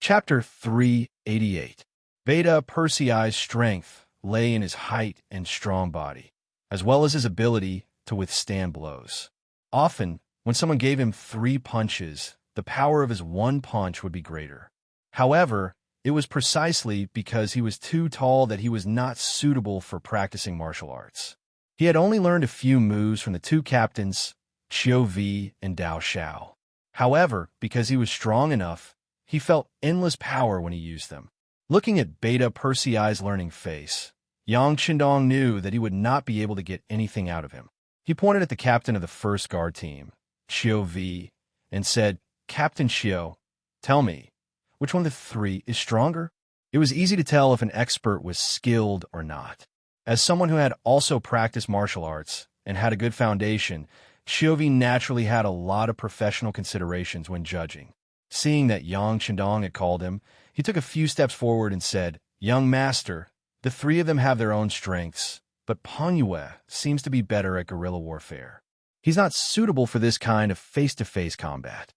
Chapter 388. Beta Persei's strength lay in his height and strong body, as well as his ability to withstand blows. Often, when someone gave him 3 punches, the power of his one punch would be greater. However, it was precisely because he was too tall that he was not suitable for practicing martial arts. He had only learned a few moves from the 2 captains, Qiu Vi and Dao Xiao. However, because he was strong enough, he felt endless power when he used them. Looking at Beta Persei's learning face, Yang Qindong knew that he would not be able to get anything out of him. He pointed at the captain of the first guard team, Qiu Vi, and said, "Captain Qiu, tell me, which one of the 3 is stronger?" It was easy to tell if an expert was skilled or not. As someone who had also practiced martial arts and had a good foundation, Qiu Vi naturally had a lot of professional considerations when judging. Seeing that Yang Qindong had called him, he took a few steps forward and said, "Young master, the 3 of them have their own strengths, but Peng Yue seems to be better at guerrilla warfare. He's not suitable for this kind of face-to-face combat."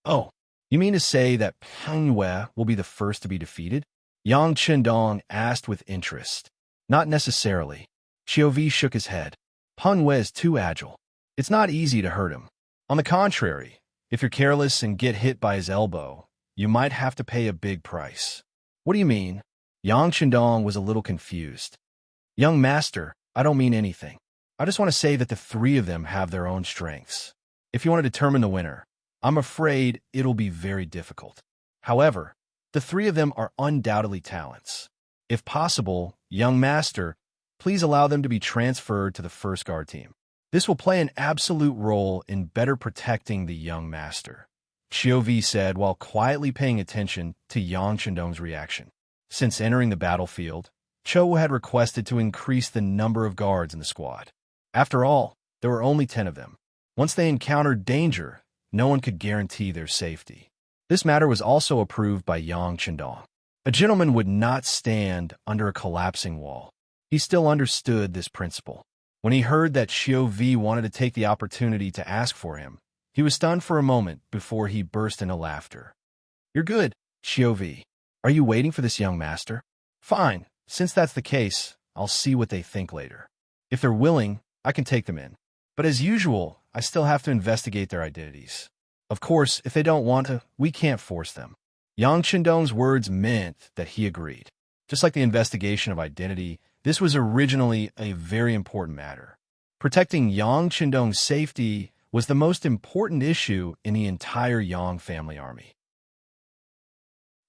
"Oh, you mean to say that Peng Yue will be the first to be defeated?" Yang Qindong asked with interest. "Not necessarily." Qiu Vi shook his head. "Peng Yue is too agile. It's not easy to hurt him. On the contrary, if you're careless and get hit by his elbow, you might have to pay a big price." "What do you mean?" Yang Qindong was a little confused. "Young master, I don't mean anything. I just want to say that the 3 of them have their own strengths. If you want to determine the winner, I'm afraid it'll be very difficult. However, the 3 of them are undoubtedly talents. If possible, young master, please allow them to be transferred to the first guard team. This will play an absolute role in better protecting the young master," Qiu Vi said while quietly paying attention to Yang Qindong's reaction. Since entering the battlefield, Qiu had requested to increase the number of guards in the squad. After all, there were only 10 of them. Once they encountered danger, no one could guarantee their safety. This matter was also approved by Yang Qindong. A gentleman would not stand under a collapsing wall. He still understood this principle. When he heard that Qiu Vi wanted to take the opportunity to ask for him, he was stunned for a moment before he burst into laughter. "You're good, Qiu Vi. Are you waiting for this young master? Fine. Since that's the case, I'll see what they think later. If they're willing, I can take them in. But as usual, I still have to investigate their identities. Of course, if they don't want to, we can't force them." Yang Qindong's words meant that he agreed. Just like the investigation of identity, this was originally a very important matter. Protecting Yang Qindong's safety was the most important issue in the entire Yang family army.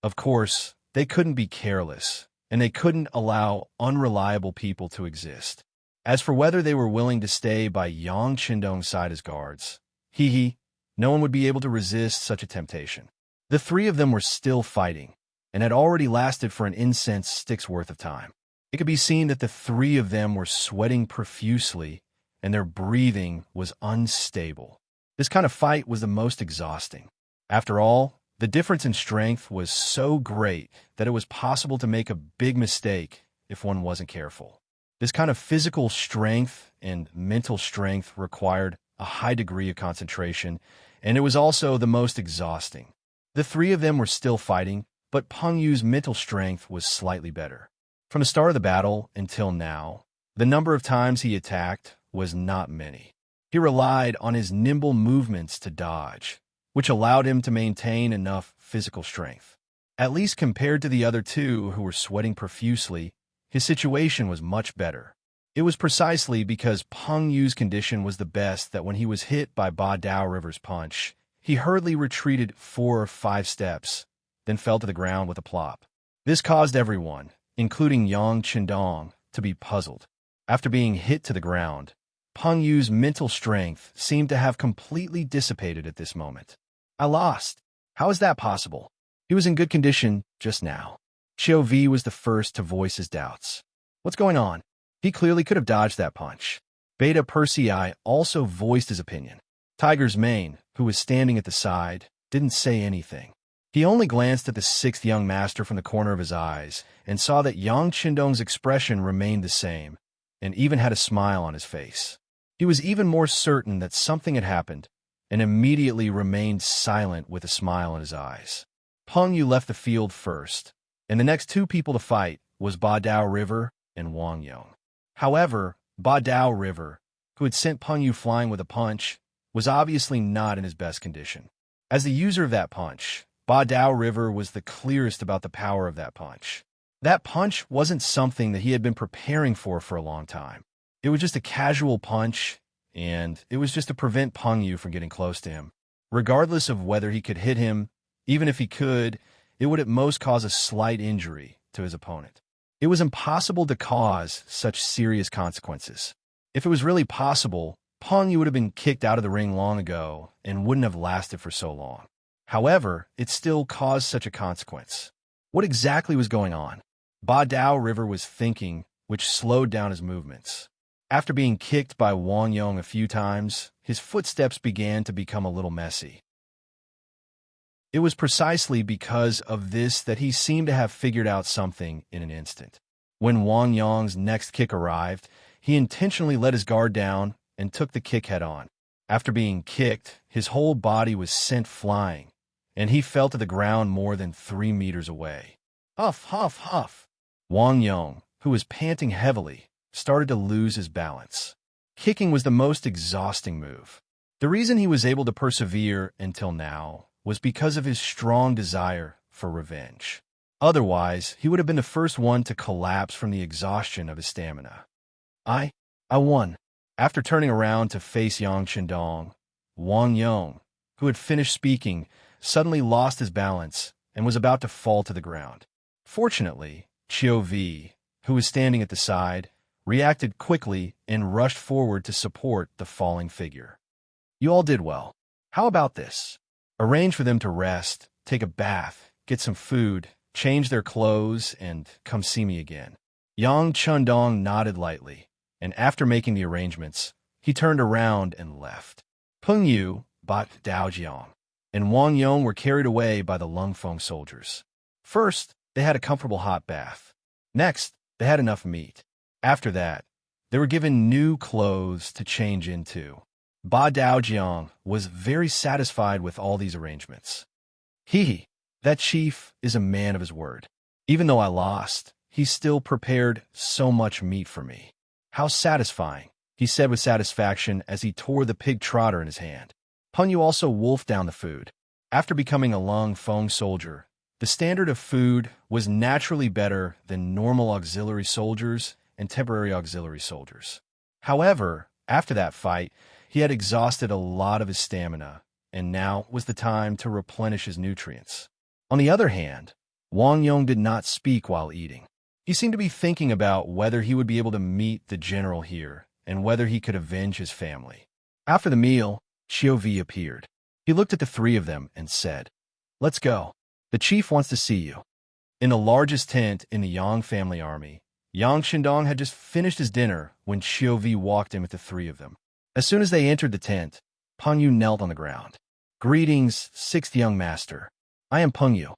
Of course, they couldn't be careless, and they couldn't allow unreliable people to exist. As for whether they were willing to stay by Yang Qindong's side as guards, no one would be able to resist such a temptation. The 3 of them were still fighting, and had already lasted for an incense stick's worth of time. It could be seen that the 3 of them were sweating profusely, and their breathing was unstable. This kind of fight was the most exhausting. After all, the difference in strength was so great that it was possible to make a big mistake if one wasn't careful. This kind of physical strength and mental strength required a high degree of concentration, and it was also the most exhausting. The 3 of them were still fighting, but Peng Yu's mental strength was slightly better. From the start of the battle until now, the number of times he attacked was not many. He relied on his nimble movements to dodge, which allowed him to maintain enough physical strength. At least compared to the other 2 who were sweating profusely, his situation was much better. It was precisely because Peng Yu's condition was the best that when he was hit by Ba Dao River's punch, he hurriedly retreated 4 or 5 steps, then fell to the ground with a plop. This caused everyone, including Yang Qindong, to be puzzled. After being hit to the ground, Peng Yu's mental strength seemed to have completely dissipated at this moment. "I lost. How is that possible? He was in good condition just now." Qiu Vi was the first to voice his doubts. "What's going on? He clearly could have dodged that punch." Beta Persei also voiced his opinion. Tiger's Mane, who was standing at the side, didn't say anything. He only glanced at the 6th young master from the corner of his eyes and saw that Yang Qindong's expression remained the same, and even had a smile on his face. He was even more certain that something had happened, and immediately remained silent with a smile in his eyes. Peng Yu left the field first, and the next two people to fight was Ba Dao River and Wang Yong. However, Ba Dao River, who had sent Peng Yu flying with a punch, was obviously not in his best condition. As the user of that punch, Ba Dao River was the clearest about the power of that punch. That punch wasn't something that he had been preparing for a long time. It was just a casual punch, and it was just to prevent Peng Yu from getting close to him. Regardless of whether he could hit him, even if he could, it would at most cause a slight injury to his opponent. It was impossible to cause such serious consequences. If it was really possible, Peng Yu would have been kicked out of the ring long ago and wouldn't have lasted for so long. However, it still caused such a consequence. What exactly was going on? Ba Dao River was thinking, which slowed down his movements. After being kicked by Wang Yong a few times, his footsteps began to become a little messy. It was precisely because of this that he seemed to have figured out something in an instant. When Wang Yong's next kick arrived, he intentionally let his guard down and took the kick head-on. After being kicked, his whole body was sent flying, and he fell to the ground more than 3 meters away. Huff, huff, huff. Wang Yong, who was panting heavily, started to lose his balance. Kicking was the most exhausting move. The reason he was able to persevere until now was because of his strong desire for revenge. Otherwise, he would have been the first one to collapse from the exhaustion of his stamina. I won. After turning around to face Yang Chendong, Wang Yong, who had finished speaking, suddenly lost his balance and was about to fall to the ground. Fortunately, Qiu Vi, who was standing at the side, reacted quickly and rushed forward to support the falling figure. You all did well. How about this? Arrange for them to rest, take a bath, get some food, change their clothes, and come see me again. Yang Chendong nodded lightly, and after making the arrangements, he turned around and left. Peng Yu, Ba Dao Jiang, and Wang Yong were carried away by the Lungfeng soldiers. First, they had a comfortable hot bath. Next, they had enough meat. After that, they were given new clothes to change into. Ba Dao Jiang was very satisfied with all these arrangements. That chief is a man of his word. Even though I lost, he still prepared so much meat for me. How satisfying, he said with satisfaction as he tore the pig trotter in his hand. Peng Yu also wolfed down the food. After becoming a Lung Feng soldier, the standard of food was naturally better than normal auxiliary soldiers and temporary auxiliary soldiers. However, after that fight, he had exhausted a lot of his stamina, and now was the time to replenish his nutrients. On the other hand, Wang Yong did not speak while eating. He seemed to be thinking about whether he would be able to meet the general here and whether he could avenge his family. After the meal, Qiu Vi appeared. He looked at the three of them and said, "Let's go. The chief wants to see you." In the largest tent in the Yang family army, Yang Chendong had just finished his dinner when Qiu Vi walked in with the three of them. As soon as they entered the tent, Peng Yu knelt on the ground. "Greetings, sixth young master. I am Peng Yu."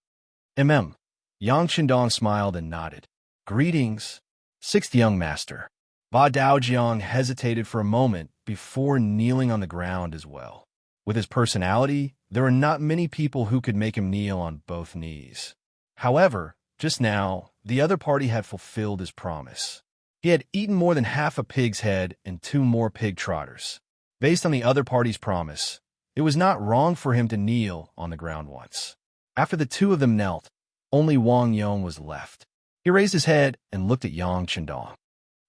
Yang Chendong smiled and nodded. "Greetings, sixth young master." Ba Dao Jiang hesitated for a moment before kneeling on the ground as well. With his personality, there were not many people who could make him kneel on both knees. However, just now, the other party had fulfilled his promise. He had eaten more than half a pig's head and 2 more pig trotters. Based on the other party's promise, it was not wrong for him to kneel on the ground once. After the two of them knelt, only Wang Yong was left. He raised his head and looked at Yang Chendong.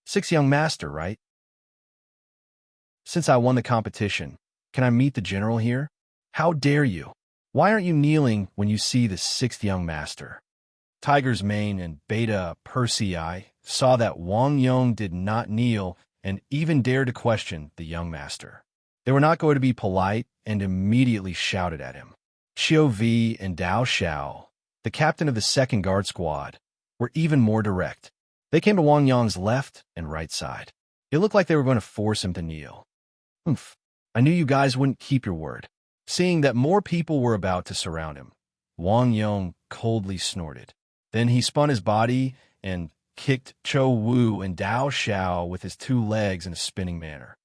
"Sixth young master, right? Since I won the competition, can I meet the general here? How dare you? Why aren't you kneeling when you see the sixth young master?" Tiger's Mane and Beta Persei saw that Wang Yong did not kneel and even dared to question the young master. They were not going to be polite and immediately shouted at him. Qiu Vi and Dao Xiao, the captain of the second guard squad, were even more direct. They came to Wang Yong's left and right side. It looked like they were going to force him to kneel. I knew you guys wouldn't keep your word." Seeing that more people were about to surround him, Wang Yong coldly snorted. Then he spun his body and kicked Chou Wu and Dao Xiao with his 2 legs in a spinning manner.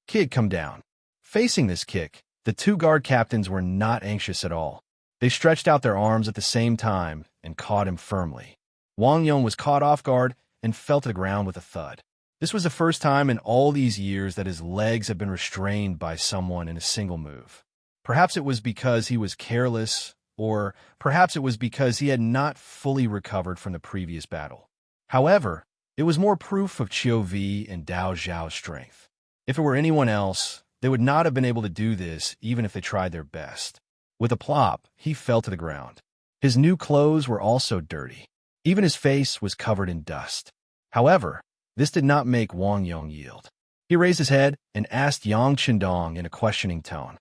"Kid, come down." Facing this kick, the 2 guard captains were not anxious at all. They stretched out their arms at the same time and caught him firmly. Wang Yong was caught off guard and fell to the ground with a thud. This was the first time in all these years that his legs had been restrained by someone in a single move. Perhaps it was because he was careless, or perhaps it was because he had not fully recovered from the previous battle. However, it was more proof of Qiu Vi and Dao Zhao's strength. If it were anyone else, they would not have been able to do this even if they tried their best. With a plop, he fell to the ground. His new clothes were also dirty. Even his face was covered in dust. However, this did not make Wang Yong yield. He raised his head and asked Yang Qindong in a questioning tone.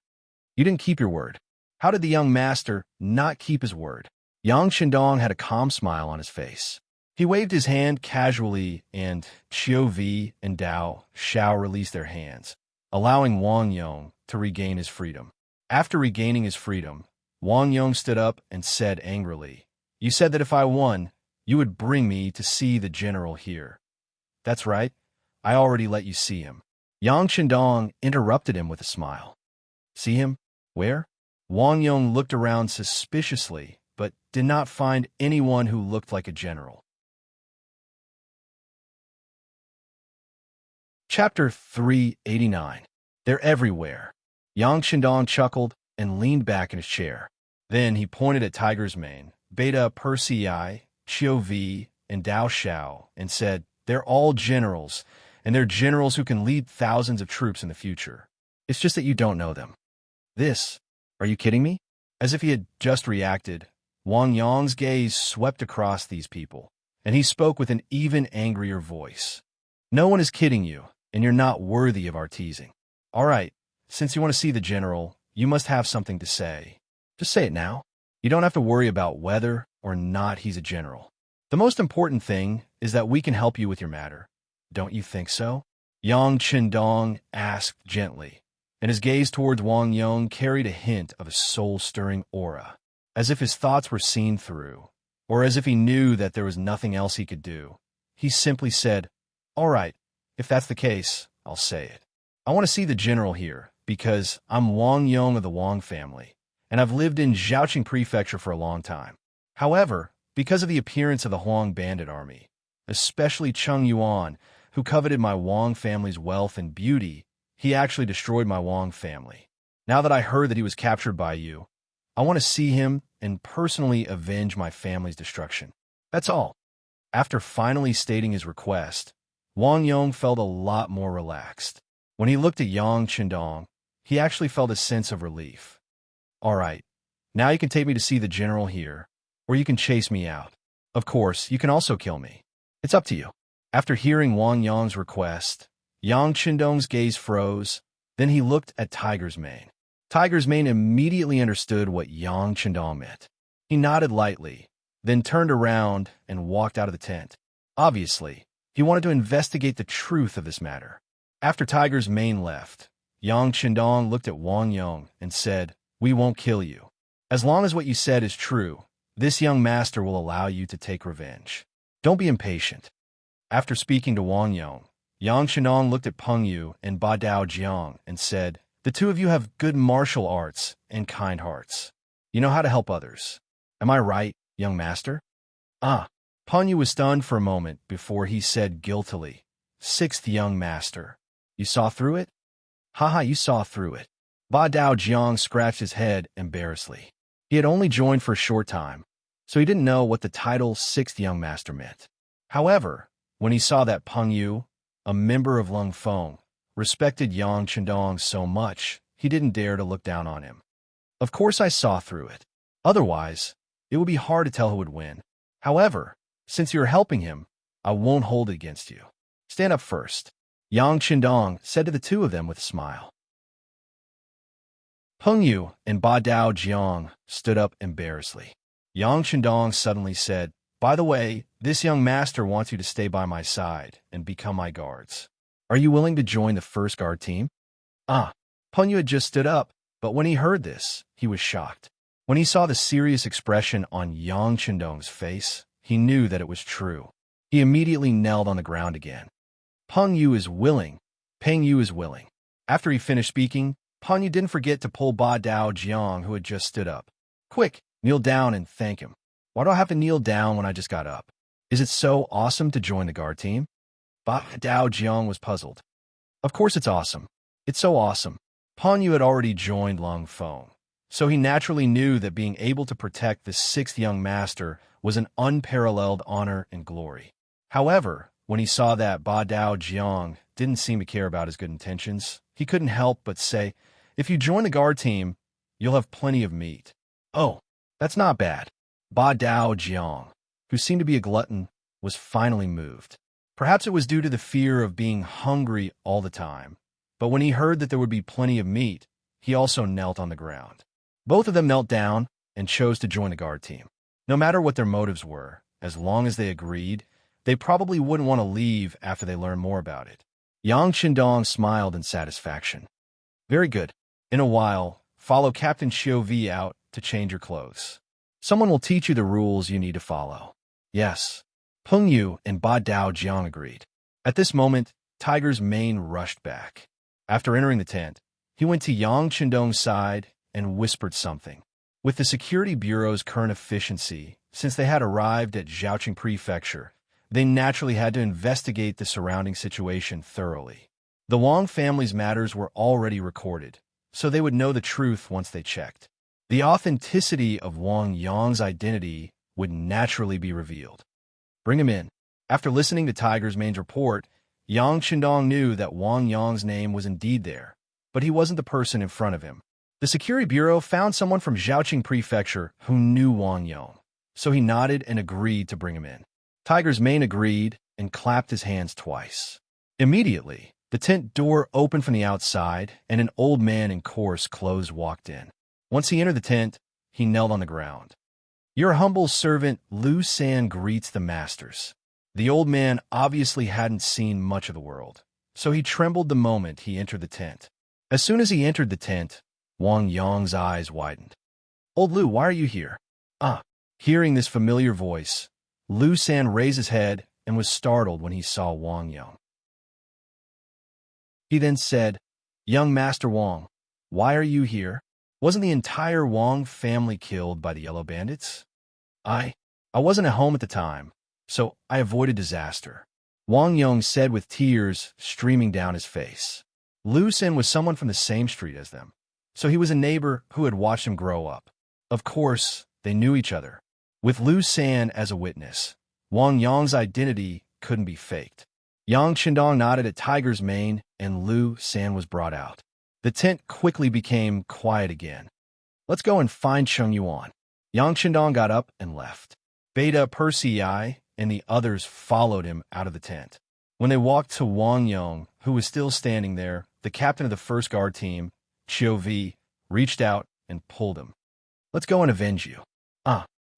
You didn't keep your word. How did the young master not keep his word? Yang Qindong had a calm smile on his face. He waved his hand casually and Qiu Vi and Dao Xiao released their hands, allowing Wang Yong to regain his freedom. After regaining his freedom, Wang Yong stood up and said angrily, You said that if I won, you would bring me to see the general here. That's right. I already let you see him. Yang Qindong interrupted him with a smile. See him? Where? Wang Yong looked around suspiciously, but did not find anyone who looked like a general. Chapter 389. They're everywhere. Yang Qindong chuckled and leaned back in his chair. Then he pointed at Tiger's Mane, Beta Persei, Qiu Vi, and Dao Xiao, and said, They're all generals, and they're generals who can lead thousands of troops in the future. It's just that you don't know them. Are you kidding me? As if he had just reacted, Wang Yong's gaze swept across these people, and he spoke with an even angrier voice. No one is kidding you, and you're not worthy of our teasing. All right, since you want to see the general, you must have something to say. Just say it now. You don't have to worry about whether or not he's a general. The most important thing is that we can help you with your matter. Don't you think so? Yang Qindong asked gently, and his gaze towards Wang Yong carried a hint of a soul-stirring aura, as if his thoughts were seen through, or as if he knew that there was nothing else he could do. He simply said, All right, if that's the case, I'll say it. I want to see the general here, because I'm Wang Yong of the Wang family, and I've lived in Zhaoqing Prefecture for a long time. However, because of the appearance of the Huang bandit army, especially Cheng Yuan, who coveted my Wang family's wealth and beauty, he actually destroyed my Wang family. Now that I heard that he was captured by you, I want to see him and personally avenge my family's destruction. That's all. After finally stating his request, Wang Yong felt a lot more relaxed. When he looked at Yang Qindong, he actually felt a sense of relief. All right, now you can take me to see the general here, or you can chase me out. Of course, you can also kill me. It's up to you. After hearing Wang Yong's request, Yang Qindong's gaze froze, then he looked at Tiger's Mane. Tiger's Mane immediately understood what Yang Qindong meant. He nodded lightly, then turned around and walked out of the tent. Obviously, he wanted to investigate the truth of this matter. After Tiger's Mane left, Yang Qindong looked at Wang Yong and said, We won't kill you. As long as what you said is true, this young master will allow you to take revenge. Don't be impatient. After speaking to Wang Yong, Yang Qindong looked at Peng Yu and Ba Dao Jiang and said, The two of you have good martial arts and kind hearts. You know how to help others. Am I right, young master? Peng Yu was stunned for a moment before he said guiltily, Sixth young master. You saw through it? Haha, you saw through it. Ba Dao Jiang scratched his head embarrassedly. He had only joined for a short time, so he didn't know what the title Sixth Young Master meant. However, when he saw that Peng Yu, a member of Lung Feng, respected Yang Qindong so much, he didn't dare to look down on him. Of course I saw through it. Otherwise, it would be hard to tell who would win. However, since you're helping him, I won't hold it against you. Stand up first. Yang Qindong said to the two of them with a smile. Peng Yu and Ba Dao Jiang stood up embarrassedly. Yang Qindong suddenly said, By the way, this young master wants you to stay by my side and become my guards. Are you willing to join the first guard team? Peng Yu had just stood up, but when he heard this, he was shocked. When he saw the serious expression on Yang Qindong's face, he knew that it was true. He immediately knelt on the ground again. Peng Yu is willing. Peng Yu is willing. After he finished speaking, Peng Yu didn't forget to pull Ba Dao Jiang, who had just stood up. Quick, Kneel down and thank him. Why do I have to kneel down when I just got up? Is it so awesome to join the guard team? Ba Dao Jiang was puzzled. Of course it's awesome. It's so awesome. Pan Yu had already joined Long Feng, so he naturally knew that being able to protect the sixth young master was an unparalleled honor and glory. However, when he saw that Ba Dao Jiang didn't seem to care about his good intentions, he couldn't help but say, "If you join the guard team, you'll have plenty of meat." Oh, that's not bad. Ba Dao Jiang, who seemed to be a glutton, was finally moved. Perhaps it was due to the fear of being hungry all the time, but when he heard that there would be plenty of meat, he also knelt on the ground. Both of them knelt down and chose to join the guard team. No matter what their motives were, as long as they agreed, they probably wouldn't want to leave after they learned more about it. Yang Qindong smiled in satisfaction. Very good. In a while, follow Captain Xiu Vi out to change your clothes. Someone will teach you the rules you need to follow. Yes. Peng Yu and Ba Dao Jiang agreed. At this moment, Tiger's mane rushed back. After entering the tent, he went to Yang Qindong's side and whispered something. With the Security Bureau's current efficiency, since they had arrived at Zhaoqing Prefecture, they naturally had to investigate the surrounding situation thoroughly. The Wang family's matters were already recorded, so they would know the truth once they checked. The authenticity of Wang Yang's identity would naturally be revealed. Bring him in. After listening to Tiger's mane's report, Yang Qindong knew that Wang Yang's name was indeed there, but he wasn't the person in front of him. The Security Bureau found someone from Zhaoqing Prefecture who knew Wang Yang, so he nodded and agreed to bring him in. Tiger's mane agreed and clapped his hands twice. Immediately, the tent door opened from the outside, and an old man in coarse clothes walked in. Once he entered the tent, he knelt on the ground. Your humble servant Lu San greets the masters. The old man obviously hadn't seen much of the world, so he trembled the moment he entered the tent. As soon as he entered the tent, Wang Yang's eyes widened. Old Lu, why are you here? Hearing this familiar voice, Lu San raised his head and was startled when he saw Wang Yang. He then said, Young Master Wang, why are you here? Wasn't the entire Wang family killed by the Yellow Bandits? I wasn't at home at the time, so I avoided disaster. Wang Yang said with tears streaming down his face. Lu San was someone from the same street as them, so he was a neighbor who had watched him grow up. Of course, they knew each other. With Lu San as a witness, Wang Yang's identity couldn't be faked. Yang Qindong nodded at Tiger's mane, and Lu San was brought out. The tent quickly became quiet again. Let's go and find Cheng Yuan. Yang Qindong got up and left. Beta Persei and the others followed him out of the tent. When they walked to Wang Yang, who was still standing there, the captain of the first guard team, Xiu Vi, reached out and pulled him. Let's go and avenge you.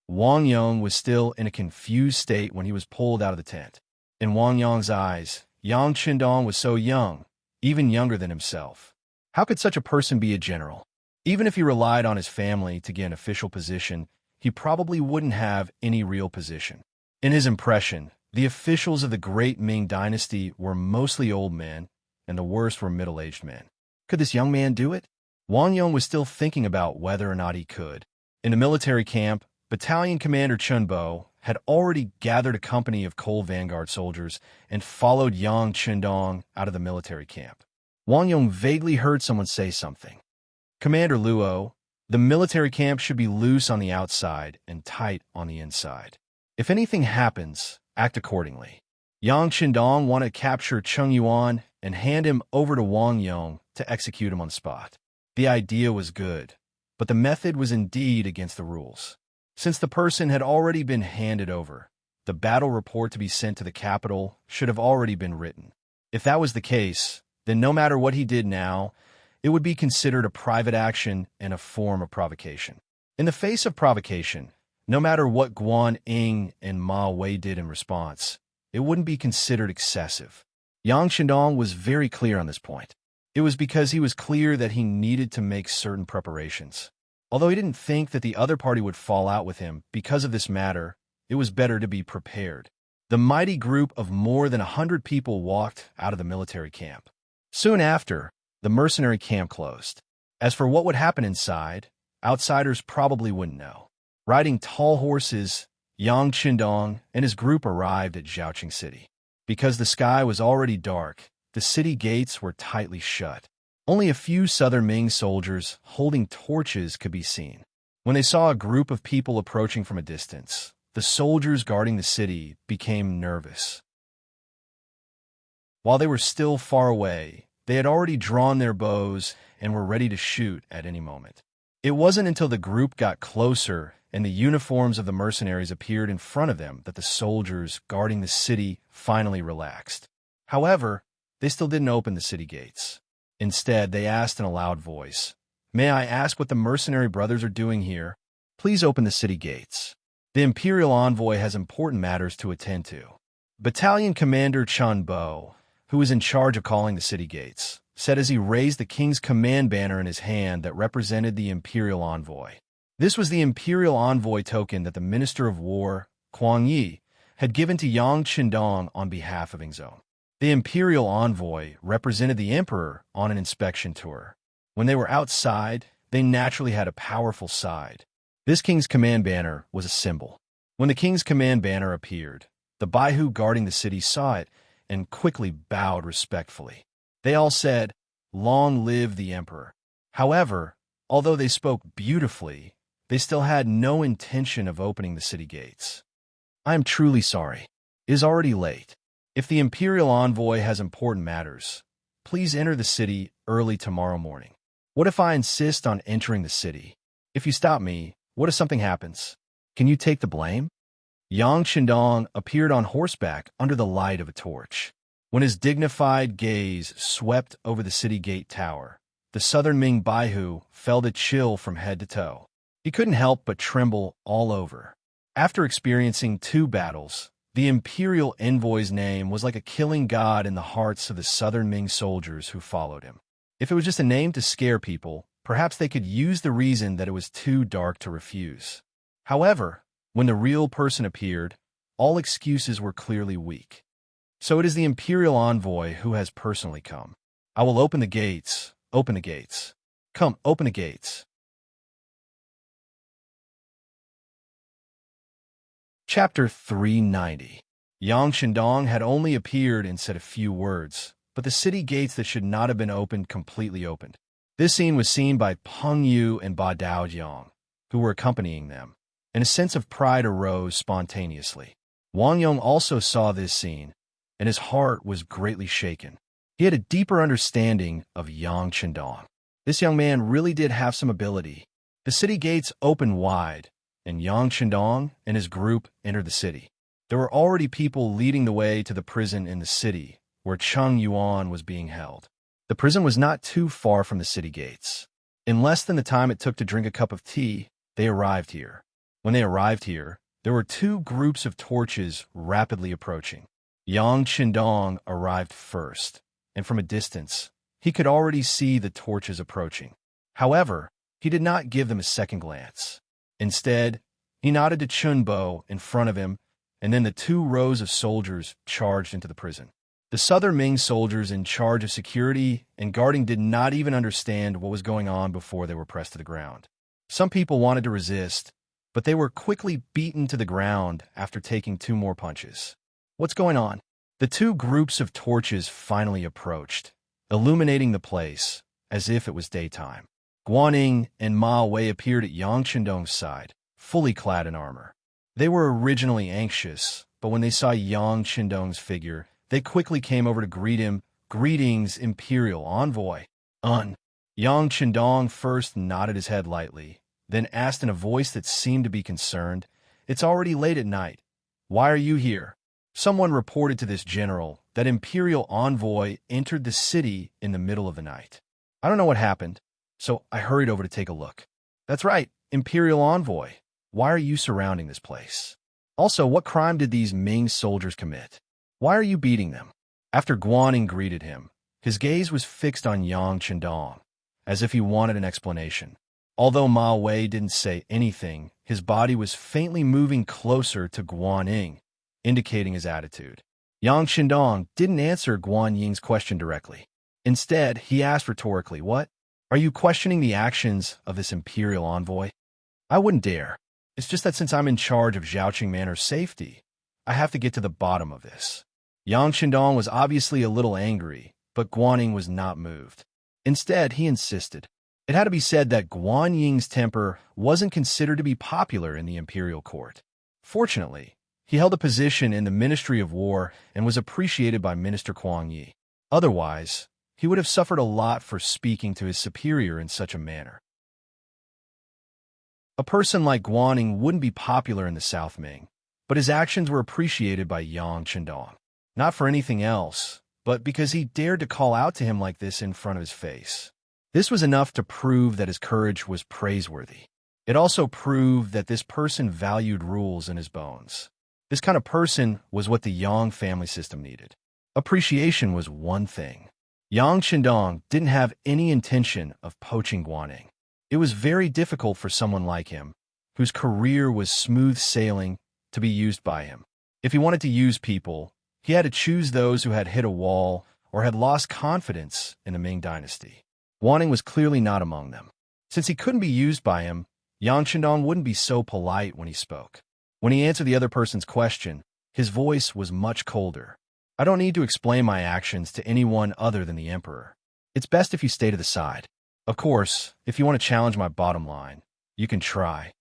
Wang Yang was still in a confused state when he was pulled out of the tent. In Wang Yang's eyes, Yang Qindong was so young, even younger than himself. How could such a person be a general? Even if he relied on his family to get an official position, he probably wouldn't have any real position. In his impression, the officials of the great Ming dynasty were mostly old men, and the worst were middle-aged men. Could this young man do it? Wang Yang was still thinking about whether or not he could. In the military camp, Battalion Commander Chun Bo had already gathered a company of Coal Vanguard soldiers and followed Yang Qindong out of the military camp. Wang Yang vaguely heard someone say something. Commander Luo, the military camp should be loose on the outside and tight on the inside. If anything happens, act accordingly. Yang Qindong wanted to capture Cheng Yuan and hand him over to Wang Yang to execute him on the spot. The idea was good, but the method was indeed against the rules. Since the person had already been handed over, the battle report to be sent to the capital should have already been written. If that was the case, then no matter what he did now, it would be considered a private action and a form of provocation. In the face of provocation, no matter what Guan Ying and Ma Wei did in response, it wouldn't be considered excessive. Yang Qindong was very clear on this point. It was because he was clear that he needed to make certain preparations. Although he didn't think that the other party would fall out with him because of this matter, it was better to be prepared. The mighty group of more than 100 people walked out of the military camp. Soon after, the mercenary camp closed. As for what would happen inside, outsiders probably wouldn't know. Riding tall horses, Yang Qindong and his group arrived at Zhaoqing City. Because the sky was already dark, the city gates were tightly shut. Only a few southern Ming soldiers holding torches could be seen. When they saw a group of people approaching from a distance, the soldiers guarding the city became nervous. While they were still far away, they had already drawn their bows and were ready to shoot at any moment. It wasn't until the group got closer and the uniforms of the mercenaries appeared in front of them that the soldiers guarding the city finally relaxed. However, they still didn't open the city gates. Instead, they asked in a loud voice, "May I ask what the mercenary brothers are doing here? Please open the city gates. The Imperial Envoy has important matters to attend to." Battalion Commander Chun Bo, who was in charge of calling the city gates, said as he raised the king's command banner in his hand that represented the Imperial Envoy. This was the Imperial Envoy token that the Minister of War, Kuang Yi, had given to Yang Qindong on behalf of Ingzong. The Imperial Envoy represented the Emperor on an inspection tour. When they were outside, they naturally had a powerful side. This king's command banner was a symbol. When the king's command banner appeared, the Baihu guarding the city saw it and quickly bowed respectfully. They all said, "Long live the Emperor." However, although they spoke beautifully, they still had no intention of opening the city gates. "I am truly sorry. It is already late. If the Imperial Envoy has important matters, please enter the city early tomorrow morning." "What if I insist on entering the city? If you stop me, what if something happens? Can you take the blame?" Yang Qindong appeared on horseback under the light of a torch. When his dignified gaze swept over the city gate tower, the southern Ming Baihu felt a chill from head to toe. He couldn't help but tremble all over. After experiencing 2 battles, the Imperial Envoy's name was like a killing god in the hearts of the southern Ming soldiers who followed him. If it was just a name to scare people, perhaps they could use the reason that it was too dark to refuse. However, when the real person appeared, all excuses were clearly weak. "So it is the Imperial Envoy who has personally come. I will open the gates. Open the gates. Come, open the gates." Chapter 390. Yang Qindong had only appeared and said a few words, but the city gates that should not have been opened completely opened. This scene was seen by Peng Yu and Ba Daojiang, who were accompanying them, and a sense of pride arose spontaneously. Wang Yong also saw this scene, and his heart was greatly shaken. He had a deeper understanding of Yang Qindong. This young man really did have some ability. The city gates opened wide, and Yang Qindong and his group entered the city. There were already people leading the way to the prison in the city, where Cheng Yuan was being held. The prison was not too far from the city gates. In less than the time it took to drink a cup of tea, they arrived here. When they arrived here, there were 2 groups of torches rapidly approaching. Yang Qindong arrived first, and from a distance, he could already see the torches approaching. However, he did not give them a second glance. Instead, he nodded to Chunbo in front of him, and then the 2 rows of soldiers charged into the prison. The southern Ming soldiers in charge of security and guarding did not even understand what was going on before they were pressed to the ground. Some people wanted to resist, but they were quickly beaten to the ground after taking 2 more punches. "What's going on?" The 2 groups of torches finally approached, illuminating the place as if it was daytime. Guaning and Ma Wei appeared at Yang Qindong's side, fully clad in armor. They were originally anxious, but when they saw Yang Qindong's figure, they quickly came over to greet him. "Greetings, Imperial Envoy." Yang Qindong first nodded his head lightly, then asked in a voice that seemed to be concerned, "It's already late at night. Why are you here?" Someone reported to this general that Imperial Envoy entered the city in the middle of the night. "I don't know what happened, so I hurried over to take a look." "That's right, Imperial Envoy. Why are you surrounding this place? Also, what crime did these Ming soldiers commit? Why are you beating them?" After Guaning greeted him, his gaze was fixed on Yang Qindong, as if he wanted an explanation. Although Ma Wei didn't say anything, his body was faintly moving closer to Guaning, indicating his attitude. Yang Qindong didn't answer Guan Ying's question directly. Instead, he asked rhetorically, "What? Are you questioning the actions of this Imperial Envoy?" "I wouldn't dare. It's just that since I'm in charge of Zhaoqing Manor's safety, I have to get to the bottom of this. Yang Qindong was obviously a little angry, but Guanyin was not moved. Instead, he insisted. It had to be said that Guanying's temper wasn't considered to be popular in the imperial court. Fortunately, he held a position in the Ministry of War and was appreciated by Minister Kuang Yi. Otherwise, he would have suffered a lot for speaking to his superior in such a manner. A person like Guanying wouldn't be popular in the South Ming, but his actions were appreciated by Yang Qindong. Not for anything else, but because he dared to call out to him like this in front of his face. This was enough to prove that his courage was praiseworthy. It also proved that this person valued rules in his bones. This kind of person was what the Yang family system needed. Appreciation was one thing. Yang Qindong didn't have any intention of poaching Guanying. It was very difficult for someone like him, whose career was smooth sailing, to be used by him. If he wanted to use people, he had to choose those who had hit a wall or had lost confidence in the Ming dynasty. Guanying was clearly not among them. Since he couldn't be used by him, Yang Qindong wouldn't be so polite when he spoke. When he answered the other person's question, his voice was much colder. I don't need to explain my actions to anyone other than the emperor. It's best if you stay to the side. Of course, if you want to challenge my bottom line, you can try.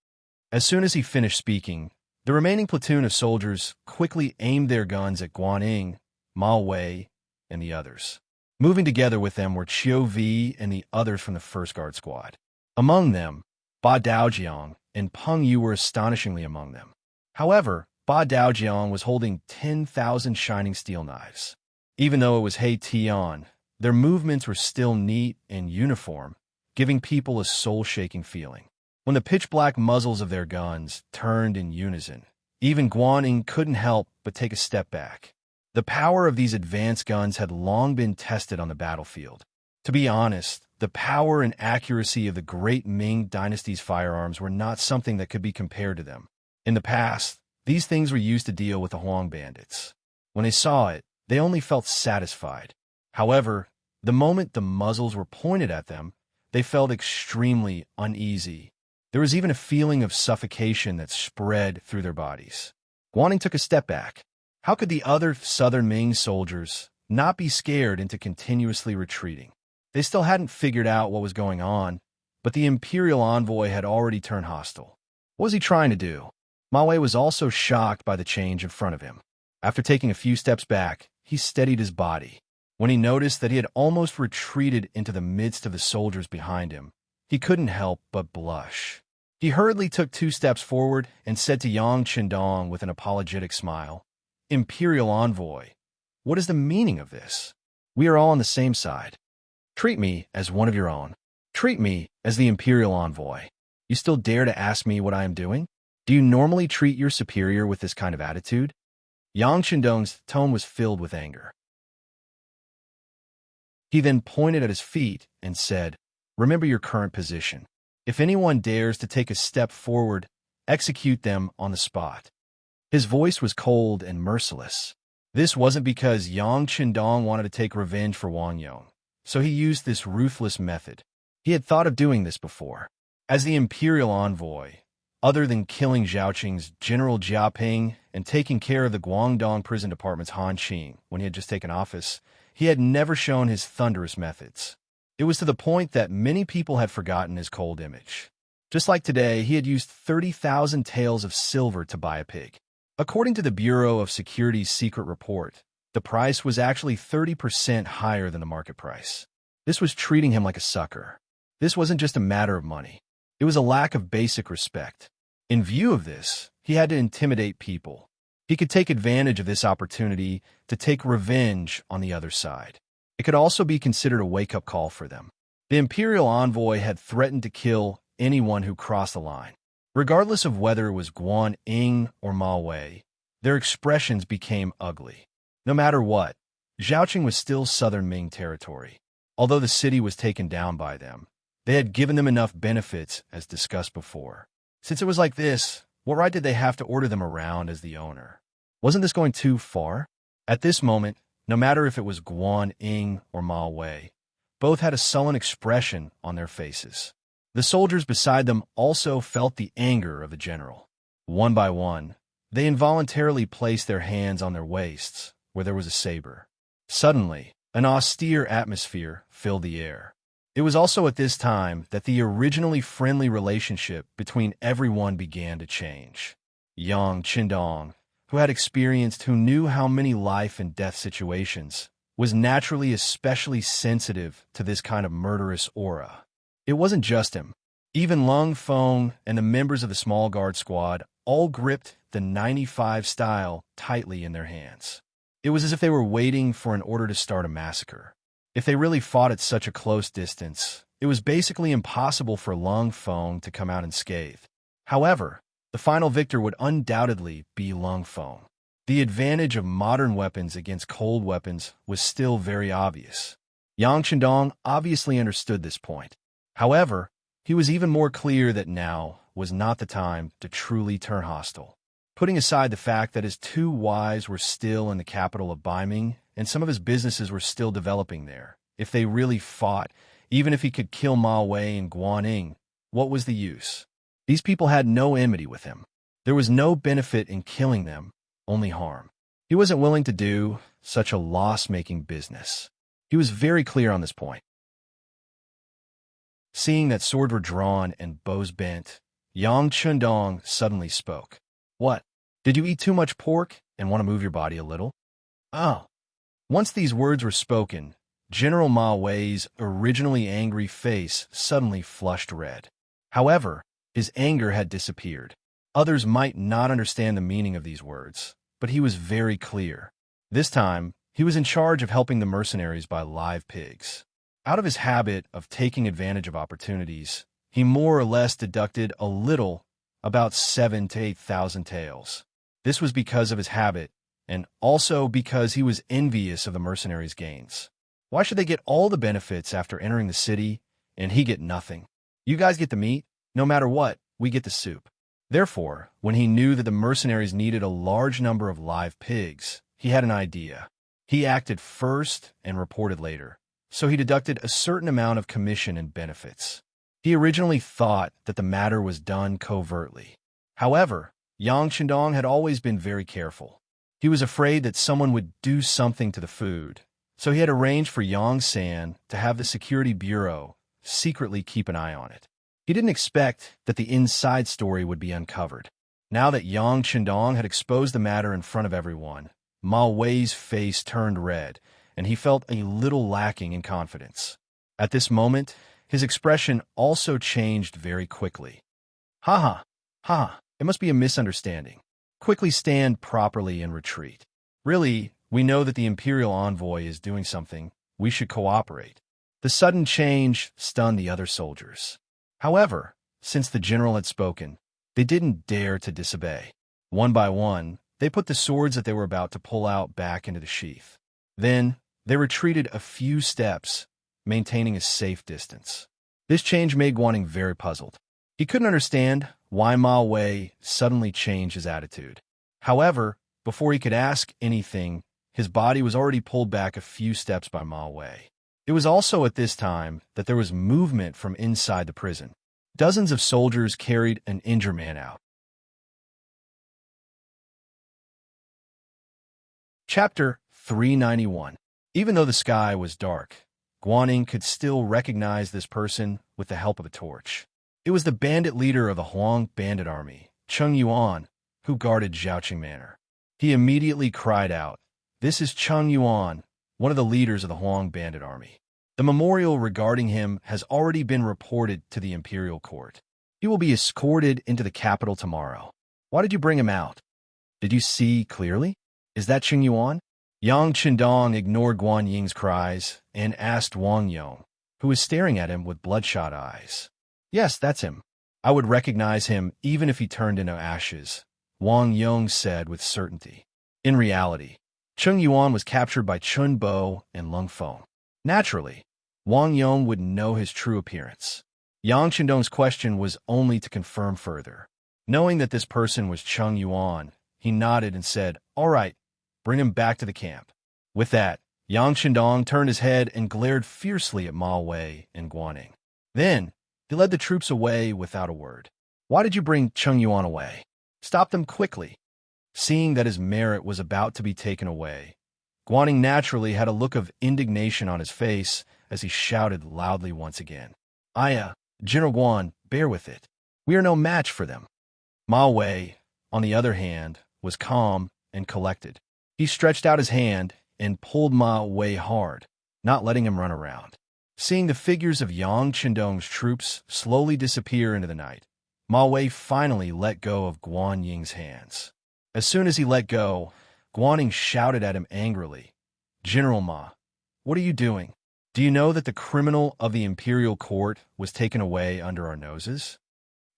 As soon as he finished speaking, the remaining platoon of soldiers quickly aimed their guns at Guanying, Ma Wei, and the others. Moving together with them were Qiu Vi and the others from the First Guard Squad. Among them, Ba Daojiang and Peng Yu were astonishingly among them. However, Ba Daojiang was holding 10,000 shining steel knives. Even though it was He Tian, their movements were still neat and uniform, giving people a soul-shaking feeling. When the pitch-black muzzles of their guns turned in unison, even Guanying couldn't help but take a step back. The power of these advanced guns had long been tested on the battlefield. To be honest, the power and accuracy of the great Ming dynasty's firearms were not something that could be compared to them. In the past, these things were used to deal with the Huang bandits. When they saw it, they only felt satisfied. However, the moment the muzzles were pointed at them, they felt extremely uneasy. There was even a feeling of suffocation that spread through their bodies. Guanying took a step back. How could the other southern Ming soldiers not be scared into continuously retreating? They still hadn't figured out what was going on, but the imperial envoy had already turned hostile. What was he trying to do? Ma Wei was also shocked by the change in front of him. After taking a few steps back, he steadied his body. When he noticed that he had almost retreated into the midst of the soldiers behind him, he couldn't help but blush. He hurriedly took 2 steps forward and said to Yang Qindong with an apologetic smile, "Imperial envoy, what is the meaning of this? We are all on the same side. Treat me as one of your own. Treat me as the imperial envoy. You still dare to ask me what I am doing? Do you normally treat your superior with this kind of attitude?" Yang Qindong's tone was filled with anger. He then pointed at his feet and said, "Remember your current position. If anyone dares to take a step forward, execute them on the spot." His voice was cold and merciless. This wasn't because Yang Qindong wanted to take revenge for Wang Yong, so he used this ruthless method. He had thought of doing this before. As the imperial envoy, other than killing Zhaoqing's General Jiaping and taking care of the Guangdong Prison Department's Han Qing when he had just taken office, he had never shown his thunderous methods. It was to the point that many people had forgotten his cold image. Just like today, he had used 30,000 taels of silver to buy a pig. According to the Bureau of Security's secret report, the price was actually 30% higher than the market price. This was treating him like a sucker. This wasn't just a matter of money. It was a lack of basic respect. In view of this, he had to intimidate people. He could take advantage of this opportunity to take revenge on the other side. It could also be considered a wake-up call for them. The imperial envoy had threatened to kill anyone who crossed the line. Regardless of whether it was Guanying or Ma Wei, their expressions became ugly. No matter what, Zhaoqing was still southern Ming territory. Although the city was taken down by them, they had given them enough benefits as discussed before. Since it was like this, what right did they have to order them around as the owner? Wasn't this going too far? At this moment, no matter if it was Guanying or Ma Wei, both had a sullen expression on their faces. The soldiers beside them also felt the anger of the general. One by one, they involuntarily placed their hands on their waists, where there was a saber. Suddenly, an austere atmosphere filled the air. It was also at this time that the originally friendly relationship between everyone began to change. Yang Qindong, who had experienced, who knew how many life and death situations, was naturally especially sensitive to this kind of murderous aura. It wasn't just him. Even Lung Feng and the members of the small guard squad all gripped the 95 style tightly in their hands. It was as if they were waiting for an order to start a massacre. If they really fought at such a close distance, it was basically impossible for Lung Feng to come out unscathed. However, the final victor would undoubtedly be Lung Feng. The advantage of modern weapons against cold weapons was still very obvious. Yang Qindong obviously understood this point. However, he was even more clear that now was not the time to truly turn hostile. Putting aside the fact that his two wives were still in the capital of Baiming and some of his businesses were still developing there, if they really fought, even if he could kill Ma Wei and Guaning, what was the use? These people had no enmity with him. There was no benefit in killing them, only harm. He wasn't willing to do such a loss-making business. He was very clear on this point. Seeing that swords were drawn and bows bent, Yang Qindong suddenly spoke. What? Did you eat too much pork and want to move your body a little? Oh. Once these words were spoken, General Ma Wei's originally angry face suddenly flushed red. However, his anger had disappeared. Others might not understand the meaning of these words, but he was very clear. This time, he was in charge of helping the mercenaries buy live pigs. Out of his habit of taking advantage of opportunities, he more or less deducted a little, about 7,000 to 8,000 taels. This was because of his habit, and also because he was envious of the mercenaries' gains. Why should they get all the benefits after entering the city, and he get nothing? You guys get the meat, no matter what, we get the soup. Therefore, when he knew that the mercenaries needed a large number of live pigs, he had an idea. He acted first and reported later, so he deducted a certain amount of commission and benefits. He originally thought that the matter was done covertly. However, Yang Qindong had always been very careful. He was afraid that someone would do something to the food, so he had arranged for Yang San to have the Security Bureau secretly keep an eye on it. He didn't expect that the inside story would be uncovered. Now that Yang Qindong had exposed the matter in front of everyone, Ma Wei's face turned red, and he felt a little lacking in confidence. At this moment, his expression also changed very quickly. Ha ha, ha, it must be a misunderstanding. Quickly stand properly and retreat. Really, we know that the Imperial envoy is doing something. We should cooperate. The sudden change stunned the other soldiers. However, since the general had spoken, they didn't dare to disobey. One by one, they put the swords that they were about to pull out back into the sheath. Then, they retreated a few steps, maintaining a safe distance. This change made Guaning very puzzled. He couldn't understand why Ma Wei suddenly changed his attitude. However, before he could ask anything, his body was already pulled back a few steps by Ma Wei. It was also at this time that there was movement from inside the prison. Dozens of soldiers carried an injured man out. Chapter 391. Even though the sky was dark, Guaning could still recognize this person with the help of a torch. It was the bandit leader of the Huang bandit army, Cheng Yuan, who guarded Zhaoqing Manor. He immediately cried out, "This is Cheng Yuan, one of the leaders of the Huang bandit army. The memorial regarding him has already been reported to the imperial court. He will be escorted into the capital tomorrow. Why did you bring him out? Did you see clearly? Is that Cheng Yuan?" Yang Qindong ignored Guan Ying's cries and asked Wang Yong, who was staring at him with bloodshot eyes. "Yes, that's him. I would recognize him even if he turned into ashes," Wang Yong said with certainty. In reality, Cheng Yuan was captured by Chun Bo and Lung Feng. Naturally, Wang Yong would know his true appearance. Yang Qindong's question was only to confirm further. Knowing that this person was Cheng Yuan, he nodded and said, "All right, bring him back to the camp." With that, Yang Qindong turned his head and glared fiercely at Ma Wei and Guaning. Then, he led the troops away without a word. "Why did you bring Cheng Yuan away?" stopped them quickly. Seeing that his merit was about to be taken away, Guaning naturally had a look of indignation on his face as he shouted loudly once again. General Guan, bear with it. We are no match for them. Ma Wei, on the other hand, was calm and collected. He stretched out his hand and pulled Ma Wei hard, not letting him run around. Seeing the figures of Yang Qindong's troops slowly disappear into the night, Ma Wei finally let go of Guan Ying's hands. As soon as he let go, Guaning shouted at him angrily, "General Ma, what are you doing? Do you know that the criminal of the imperial court was taken away under our noses?"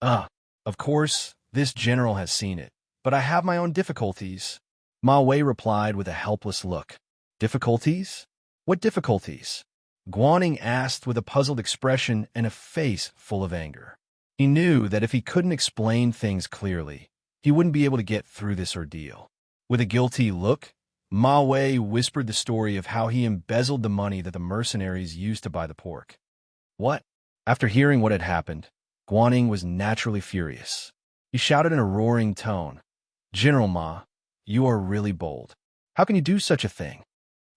Of course, this general has seen it, but I have my own difficulties." Ma Wei replied with a helpless look. "Difficulties? What difficulties?" Guaning asked with a puzzled expression and a face full of anger. He knew that if he couldn't explain things clearly, he wouldn't be able to get through this ordeal. With a guilty look, Ma Wei whispered the story of how he embezzled the money that the mercenaries used to buy the pork. What? After hearing what had happened, Guaning was naturally furious. He shouted in a roaring tone, "General Ma, you are really bold. How can you do such a thing?"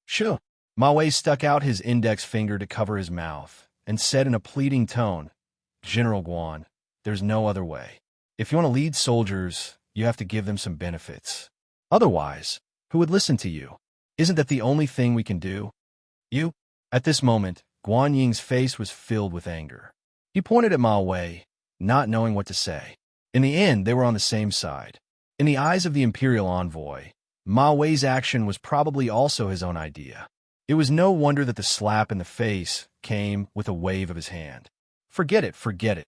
"Sure." Ma Wei stuck out his index finger to cover his mouth and said in a pleading tone, "General Guan, there's no other way. If you want to lead soldiers, you have to give them some benefits. Otherwise, who would listen to you? Isn't that the only thing we can do?" "You?" At this moment, Guan Ying's face was filled with anger. He pointed at Ma Wei, not knowing what to say. In the end, they were on the same side. In the eyes of the imperial envoy, Ma Wei's action was probably also his own idea. It was no wonder that the slap in the face came with a wave of his hand. Forget it, forget it.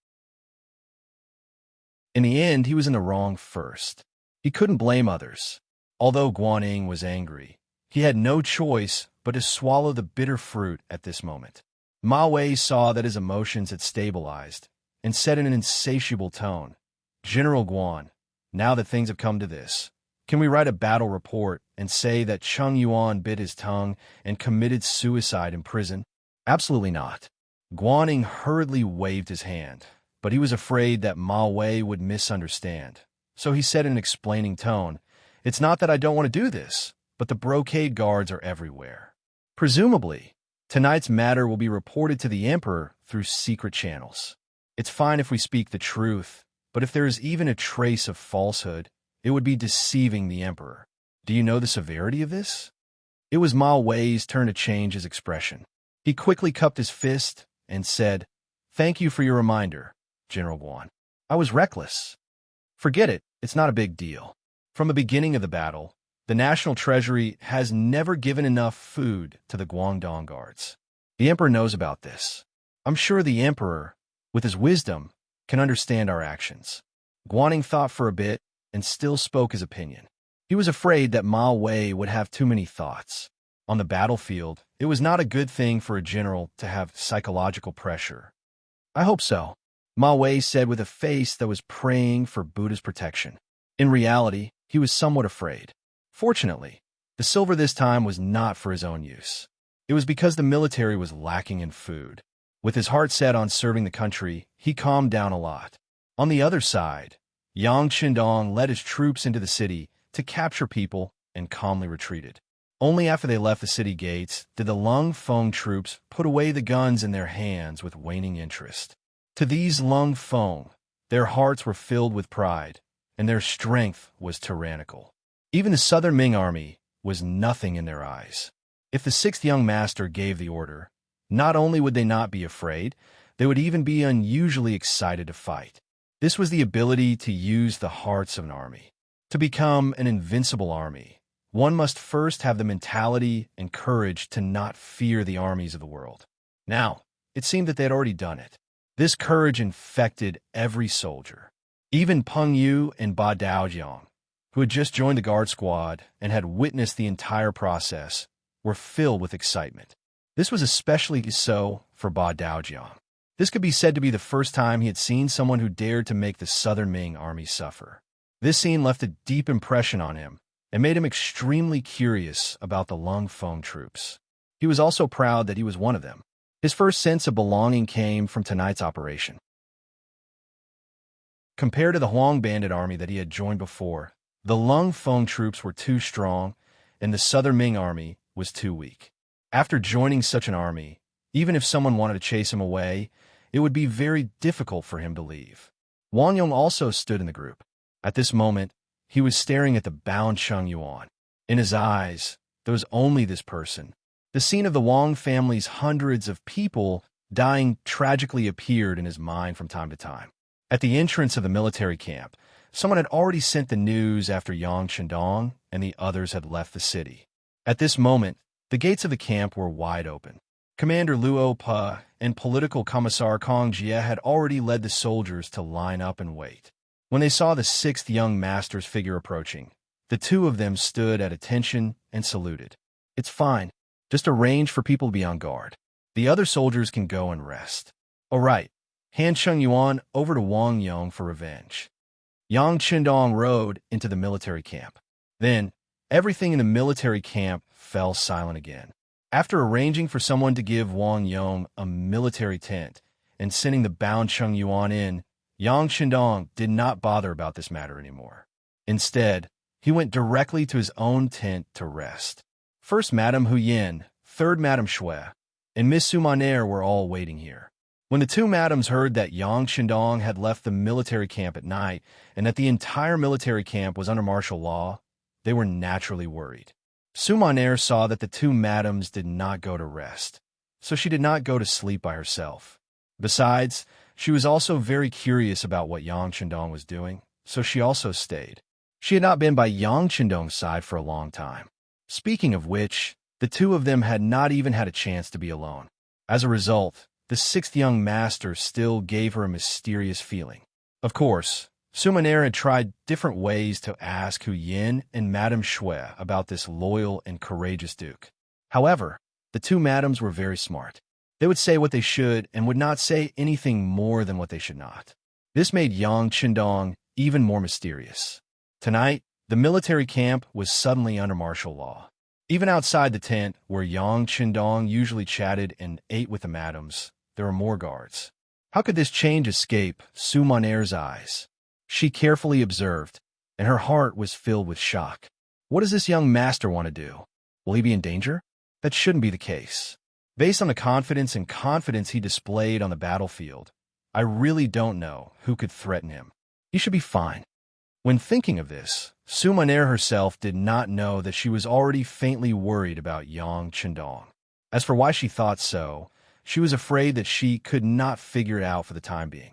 In the end, he was in the wrong first. He couldn't blame others. Although Guaning was angry, he had no choice but to swallow the bitter fruit at this moment. Ma Wei saw that his emotions had stabilized and said in an insatiable tone, "General Guan, now that things have come to this, can we write a battle report and say that Cheng Yuan bit his tongue and committed suicide in prison?" "Absolutely not." Guaning hurriedly waved his hand, but he was afraid that Ma Wei would misunderstand. So he said in an explaining tone, "It's not that I don't want to do this, but the brocade guards are everywhere. Presumably, tonight's matter will be reported to the Emperor through secret channels. It's fine if we speak the truth, but if there is even a trace of falsehood, it would be deceiving the Emperor. Do you know the severity of this?" It was Ma Wei's turn to change his expression. He quickly cupped his fist and said, "Thank you for your reminder, General Guan. I was reckless. Forget it, it's not a big deal. From the beginning of the battle, the National Treasury has never given enough food to the Guangdong Guards. The Emperor knows about this. I'm sure the Emperor, with his wisdom, can understand our actions." Guaning thought for a bit and still spoke his opinion. He was afraid that Ma Wei would have too many thoughts. On the battlefield, it was not a good thing for a general to have psychological pressure. "I hope so," Ma Wei said with a face that was praying for Buddha's protection. In reality, he was somewhat afraid. Fortunately, the silver this time was not for his own use. It was because the military was lacking in food. With his heart set on serving the country, he calmed down a lot. On the other side, Yang Qindong led his troops into the city to capture people and calmly retreated. Only after they left the city gates did the Lung Feng troops put away the guns in their hands with waning interest. To these Lung Feng, their hearts were filled with pride, and their strength was tyrannical. Even the Southern Ming army was nothing in their eyes. If the sixth young master gave the order, not only would they not be afraid, they would even be unusually excited to fight. This was the ability to use the hearts of an army. To become an invincible army, one must first have the mentality and courage to not fear the armies of the world. Now, it seemed that they had already done it. This courage infected every soldier. Even Peng Yu and Ba Daojiang, who had just joined the guard squad and had witnessed the entire process, were filled with excitement. This was especially so for Ba Daojiang. This could be said to be the first time he had seen someone who dared to make the Southern Ming army suffer. This scene left a deep impression on him and made him extremely curious about the Lung Feng troops. He was also proud that he was one of them. His first sense of belonging came from tonight's operation. Compared to the Huang bandit army that he had joined before, the Lung Feng troops were too strong, and the Southern Ming army was too weak. After joining such an army, even if someone wanted to chase him away, it would be very difficult for him to leave. Wang Yong also stood in the group. At this moment, he was staring at the bound Cheng Yuan. In his eyes, there was only this person. The scene of the Wang family's hundreds of people dying tragically appeared in his mind from time to time. At the entrance of the military camp, someone had already sent the news after Yang Chendong and the others had left the city. At this moment, the gates of the camp were wide open. Commander Luo Pa and political commissar Kong Jie had already led the soldiers to line up and wait. When they saw the sixth young master's figure approaching, the two of them stood at attention and saluted. "It's fine. Just arrange for people to be on guard. The other soldiers can go and rest." "All right. Hand Cheng Yuan over to Wang Yong for revenge." Yang Chendong rode into the military camp. Then, everything in the military camp fell silent again. After arranging for someone to give Wang Yong a military tent and sending the bound Cheng Yuan in, Yang Chendong did not bother about this matter anymore. Instead, he went directly to his own tent to rest. First Madame Hu Yin, third Madame Shui, and Miss Sumaner were all waiting here. When the two madams heard that Yang Chendong had left the military camp at night and that the entire military camp was under martial law, they were naturally worried. Sumaner saw that the two madams did not go to rest, so she did not go to sleep by herself. Besides, she was also very curious about what Yang Chendong was doing, so she also stayed. She had not been by Yang Chendong's side for a long time. Speaking of which, the two of them had not even had a chance to be alone. As a result, the sixth young master still gave her a mysterious feeling. Of course, Sumaner had tried different ways to ask Hu Yin and Madame Shui about this loyal and courageous duke. However, the two madams were very smart. They would say what they should and would not say anything more than what they should not. This made Yang Chendong even more mysterious. Tonight, the military camp was suddenly under martial law. Even outside the tent, where Yang Chendong usually chatted and ate with the madams, there were more guards. How could this change escape Sumaner's eyes? She carefully observed, and her heart was filled with shock. What does this young master want to do? Will he be in danger? That shouldn't be the case. Based on the confidence he displayed on the battlefield, I really don't know who could threaten him. He should be fine. When thinking of this, Sumaner herself did not know that she was already faintly worried about Yang Chendong. As for why she thought so, she was afraid that she could not figure it out for the time being.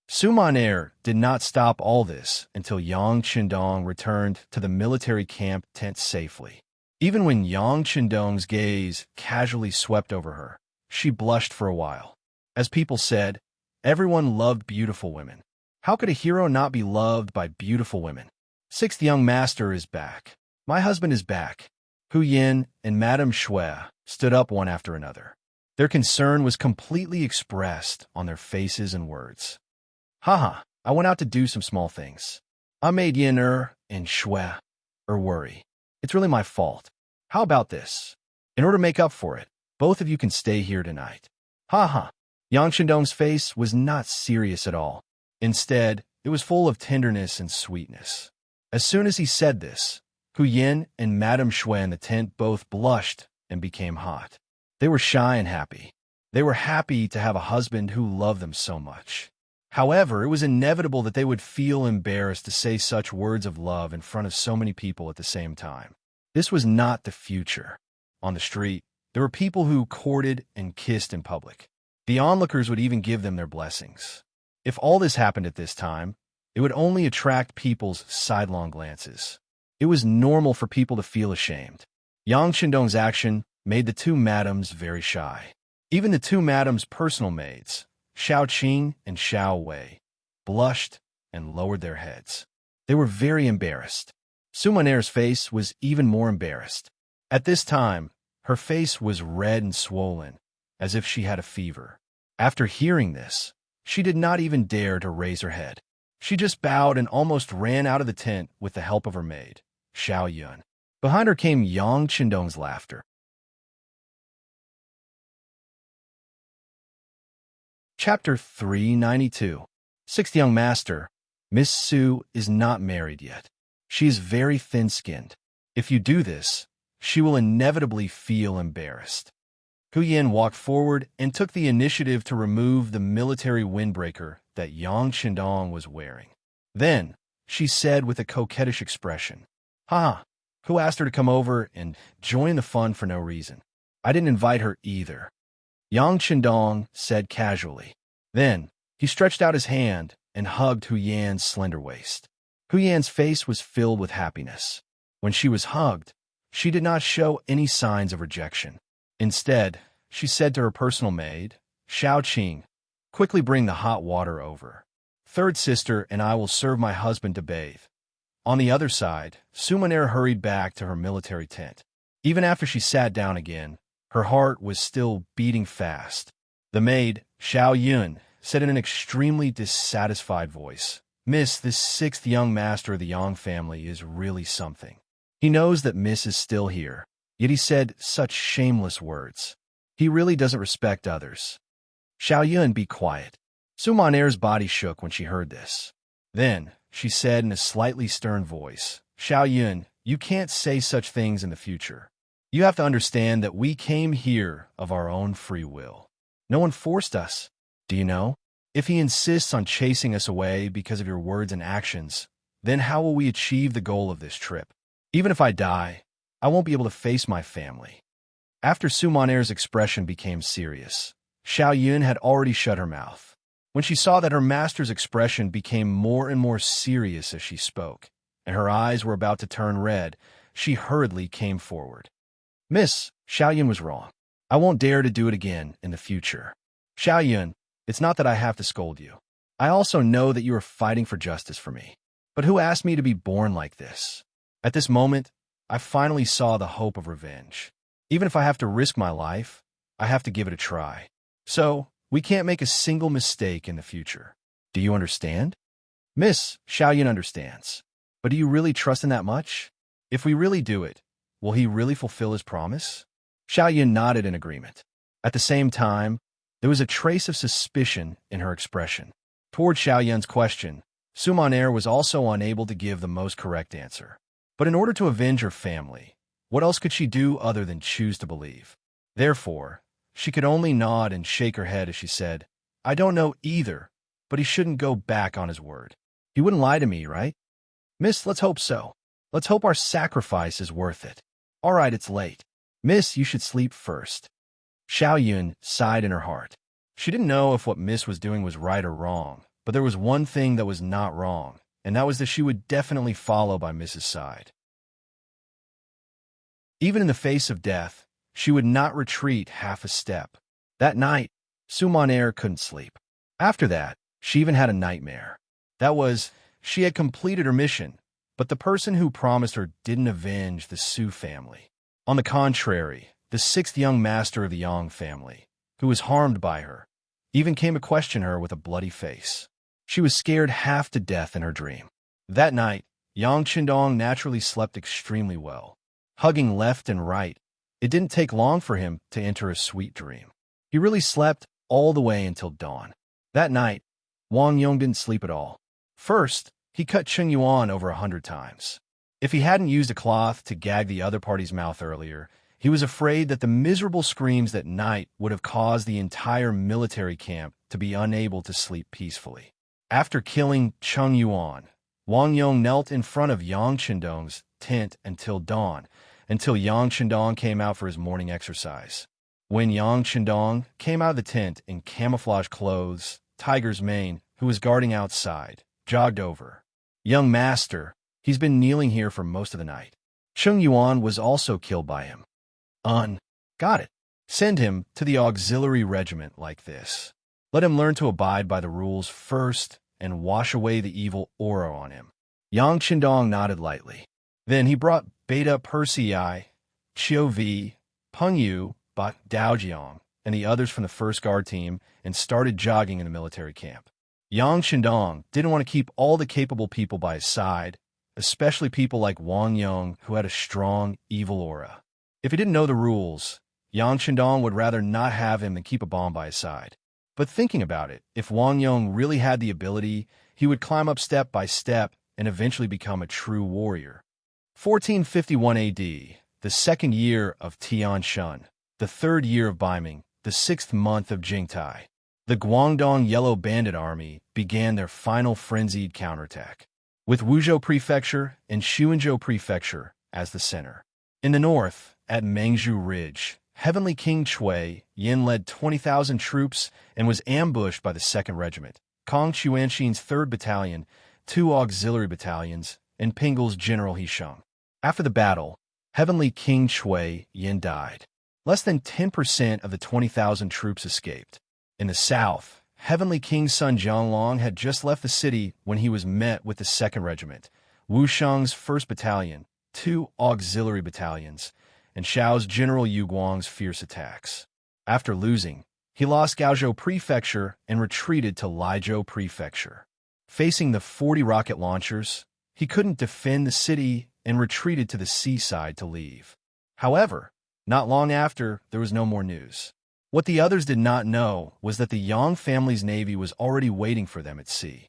Sumaner did not stop all this until Yang Chendong returned to the military camp tent safely. Even when Yang Chendong's gaze casually swept over her, she blushed for a while. As people said, everyone loved beautiful women. How could a hero not be loved by beautiful women? Sixth young master is back. My husband is back. Hu Yin and Madame Shui stood up one after another. Their concern was completely expressed on their faces and words. Haha, I went out to do some small things. I made Yin and Shui worry. It's really my fault. How about this? In order to make up for it, both of you can stay here tonight. Haha. Yang Chendong's face was not serious at all. Instead, it was full of tenderness and sweetness. As soon as he said this, Hu Yin and Madame Shui in the tent both blushed and became hot. They were shy and happy. They were happy to have a husband who loved them so much. However, it was inevitable that they would feel embarrassed to say such words of love in front of so many people at the same time. This was not the future. On the street, there were people who courted and kissed in public. The onlookers would even give them their blessings. If all this happened at this time, it would only attract people's sidelong glances. It was normal for people to feel ashamed. Yang Chendong's action made the two madams very shy. Even the two madams' personal maids, Xiao Qing and Xiao Wei, blushed and lowered their heads. They were very embarrassed. Sumaner's face was even more embarrassed. At this time, her face was red and swollen, as if she had a fever. After hearing this, she did not even dare to raise her head. She just bowed and almost ran out of the tent with the help of her maid, Xiao Yun. Behind her came Yang Chendong's laughter. Chapter 392. Sixth Young Master. Miss Su is not married yet. She is very thin-skinned. If you do this, she will inevitably feel embarrassed. Hu Yin walked forward and took the initiative to remove the military windbreaker that Yang Qindong was wearing. Then, she said with a coquettish expression, "Ha! Who asked her to come over and join the fun for no reason? I didn't invite her either." Yang Qindong said casually. Then, he stretched out his hand and hugged Hu Yan's slender waist. Hu Yan's face was filled with happiness. When she was hugged, she did not show any signs of rejection. Instead, she said to her personal maid, "Xiao Qing, quickly bring the hot water over. Third sister and I will serve my husband to bathe." On the other side, Sumaner hurried back to her military tent. Even after she sat down again, her heart was still beating fast. The maid, Xiao Yun, said in an extremely dissatisfied voice, "Miss, this sixth young master of the Yang family is really something. He knows that Miss is still here, yet he said such shameless words. He really doesn't respect others." "Xiao Yun, be quiet." Sumaner's body shook when she heard this. Then, she said in a slightly stern voice, "Xiao Yun, you can't say such things in the future. You have to understand that we came here of our own free will. No one forced us. Do you know? If he insists on chasing us away because of your words and actions, then how will we achieve the goal of this trip? Even if I die, I won't be able to face my family." After Sumaner's expression became serious, Xiao Yun had already shut her mouth. When she saw that her master's expression became more and more serious as she spoke, and her eyes were about to turn red, she hurriedly came forward. "Miss, Xiao Yun was wrong. I won't dare to do it again in the future. Xiao Yun, it's not that I have to scold you. I also know that you are fighting for justice for me. But who asked me to be born like this? At this moment, I finally saw the hope of revenge. Even if I have to risk my life, I have to give it a try. So, we can't make a single mistake in the future. Do you understand?" "Miss, Xiao Yun understands. But do you really trust him that much? If we really do it, will he really fulfill his promise?" Xiao Yun nodded in agreement. At the same time, there was a trace of suspicion in her expression. Toward Xiao Yun's question, Sumaner was also unable to give the most correct answer. But in order to avenge her family, what else could she do other than choose to believe? Therefore, she could only nod and shake her head as she said, "I don't know either, but he shouldn't go back on his word. He wouldn't lie to me, right? Miss, let's hope so. Let's hope our sacrifice is worth it. All right, it's late. Miss, you should sleep first." Xiao Yun sighed in her heart. She didn't know if what Miss was doing was right or wrong, but there was one thing that was not wrong, and that was that she would definitely follow by Miss's side. Even in the face of death, she would not retreat half a step. That night, Sumaner couldn't sleep. After that, she even had a nightmare. That was, she had completed her mission, but the person who promised her didn't avenge the Su family. On the contrary, the sixth young master of the Yang family, who was harmed by her, even came to question her with a bloody face. She was scared half to death in her dream. That night, Yang Qindong naturally slept extremely well. Hugging left and right, it didn't take long for him to enter a sweet dream. He really slept all the way until dawn. That night, Wang Yong didn't sleep at all. First, he cut Cheng Yuan over 100 times. If he hadn't used a cloth to gag the other party's mouth earlier, he was afraid that the miserable screams that night would have caused the entire military camp to be unable to sleep peacefully. After killing Cheng Yuan, Wang Yong knelt in front of Yang Qindong's tent until dawn, until Yang Qindong came out for his morning exercise. When Yang Qindong came out of the tent in camouflage clothes, Tiger's mane, who was guarding outside, jogged over. "Young master, he's been kneeling here for most of the night. Cheng Yuan was also killed by him." Got it. Send him to the auxiliary regiment like this. Let him learn to abide by the rules first and wash away the evil aura on him. Yang Qindong nodded lightly. Then he brought Beta Persei, Qiu Vi, Peng Yu, Ba Daojiang, and the others from the first guard team and started jogging in the military camp. Yang Qindong didn't want to keep all the capable people by his side, especially people like Wang Yong who had a strong, evil aura. If he didn't know the rules, Yang Qindong would rather not have him than keep a bomb by his side. But thinking about it, if Wang Yong really had the ability, he would climb up step by step and eventually become a true warrior. 1451 AD, the second year of Tianshan, the third year of Baiming, the sixth month of Jingtai. The Guangdong Yellow Bandit Army began their final frenzied counterattack, with Wuzhou Prefecture and Xuanzhou Prefecture as the center. In the north, at Mengzhu Ridge, Heavenly King Cui Yin led 20,000 troops and was ambushed by the 2nd Regiment, Kong Chuanxin's 3rd Battalion, 2 auxiliary battalions, and Pingle's General Hisheng. After the battle, Heavenly King Cui Yin died. Less than 10% of the 20,000 troops escaped. In the south, Heavenly King Sun Jianglong had just left the city when he was met with the 2nd Regiment, Wu Sheng's 1st Battalion, 2 auxiliary battalions, and Xiao's General Yu Guang's fierce attacks. After losing, he lost Gaozhou Prefecture and retreated to Laizhou Prefecture. Facing the 40 rocket launchers, he couldn't defend the city and retreated to the seaside to leave. However, not long after, there was no more news. What the others did not know was that the Yang family's navy was already waiting for them at sea.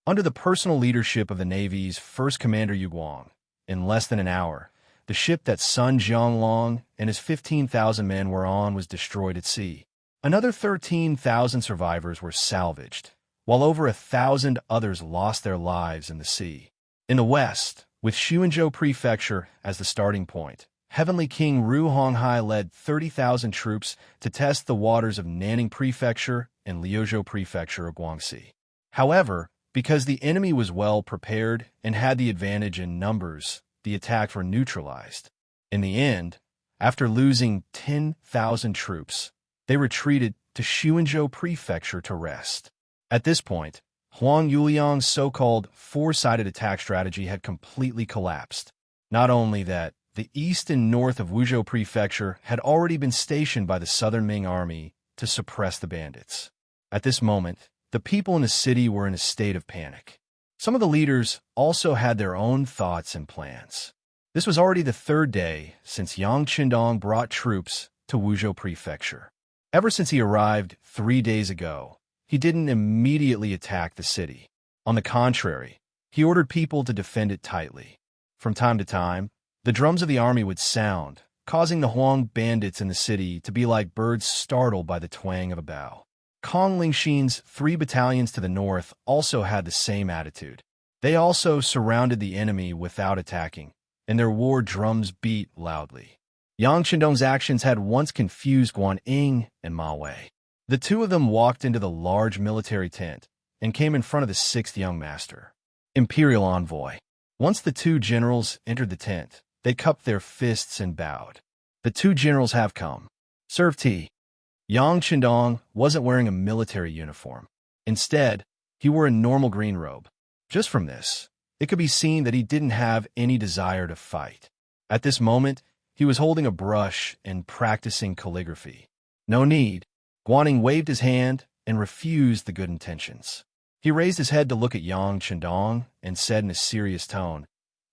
Under the personal leadership of the Navy's first commander Yu Guang, in less than an hour, the ship that Sun Jianglong and his 15,000 men were on was destroyed at sea. Another 13,000 survivors were salvaged, while over 1,000 others lost their lives in the sea. In the west, with Xuanzhou Prefecture as the starting point, Heavenly King Ru Honghai led 30,000 troops to test the waters of Nanning Prefecture and Liuzhou Prefecture of Guangxi. However, because the enemy was well prepared and had the advantage in numbers, the attacks were neutralized. In the end, after losing 10,000 troops, they retreated to Xuanzhou Prefecture to rest. At this point, Huang Yuliang's so-called four-sided attack strategy had completely collapsed. Not only that, the east and north of Wuzhou Prefecture had already been stationed by the Southern Ming Army to suppress the bandits. At this moment, the people in the city were in a state of panic. Some of the leaders also had their own thoughts and plans. This was already the third day since Yang Qindong brought troops to Wuzhou Prefecture. Ever since he arrived 3 days ago, he didn't immediately attack the city. On the contrary, he ordered people to defend it tightly. From time to time, the drums of the army would sound, causing the Huang bandits in the city to be like birds startled by the twang of a bow. Kong Lingxin's 3 battalions to the north also had the same attitude. They also surrounded the enemy without attacking, and their war drums beat loudly. Yang Qindong's actions had once confused Guan Ying and Ma Wei. The two of them walked into the large military tent and came in front of the 6th young master, Imperial Envoy. Once the two generals entered the tent, they cupped their fists and bowed. The two generals have come. Serve tea. Yang Qindong wasn't wearing a military uniform. Instead, he wore a normal green robe. Just from this, it could be seen that he didn't have any desire to fight. At this moment, he was holding a brush and practicing calligraphy. No need. Guaning waved his hand and refused the good intentions. He raised his head to look at Yang Qindong and said in a serious tone,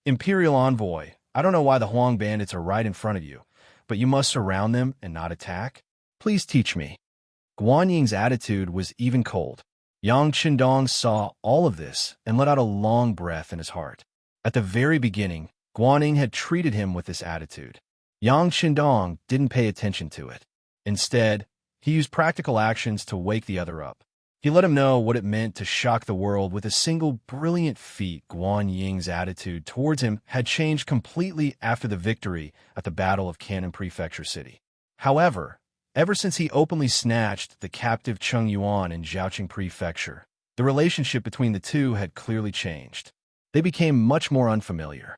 Imperial Envoy, I don't know why the Huang bandits are right in front of you, but you must surround them and not attack. Please teach me. Guan Ying's attitude was even cold. Yang Qindong saw all of this and let out a long breath in his heart. At the very beginning, Guan Ying had treated him with this attitude. Yang Qindong didn't pay attention to it. Instead, he used practical actions to wake the other up. He let him know what it meant to shock the world with a single brilliant feat. Guan Ying's attitude towards him had changed completely after the victory at the Battle of Cannon Prefecture City. However, ever since he openly snatched the captive Cheng Yuan in Zhaoqing Prefecture, the relationship between the two had clearly changed. They became much more unfamiliar.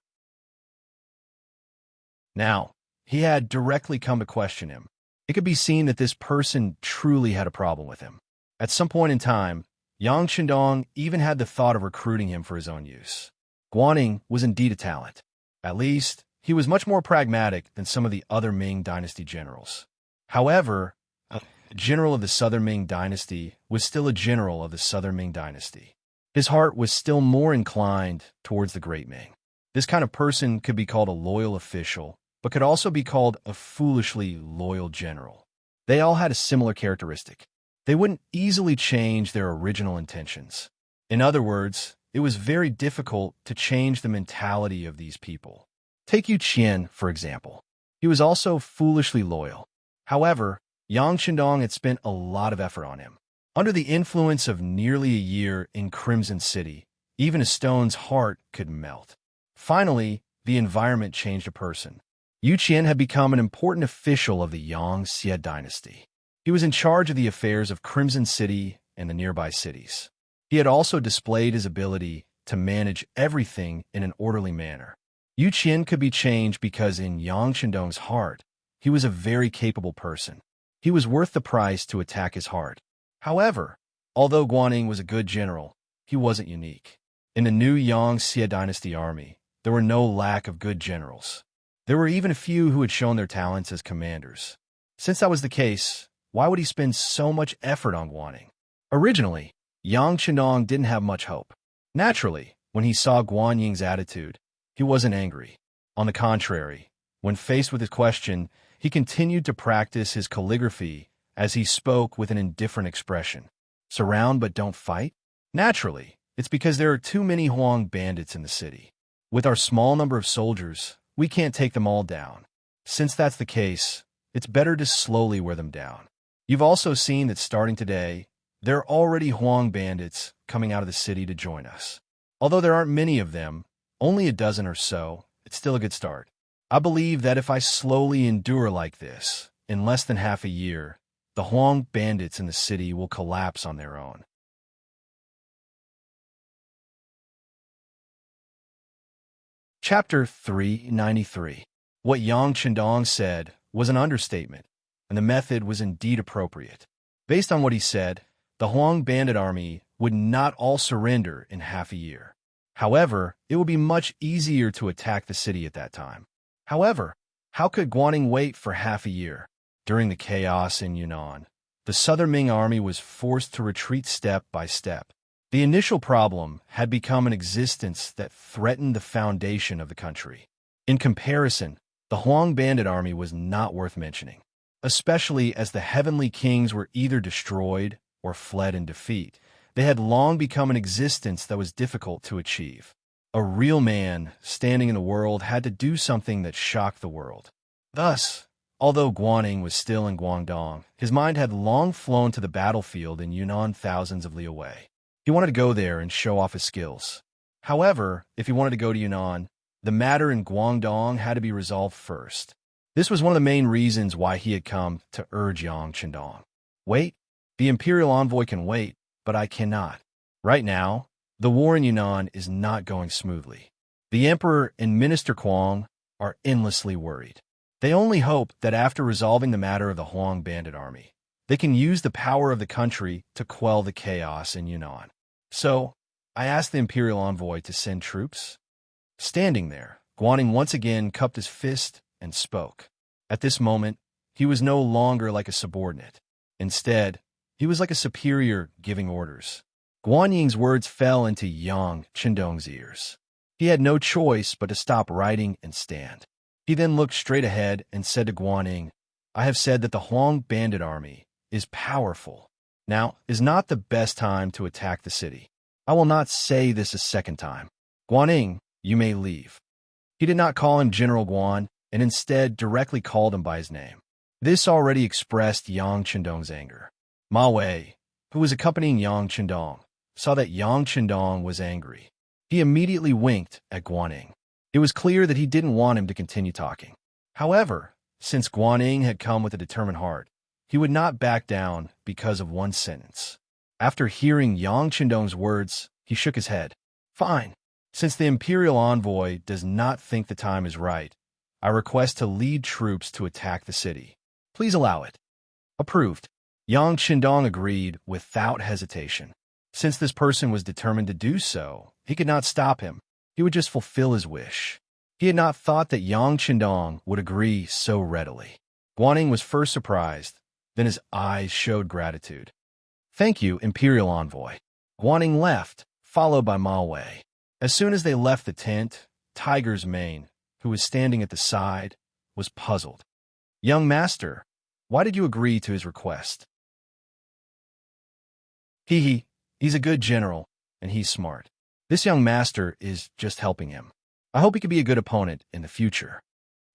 Now, he had directly come to question him. It could be seen that this person truly had a problem with him. At some point in time, Yang Qindong even had the thought of recruiting him for his own use. Guan Ying was indeed a talent. At least, he was much more pragmatic than some of the other Ming Dynasty generals. However, a general of the Southern Ming Dynasty was still a general of the Southern Ming Dynasty. His heart was still more inclined towards the Great Ming. This kind of person could be called a loyal official, but could also be called a foolishly loyal general. They all had a similar characteristic. They wouldn't easily change their original intentions. In other words, it was very difficult to change the mentality of these people. Take Yu Qian, for example. He was also foolishly loyal. However, Yang Qindong had spent a lot of effort on him. Under the influence of nearly a year in Crimson City, even a stone's heart could melt. Finally, the environment changed a person. Yu Qian had become an important official of the Yang Xie dynasty. He was in charge of the affairs of Crimson City and the nearby cities. He had also displayed his ability to manage everything in an orderly manner. Yu Qian could be changed because in Yang Qindong's heart, he was a very capable person. He was worth the price to attack his heart. However, although Guanning was a good general, he wasn't unique. In the new Yang Xie dynasty army, there were no lack of good generals. There were even a few who had shown their talents as commanders. Since that was the case, why would he spend so much effort on Guanning? Originally, Yang Qindong didn't have much hope. Naturally, when he saw Guanying's attitude, he wasn't angry. On the contrary, when faced with his question, he continued to practice his calligraphy as he spoke with an indifferent expression. Surround but don't fight? Naturally, it's because there are too many Huang bandits in the city. With our small number of soldiers, we can't take them all down. Since that's the case, it's better to slowly wear them down. You've also seen that starting today, there are already Huang bandits coming out of the city to join us. Although there aren't many of them, only a dozen or so, it's still a good start. I believe that if I slowly endure like this, in less than half a year, the Huang bandits in the city will collapse on their own. Chapter 393. What Yang Qindong said was an understatement, and the method was indeed appropriate. Based on what he said, the Huang bandit army would not all surrender in half a year. However, it would be much easier to attack the city at that time. However, how could Guanning wait for half a year? During the chaos in Yunnan, the Southern Ming army was forced to retreat step by step. The initial problem had become an existence that threatened the foundation of the country. In comparison, the Huang bandit army was not worth mentioning, especially as the heavenly kings were either destroyed or fled in defeat. They had long become an existence that was difficult to achieve. A real man standing in the world had to do something that shocked the world. Thus, although Guanning was still in Guangdong, his mind had long flown to the battlefield in Yunnan thousands of li away. He wanted to go there and show off his skills. However, if he wanted to go to Yunnan, the matter in Guangdong had to be resolved first. This was one of the main reasons why he had come to urge Yang Qindong. Wait, the imperial envoy can wait, but I cannot. Right now, the war in Yunnan is not going smoothly. The emperor and Minister Kuang are endlessly worried. They only hope that after resolving the matter of the Huang bandit army, they can use the power of the country to quell the chaos in Yunnan. So, I asked the imperial envoy to send troops. Standing there, Guanning once again cupped his fist and spoke. At this moment, he was no longer like a subordinate. Instead, he was like a superior giving orders. Guanying's words fell into Yang Qindong's ears. He had no choice but to stop writing and stand. He then looked straight ahead and said to Guanning, I have said that the Huang bandit army is powerful. Now is not the best time to attack the city. I will not say this a second time. Guanning, you may leave. He did not call him General Guan, and instead directly called him by his name. This already expressed Yang Qindong's anger. Ma Wei, who was accompanying Yang Qindong, saw that Yang Qindong was angry. He immediately winked at Guanning. It was clear that he didn't want him to continue talking. However, since Guanning had come with a determined heart, he would not back down because of one sentence. After hearing Yang Qindong's words, he shook his head. Fine. Since the imperial envoy does not think the time is right, I request to lead troops to attack the city. Please allow it. Approved. Yang Qindong agreed without hesitation. Since this person was determined to do so, he could not stop him. He would just fulfill his wish. He had not thought that Yang Qindong would agree so readily. Guanning was first surprised, then his eyes showed gratitude. Thank you, Imperial Envoy. Guanning left, followed by Ma Wei. As soon as they left the tent, Tiger's Mane, who was standing at the side, was puzzled. Young master, Why did you agree to his request? He's a good general, and he's smart. This young master is just helping him. I hope he can be a good opponent in the future.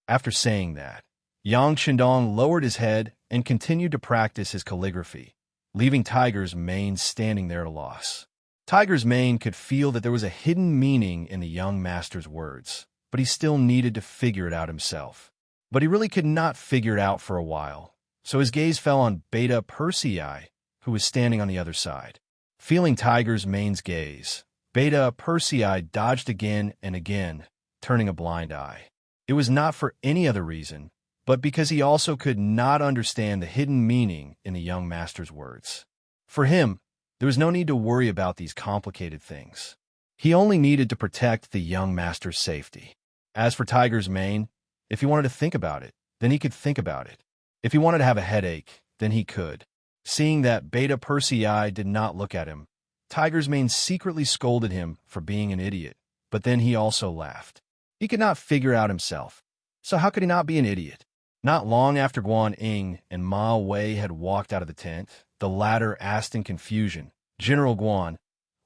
After saying that, Yang Qindong lowered his head and continued to practice his calligraphy, leaving Tiger's Mane standing there at a loss. Tiger's Mane could feel that there was a hidden meaning in the young master's words, but he still needed to figure it out himself. But he really could not figure it out for a while, so his gaze fell on Beta Persei, who was standing on the other side. Feeling Tiger's Mane's gaze, Beta Persei dodged again and again, turning a blind eye. It was not for any other reason, but because he also could not understand the hidden meaning in the young master's words. For him, there was no need to worry about these complicated things. He only needed to protect the young master's safety. As for Tiger's Mane, if he wanted to think about it, then he could think about it. If he wanted to have a headache, then he could. Seeing that Beta Persei did not look at him, Tiger's Mane secretly scolded him for being an idiot, but then he also laughed. He could not figure out himself, so how could he not be an idiot? Not long after Guan Ying and Ma Wei had walked out of the tent, the latter asked in confusion, "General Guan,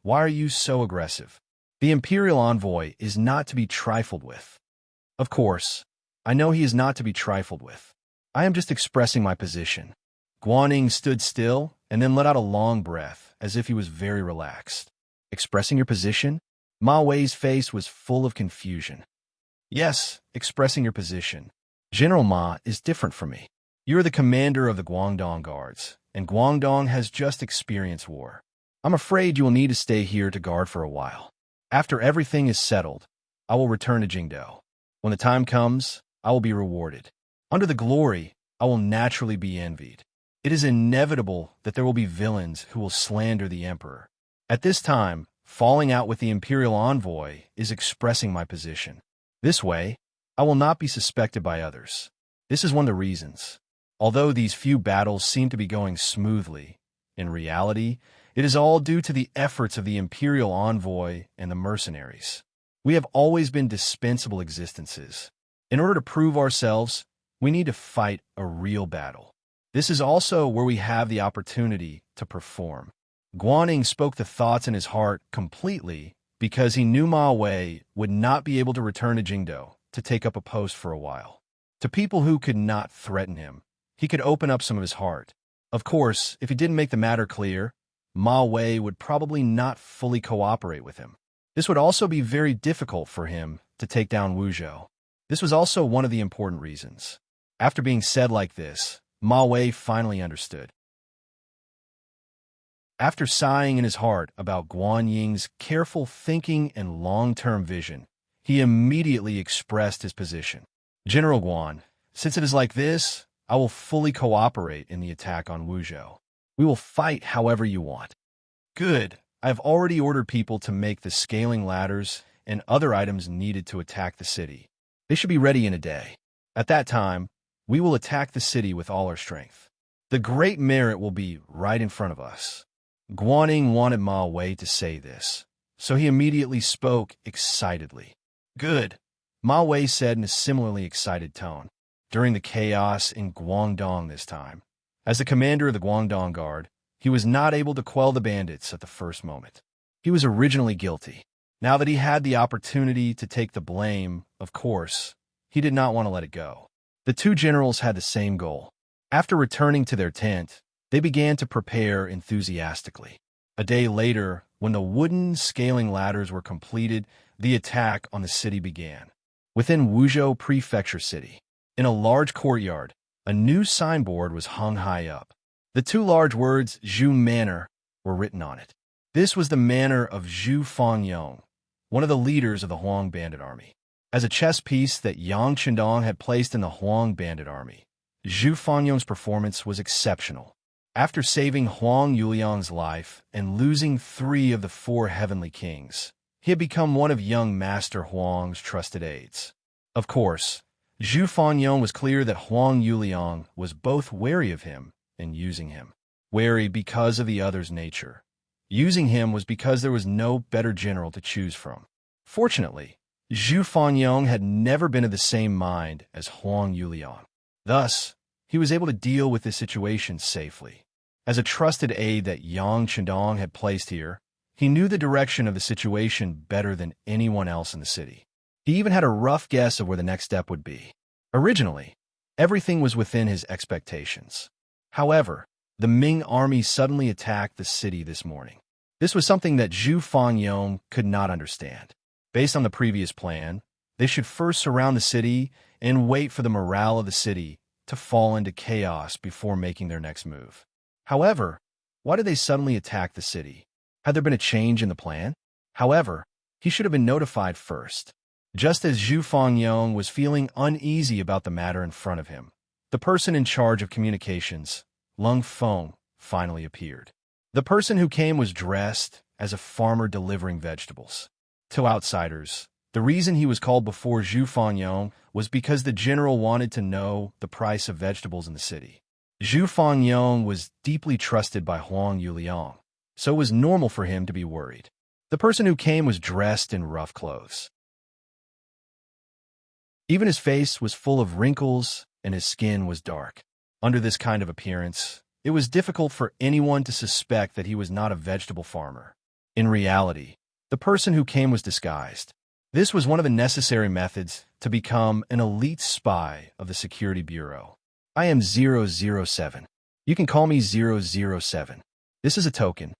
why are you so aggressive? The imperial envoy is not to be trifled with." "Of course, I know he is not to be trifled with. I am just expressing my position." Guan Ying stood still and then let out a long breath, as if he was very relaxed. "Expressing your position?" Ma Wei's face was full of confusion. "Yes, expressing your position. General Ma is different from me. You are the commander of the Guangdong Guards, and Guangdong has just experienced war. I'm afraid you will need to stay here to guard for a while. After everything is settled, I will return to Jingdou. When the time comes, I will be rewarded. Under the glory, I will naturally be envied. It is inevitable that there will be villains who will slander the emperor. At this time, falling out with the imperial envoy is expressing my position. This way, I will not be suspected by others. This is one of the reasons. Although these few battles seem to be going smoothly, in reality, it is all due to the efforts of the imperial envoy and the mercenaries. We have always been dispensable existences. In order to prove ourselves, we need to fight a real battle. This is also where we have the opportunity to perform." Guan Ying spoke the thoughts in his heart completely because he knew Ma Wei would not be able to return to Jingdou to take up a post for a while. To people who could not threaten him, he could open up some of his heart. Of course, if he didn't make the matter clear, Ma Wei would probably not fully cooperate with him. This would also be very difficult for him to take down Wuzhou. This was also one of the important reasons. After being said like this, Ma Wei finally understood. After sighing in his heart about Guan Ying's careful thinking and long-term vision, he immediately expressed his position. "General Guan, since it is like this, I will fully cooperate in the attack on Wuzhou. We will fight however you want." "Good. I have already ordered people to make the scaling ladders and other items needed to attack the city. They should be ready in a day. At that time, we will attack the city with all our strength. The great merit will be right in front of us." Guan Ying wanted Ma Wei to say this, so he immediately spoke excitedly. "Good," Ma Wei said in a similarly excited tone. During the chaos in Guangdong this time, as the commander of the Guangdong Guard, he was not able to quell the bandits at the first moment. He was originally guilty. Now that he had the opportunity to take the blame, of course, he did not want to let it go. The two generals had the same goal. After returning to their tent, they began to prepare enthusiastically. A day later, when the wooden scaling ladders were completed, the attack on the city began. Within Wuzhou Prefecture City, in a large courtyard, a new signboard was hung high up. The two large words Zhu Manor were written on it. This was the manor of Zhu Fangyong, one of the leaders of the Huang bandit army. As a chess piece that Yang Qindong had placed in the Huang bandit army, Zhu Fangyong's performance was exceptional. After saving Huang Yuliang's life and losing 3 of the 4 heavenly kings, he had become one of young Master Huang's trusted aides. Of course, Zhu Fangyong was clear that Huang Yuliang was both wary of him and using him. Wary because of the other's nature. Using him was because there was no better general to choose from. Fortunately, Zhu Fangyong had never been of the same mind as Huang Yuliang. Thus, he was able to deal with this situation safely. As a trusted aide that Yang Chendong had placed here, he knew the direction of the situation better than anyone else in the city. He even had a rough guess of where the next step would be. Originally, everything was within his expectations. However, the Ming army suddenly attacked the city this morning. This was something that Zhu Fangyong could not understand. Based on the previous plan, they should first surround the city and wait for the morale of the city to fall into chaos before making their next move. However, why did they suddenly attack the city? Had there been a change in the plan? However, he should have been notified first. Just as Zhu Fangyong was feeling uneasy about the matter in front of him, the person in charge of communications, Lung Feng, finally appeared. The person who came was dressed as a farmer delivering vegetables. To outsiders, the reason he was called before Zhu Fangyong was because the general wanted to know the price of vegetables in the city. Zhu Fangyong was deeply trusted by Huang Yuliang, so it was normal for him to be worried. The person who came was dressed in rough clothes. Even his face was full of wrinkles and his skin was dark. Under this kind of appearance, it was difficult for anyone to suspect that he was not a vegetable farmer. In reality, the person who came was disguised. This was one of the necessary methods to become an elite spy of the Security Bureau. I am 007. You can call me 007. This is a token.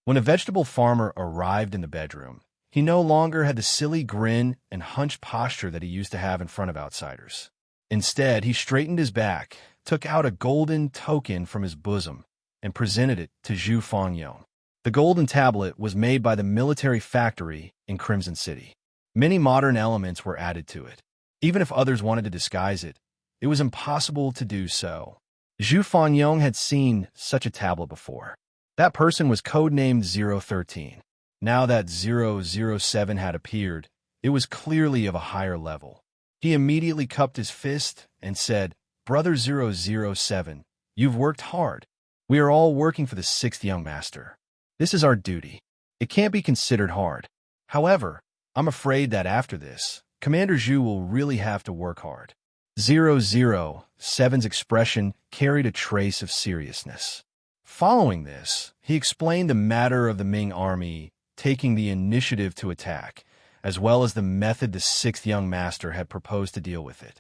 When a vegetable farmer arrived in the bedroom, he no longer had the silly grin and hunched posture that he used to have in front of outsiders. Instead, he straightened his back, took out a golden token from his bosom, and presented it to Zhu Fangyong. The golden tablet was made by the military factory in Crimson City. Many modern elements were added to it. Even if others wanted to disguise it, it was impossible to do so. Zhu Fangyong had seen such a tablet before. That person was codenamed 013. Now that 007 had appeared, it was clearly of a higher level. He immediately cupped his fist and said, "Brother 007, you've worked hard. We are all working for the 6th young master. This is our duty. It can't be considered hard. However, I'm afraid that after this, Commander Zhu will really have to work hard." 007's expression carried a trace of seriousness. Following this, he explained the matter of the Ming army taking the initiative to attack, as well as the method the 6th young master had proposed to deal with it.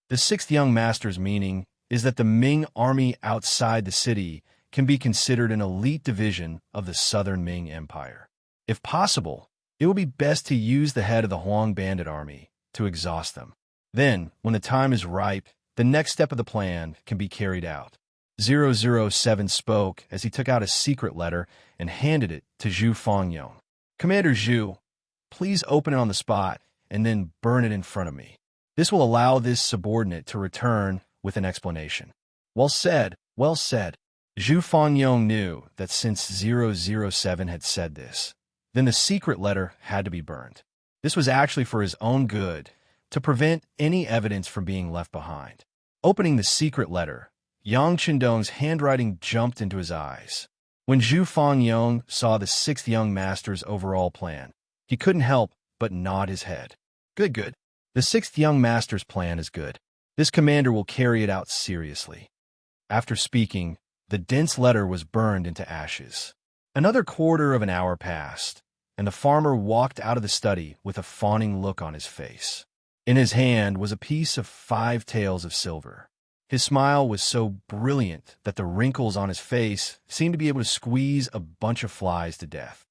The 6th young master's meaning is that the Ming army outside the city can be considered an elite division of the southern Ming Empire. If possible, it would be best to use the head of the Huang bandit army to exhaust them. Then, when the time is ripe, the next step of the plan can be carried out. 007 spoke as he took out a secret letter and handed it to Zhu Fangyong. "Commander Zhu, please open it on the spot and then burn it in front of me. This will allow this subordinate to return with an explanation." "Well said, well said." Zhu Fangyong knew that since 007 had said this, then the secret letter had to be burned. This was actually for his own good, to prevent any evidence from being left behind. Opening the secret letter, Yang Chendong's handwriting jumped into his eyes. When Zhu Fangyong saw the 6th young master's overall plan, he couldn't help but nod his head. Good, good. The 6th young master's plan is good. This commander will carry it out seriously. After speaking, the dense letter was burned into ashes. Another quarter of an hour passed, and the farmer walked out of the study with a fawning look on his face. In his hand was a piece of 5 taels of silver. His smile was so brilliant that the wrinkles on his face seemed to be able to squeeze a bunch of flies to death.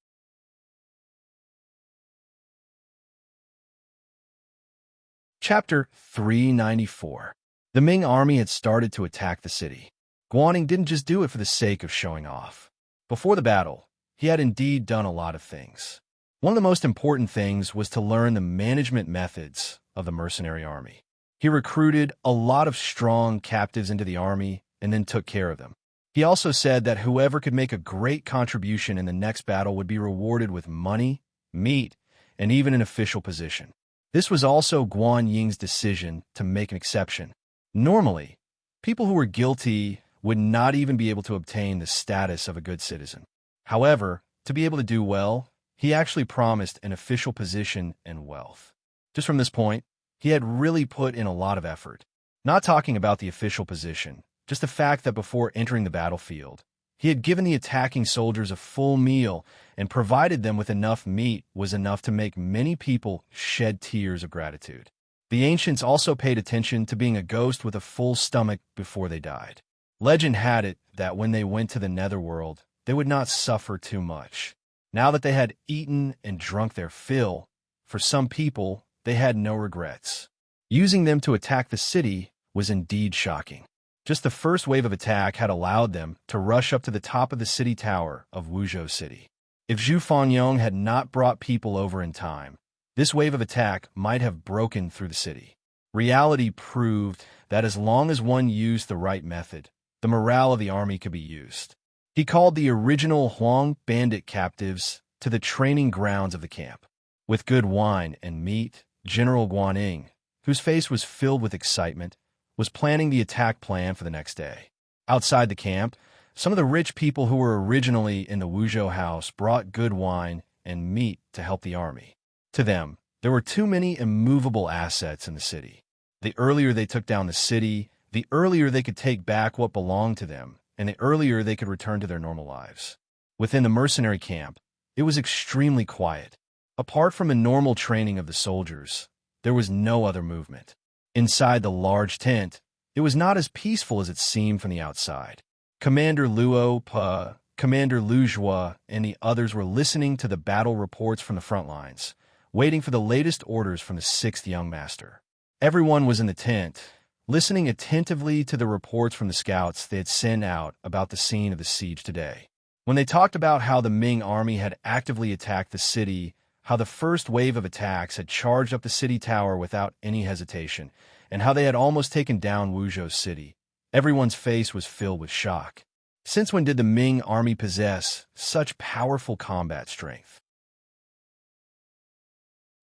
Chapter 394. The Ming army had started to attack the city. Guaning didn't just do it for the sake of showing off. Before the battle, he had indeed done a lot of things. One of the most important things was to learn the management methods of the mercenary army. He recruited a lot of strong captives into the army and then took care of them. He also said that whoever could make a great contribution in the next battle would be rewarded with money, meat, and even an official position. This was also Guan Ying's decision to make an exception. Normally, people who were guilty would not even be able to obtain the status of a good citizen. However, to be able to do well, he actually promised an official position and wealth. Just from this point, he had really put in a lot of effort. Not talking about the official position, just the fact that before entering the battlefield, he had given the attacking soldiers a full meal and provided them with enough meat was enough to make many people shed tears of gratitude. The ancients also paid attention to being a ghost with a full stomach before they died. Legend had it that when they went to the netherworld, they would not suffer too much. Now that they had eaten and drunk their fill, for some people, they had no regrets. Using them to attack the city was indeed shocking. Just the first wave of attack had allowed them to rush up to the top of the city tower of Wuzhou City. If Zhu Fanyong had not brought people over in time, this wave of attack might have broken through the city. Reality proved that as long as one used the right method, the morale of the army could be used. He called the original Huang bandit captives to the training grounds of the camp. With good wine and meat, General Guaning, whose face was filled with excitement, was planning the attack plan for the next day. Outside the camp, some of the rich people who were originally in the Wuzhou house brought good wine and meat to help the army. To them, there were too many immovable assets in the city. The earlier they took down the city, the earlier they could take back what belonged to them, and the earlier they could return to their normal lives. Within the mercenary camp, it was extremely quiet. Apart from a normal training of the soldiers, there was no other movement. Inside the large tent, it was not as peaceful as it seemed from the outside. Commander Luo Pa, Commander Lu Zhua, and the others were listening to the battle reports from the front lines, waiting for the latest orders from the 6th Young Master. Everyone was in the tent, listening attentively to the reports from the scouts they had sent out about the scene of the siege today. When they talked about how the Ming army had actively attacked the city, how the first wave of attacks had charged up the city tower without any hesitation, and how they had almost taken down Wuzhou City, everyone's face was filled with shock. Since when did the Ming army possess such powerful combat strength?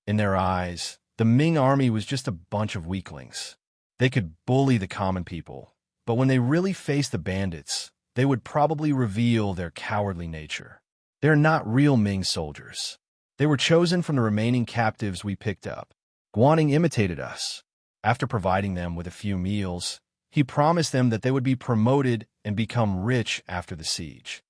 In their eyes, the Ming army was just a bunch of weaklings. They could bully the common people, but when they really faced the bandits, they would probably reveal their cowardly nature. They're not real Ming soldiers. They were chosen from the remaining captives we picked up. Guaning imitated us. After providing them with a few meals, he promised them that they would be promoted and become rich after the siege.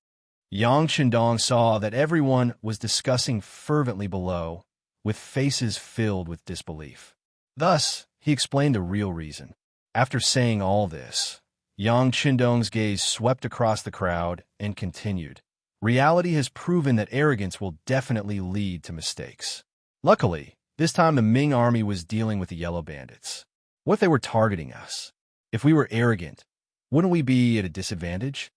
Yang Qindong saw that everyone was discussing fervently below, with faces filled with disbelief. Thus, he explained the real reason. After saying all this, Yang Qindong's gaze swept across the crowd and continued. Reality has proven that arrogance will definitely lead to mistakes. Luckily, this time the Ming army was dealing with the yellow bandits. What if they were targeting us? If we were arrogant, wouldn't we be at a disadvantage?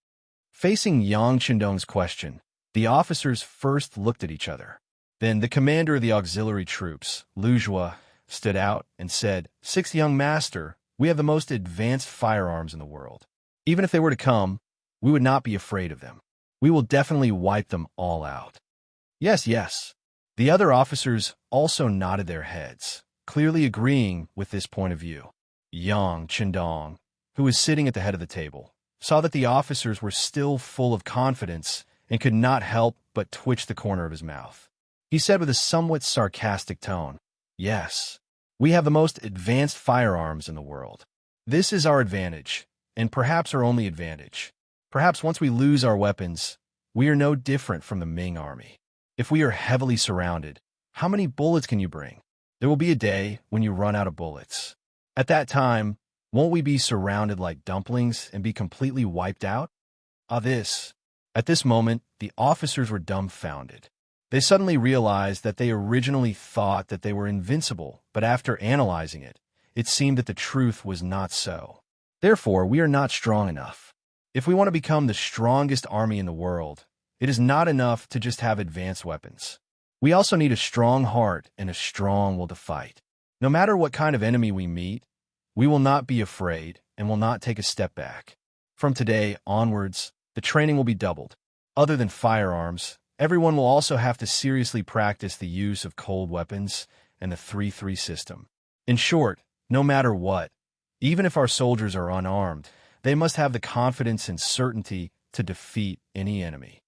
Facing Yang Qindong's question, the officers first looked at each other. Then the commander of the auxiliary troops, Lu Zhua, stood out and said, "Sixth Young Master, we have the most advanced firearms in the world. Even if they were to come, we would not be afraid of them. We will definitely wipe them all out." Yes, yes. The other officers also nodded their heads, clearly agreeing with this point of view. Yang Qindong, who was sitting at the head of the table, saw that the officers were still full of confidence and could not help but twitch the corner of his mouth. He said with a somewhat sarcastic tone, "Yes, we have the most advanced firearms in the world. This is our advantage, and perhaps our only advantage. Perhaps once we lose our weapons, we are no different from the Ming army. If we are heavily surrounded, how many bullets can you bring? There will be a day when you run out of bullets. At that time, won't we be surrounded like dumplings and be completely wiped out?" At this moment, the officers were dumbfounded. They suddenly realized that they originally thought that they were invincible, but after analyzing it, it seemed that the truth was not so. Therefore, we are not strong enough. If we want to become the strongest army in the world, it is not enough to just have advanced weapons. We also need a strong heart and a strong will to fight. No matter what kind of enemy we meet, we will not be afraid and will not take a step back. From today onwards, the training will be doubled. Other than firearms, everyone will also have to seriously practice the use of cold weapons and the 3-3 system. In short, no matter what, even if our soldiers are unarmed, they must have the confidence and certainty to defeat any enemy.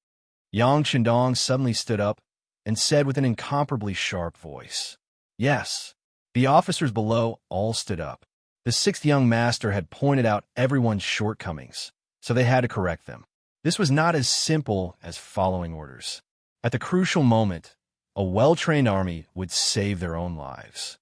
Yang Qindong suddenly stood up and said with an incomparably sharp voice, "Yes." The officers below all stood up. The sixth young master had pointed out everyone's shortcomings, so they had to correct them. This was not as simple as following orders. At the crucial moment, a well-trained army would save their own lives.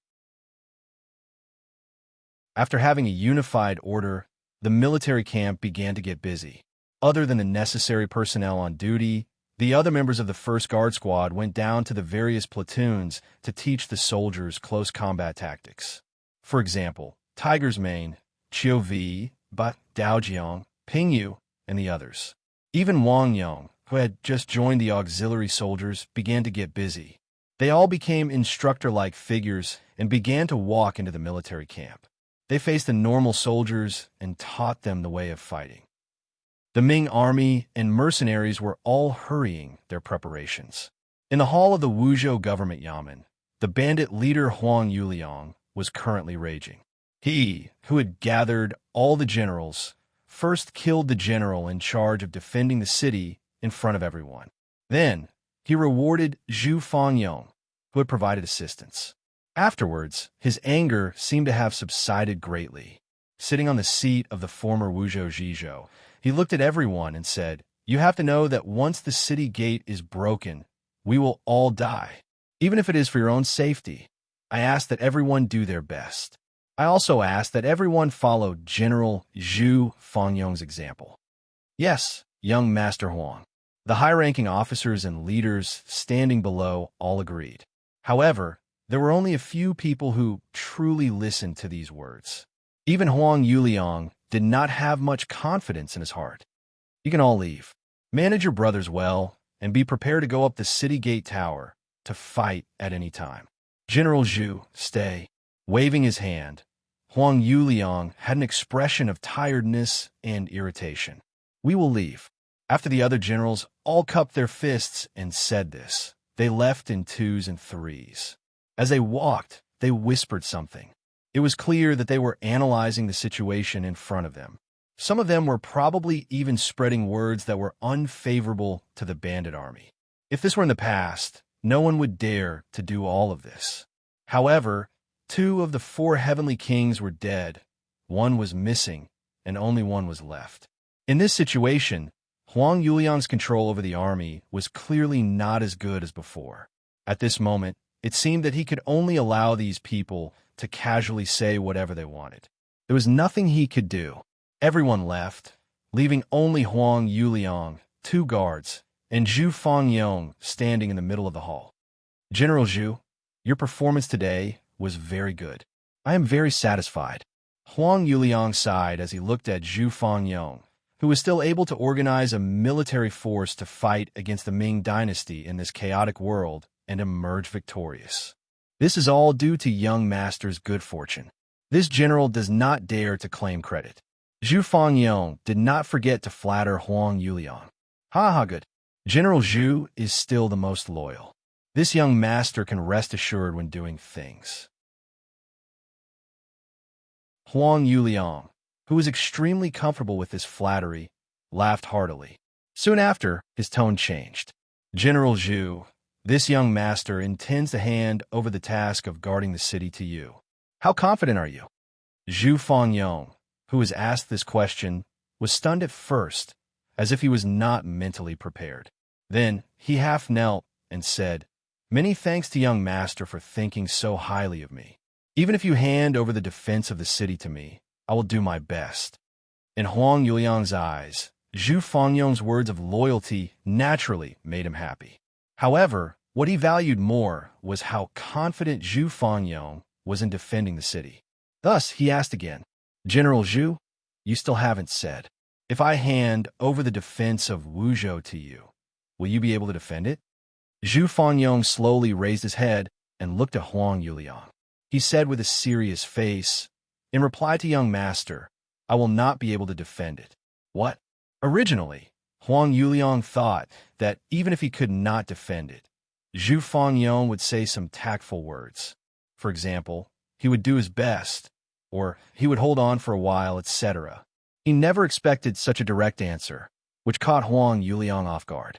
After having a unified order, the military camp began to get busy. Other than the necessary personnel on duty, the other members of the 1st Guard Squad went down to the various platoons to teach the soldiers close combat tactics. For example, Tiger's Mane, Chiu Vi, Ba, Daojiang, Ping Yu, and the others. Even Wang Yong, who had just joined the auxiliary soldiers, began to get busy. They all became instructor-like figures and began to walk into the military camp. They faced the normal soldiers and taught them the way of fighting. The Ming army and mercenaries were all hurrying their preparations. In the hall of the Wuzhou government yamen, the bandit leader Huang Yuliang was currently raging. He, who had gathered all the generals, first killed the general in charge of defending the city in front of everyone. Then, he rewarded Zhu Fangyong, who had provided assistance. Afterwards, his anger seemed to have subsided greatly. Sitting on the seat of the former Wuzhou Zhizhou, he looked at everyone and said, "You have to know that once the city gate is broken, we will all die, even if it is for your own safety. I ask that everyone do their best. I also ask that everyone follow General Zhu Fangyong's example." Yes, young Master Huang. The high-ranking officers and leaders standing below all agreed. However, there were only a few people who truly listened to these words. Even Huang Yuliang did not have much confidence in his heart. "You can all leave. Manage your brothers well, and be prepared to go up the city gate tower to fight at any time. General Zhu, stay." Waving his hand, Huang Yuliang had an expression of tiredness and irritation. "We will leave." After the other generals all cupped their fists and said this, they left in 2s and 3s. As they walked, they whispered something. It was clear that they were analyzing the situation in front of them. Some of them were probably even spreading words that were unfavorable to the bandit army. If this were in the past, no one would dare to do all of this. However, 2 of the 4 heavenly kings were dead, 1 was missing, and only 1 was left. In this situation, Huang Yuliang's control over the army was clearly not as good as before. At this moment, it seemed that he could only allow these people to casually say whatever they wanted. There was nothing he could do. Everyone left, leaving only Huang Yuliang, 2 guards, and Zhu Fangyong standing in the middle of the hall. "General Zhu, your performance today was very good. I am very satisfied." Huang Yuliang sighed as he looked at Zhu Fangyong, who was still able to organize a military force to fight against the Ming dynasty in this chaotic world and emerge victorious. This is all due to young master's good fortune. This general does not dare to claim credit. Zhu Fangyong did not forget to flatter Huang Yuliang. "Ha, good. General Zhu is still the most loyal. This young master can rest assured when doing things." Huang Yuliang, who was extremely comfortable with this flattery, laughed heartily. Soon after, his tone changed. "General Zhu, this young master intends to hand over the task of guarding the city to you. How confident are you?" Zhu Fangyong, who was asked this question, was stunned at first, as if he was not mentally prepared. Then he half knelt and said, "Many thanks to young master for thinking so highly of me. Even if you hand over the defense of the city to me, I will do my best." In Huang Yuliang's eyes, Zhu Fangyong's words of loyalty naturally made him happy. However, what he valued more was how confident Zhu Fangyong was in defending the city. Thus, he asked again, "General Zhu, you still haven't said. If I hand over the defense of Wuzhou to you, will you be able to defend it?" Zhu Fangyong slowly raised his head and looked at Huang Yuliang. He said with a serious face, "In reply to young master, I will not be able to defend it." What? Originally, Huang Yuliang thought that even if he could not defend it, Zhu Fangyong would say some tactful words. For example, he would do his best, or he would hold on for a while, etc. He never expected such a direct answer, which caught Huang Yuliang off guard.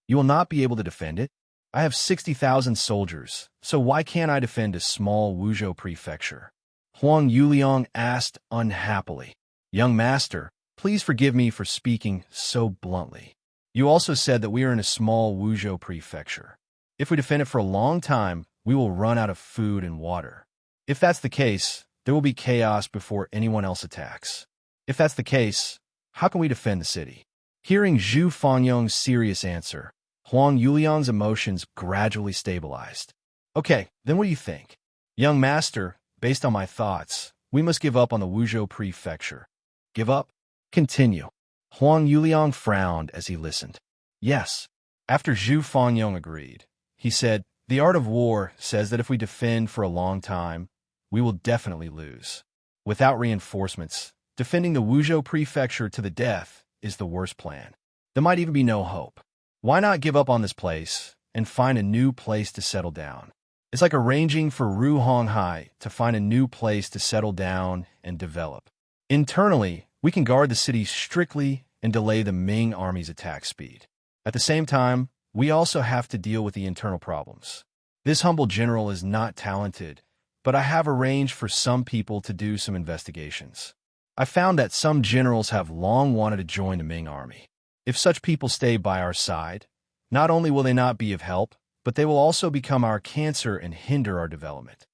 "You will not be able to defend it? I have 60,000 soldiers, so why can't I defend a small Wuzhou prefecture?" Huang Yuliang asked unhappily. Young master, please forgive me for speaking so bluntly. You also said that we are in a small Wuzhou prefecture. If we defend it for a long time, we will run out of food and water. If that's the case, there will be chaos before anyone else attacks. If that's the case, how can we defend the city? Hearing Zhu Fangyong's serious answer, Huang Yuliang's emotions gradually stabilized. Okay, then what do you think? Young master, based on my thoughts, we must give up on the Wuzhou prefecture. Give up? Continue. Huang Yuliang frowned as he listened. Yes. After Zhu Fangyong agreed, he said, the art of war says that if we defend for a long time, we will definitely lose. Without reinforcements, defending the Wuzhou prefecture to the death is the worst plan. There might even be no hope. Why not give up on this place and find a new place to settle down? It's like arranging for Ru Honghai to find a new place to settle down and develop. Internally, we can guard the city strictly and delay the Ming army's attack speed. At the same time, we also have to deal with the internal problems. This humble general is not talented, but I have arranged for some people to do some investigations. I found that some generals have long wanted to join the Ming army. If such people stay by our side, not only will they not be of help, but they will also become our cancer and hinder our development.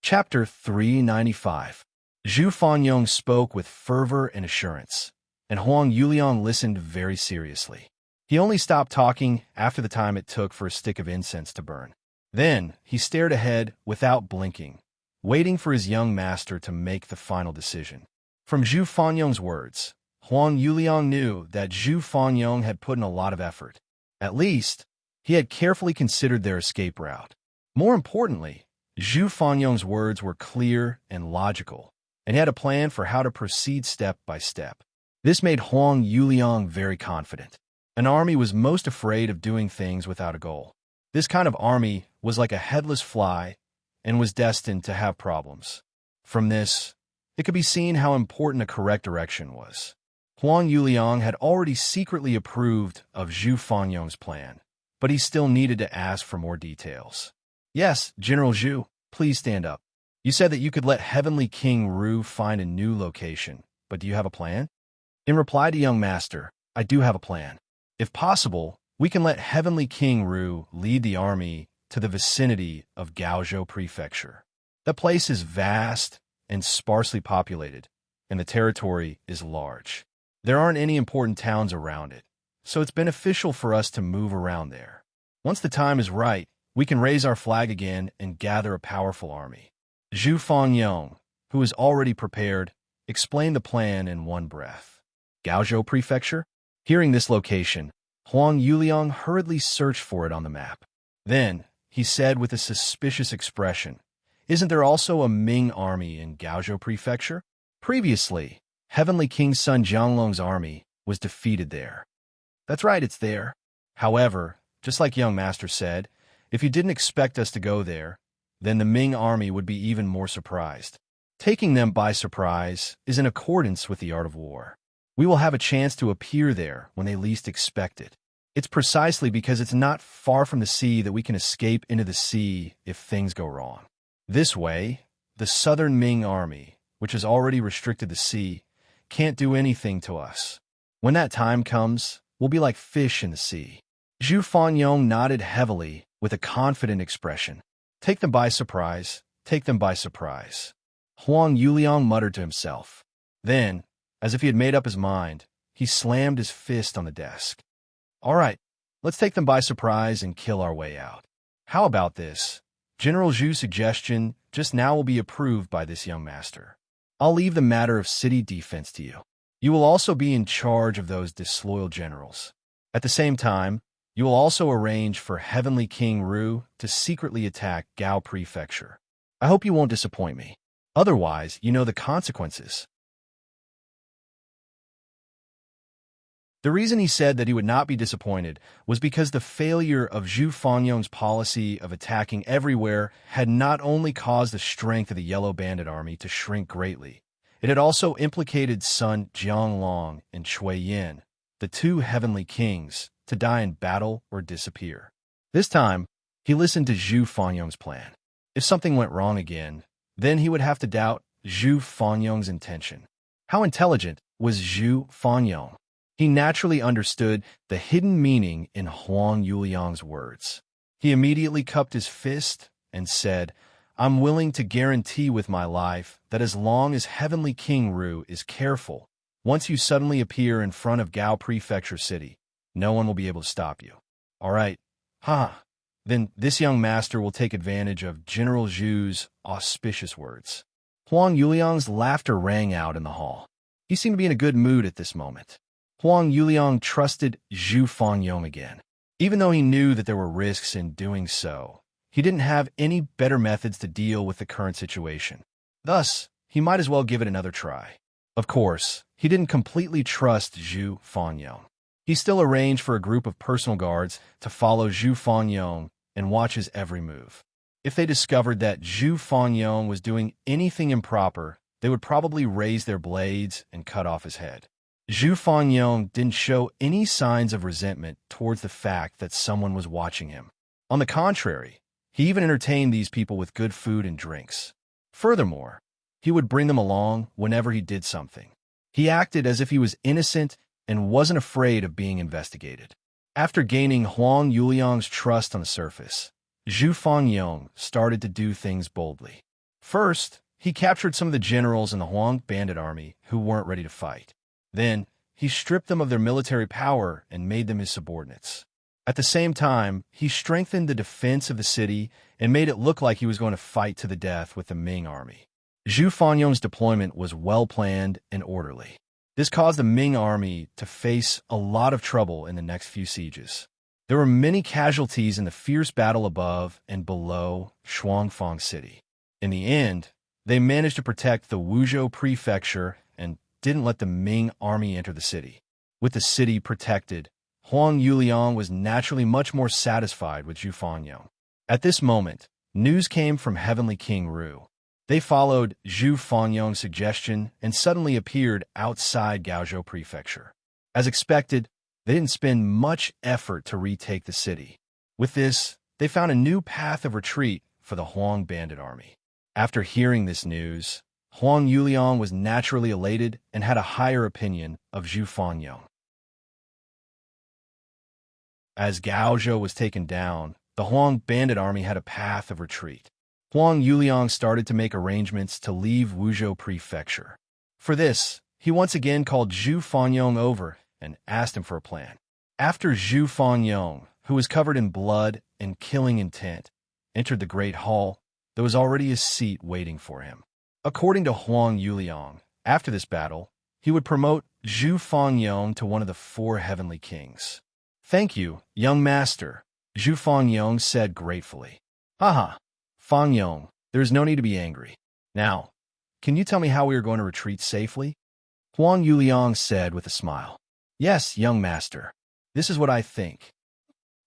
Chapter 395. Zhu Fangyong spoke with fervor and assurance, and Huang Yuliang listened very seriously. He only stopped talking after the time it took for a stick of incense to burn. Then he stared ahead without blinking, waiting for his young master to make the final decision. From Zhu Fangyong's words, Huang Yuliang knew that Zhu Fangyong had put in a lot of effort. At least, he had carefully considered their escape route. More importantly, Zhu Fangyong's words were clear and logical, and he had a plan for how to proceed step by step. This made Huang Yuliang very confident. An army was most afraid of doing things without a goal. This kind of army was like a headless fly and was destined to have problems. From this, it could be seen how important a correct direction was. Huang Yuliang had already secretly approved of Zhu Fangyong's plan, but he still needed to ask for more details. Yes, General Zhu, please stand up. You said that you could let Heavenly King Ru find a new location, but do you have a plan? In reply to young master, I do have a plan. If possible, we can let Heavenly King Ru lead the army to the vicinity of Gaozhou Prefecture. The place is vast and sparsely populated, and the territory is large. There aren't any important towns around it, so it's beneficial for us to move around there. Once the time is right, we can raise our flag again and gather a powerful army. Zhu Fangyong, who was already prepared, explained the plan in one breath. Gaozhou Prefecture? Hearing this location, Huang Yuliang hurriedly searched for it on the map. Then, he said with a suspicious expression, isn't there also a Ming army in Gaozhou Prefecture? Previously, Heavenly King Sun Jianglong's army was defeated there. That's right, it's there. However, just like young master said, if you didn't expect us to go there, then the Ming army would be even more surprised. Taking them by surprise is in accordance with the art of war. We will have a chance to appear there when they least expect it. It's precisely because it's not far from the sea that we can escape into the sea if things go wrong. This way, the southern Ming army, which has already restricted the sea, can't do anything to us. When that time comes, we'll be like fish in the sea. Zhu Fangyong nodded heavily with a confident expression. Take them by surprise, take them by surprise. Huang Yuliang muttered to himself. Then, as if he had made up his mind, he slammed his fist on the desk. All right, let's take them by surprise and kill our way out. How about this? General Zhu's suggestion just now will be approved by this young master. I'll leave the matter of city defense to you. You will also be in charge of those disloyal generals. At the same time, you will also arrange for Heavenly King Ru to secretly attack Gao Prefecture. I hope you won't disappoint me. Otherwise, you know the consequences. The reason he said that he would not be disappointed was because the failure of Zhu Fangyong's policy of attacking everywhere had not only caused the strength of the Yellow Bandit army to shrink greatly, it had also implicated Sun Jianglong and Cui Yin, the two heavenly kings, to die in battle or disappear. This time, he listened to Zhu Fanyong's plan. If something went wrong again, then he would have to doubt Zhu Fanyong's intention. How intelligent was Zhu Fanyong? He naturally understood the hidden meaning in Huang Yuliang's words. He immediately cupped his fist and said, "I'm willing to guarantee with my life that as long as Heavenly King Ru is careful, once you suddenly appear in front of Gao Prefecture City, no one will be able to stop you." All right. Then this young master will take advantage of General Zhu's auspicious words. Huang Yuliang's laughter rang out in the hall. He seemed to be in a good mood at this moment. Huang Yuliang trusted Zhu Fanyong again. Even though he knew that there were risks in doing so, he didn't have any better methods to deal with the current situation. Thus, he might as well give it another try. Of course, he didn't completely trust Zhu Fanyong. He still arranged for a group of personal guards to follow Zhu Fanyong and watch his every move. If they discovered that Zhu Fanyong was doing anything improper, they would probably raise their blades and cut off his head. Zhu Fanyong didn't show any signs of resentment towards the fact that someone was watching him. On the contrary, he even entertained these people with good food and drinks. Furthermore, he would bring them along whenever he did something. He acted as if he was innocent and wasn't afraid of being investigated. After gaining Huang Yuliang's trust on the surface, Zhu Fanyong started to do things boldly. First, he captured some of the generals in the Huang bandit army who weren't ready to fight. Then, he stripped them of their military power and made them his subordinates. At the same time, he strengthened the defense of the city and made it look like he was going to fight to the death with the Ming army. Zhu Fanyong's deployment was well-planned and orderly. This caused the Ming army to face a lot of trouble in the next few sieges. There were many casualties in the fierce battle above and below Shuangfang City. In the end, they managed to protect the Wuzhou Prefecture and didn't let the Ming army enter the city. With the city protected, Huang Yuliang was naturally much more satisfied with Zhu Fanyong. At this moment, news came from Heavenly King Ru. They followed Zhu Fanyong's suggestion and suddenly appeared outside Gaozhou Prefecture. As expected, they didn't spend much effort to retake the city. With this, they found a new path of retreat for the Huang bandit army. After hearing this news, Huang Yuliang was naturally elated and had a higher opinion of Zhu Fanyong. As Gaozhou was taken down, the Huang bandit army had a path of retreat. Huang Yuliang started to make arrangements to leave Wuzhou Prefecture. For this, he once again called Zhu Fanyong over and asked him for a plan. After Zhu Fanyong, who was covered in blood and killing intent, entered the Great Hall, there was already a seat waiting for him. According to Huang Yuliang, after this battle, he would promote Zhu Fanyong to one of the 4 heavenly kings. "Thank you, young master," Zhu Fanyong said gratefully. "Haha, Fanyong, there is no need to be angry. Now, can you tell me how we are going to retreat safely?" Huang Yuliang said with a smile. "Yes, young master. This is what I think."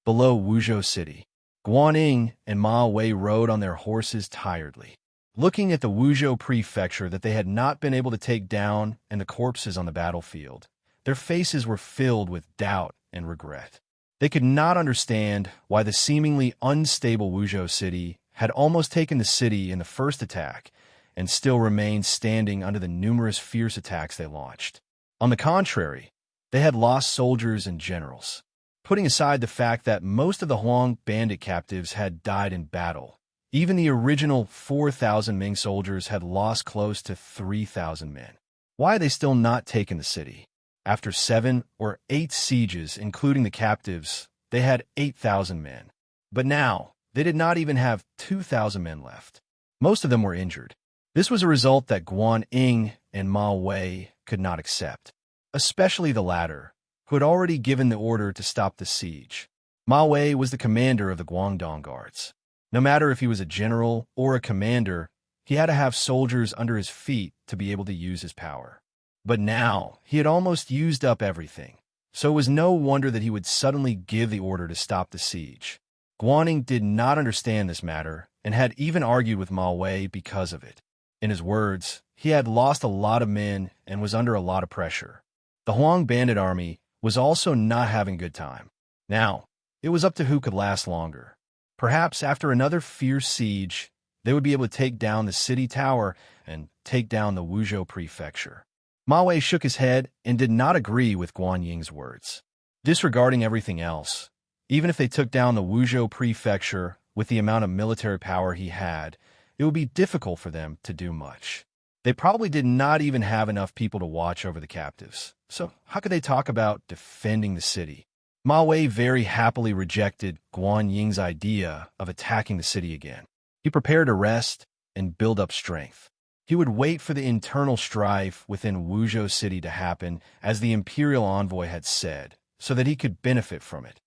Below Wuzhou City, Guaning and Ma Wei rode on their horses tiredly. Looking at the Wuzhou Prefecture that they had not been able to take down and the corpses on the battlefield, their faces were filled with doubt and regret. They could not understand why the seemingly unstable Wuzhou City had almost taken the city in the first attack and still remained standing under the numerous fierce attacks they launched. On the contrary, they had lost soldiers and generals. Putting aside the fact that most of the Huang bandit captives had died in battle, even the original 4,000 Ming soldiers had lost close to 3,000 men. Why had they still not taken the city? After 7 or 8 sieges, including the captives, they had 8,000 men. But now, they did not even have 2,000 men left. Most of them were injured. This was a result that Guaning and Ma Wei could not accept, especially the latter, who had already given the order to stop the siege. Ma Wei was the commander of the Guangdong Guards. No matter if he was a general or a commander, he had to have soldiers under his feet to be able to use his power. But now, he had almost used up everything, so it was no wonder that he would suddenly give the order to stop the siege. Guaning did not understand this matter and had even argued with Ma Wei because of it. In his words, he had lost a lot of men and was under a lot of pressure. The Huang bandit army was also not having a good time. Now, it was up to who could last longer. Perhaps after another fierce siege, they would be able to take down the city tower and take down the Wuzhou prefecture. Ma Wei shook his head and did not agree with Guan Ying's words. Disregarding everything else, even if they took down the Wuzhou prefecture with the amount of military power he had, it would be difficult for them to do much. They probably did not even have enough people to watch over the captives. So how could they talk about defending the city? Ma Wei very happily rejected Guan Ying's idea of attacking the city again. He prepared to rest and build up strength. He would wait for the internal strife within Wuzhou City to happen, as the imperial envoy had said, so that he could benefit from it.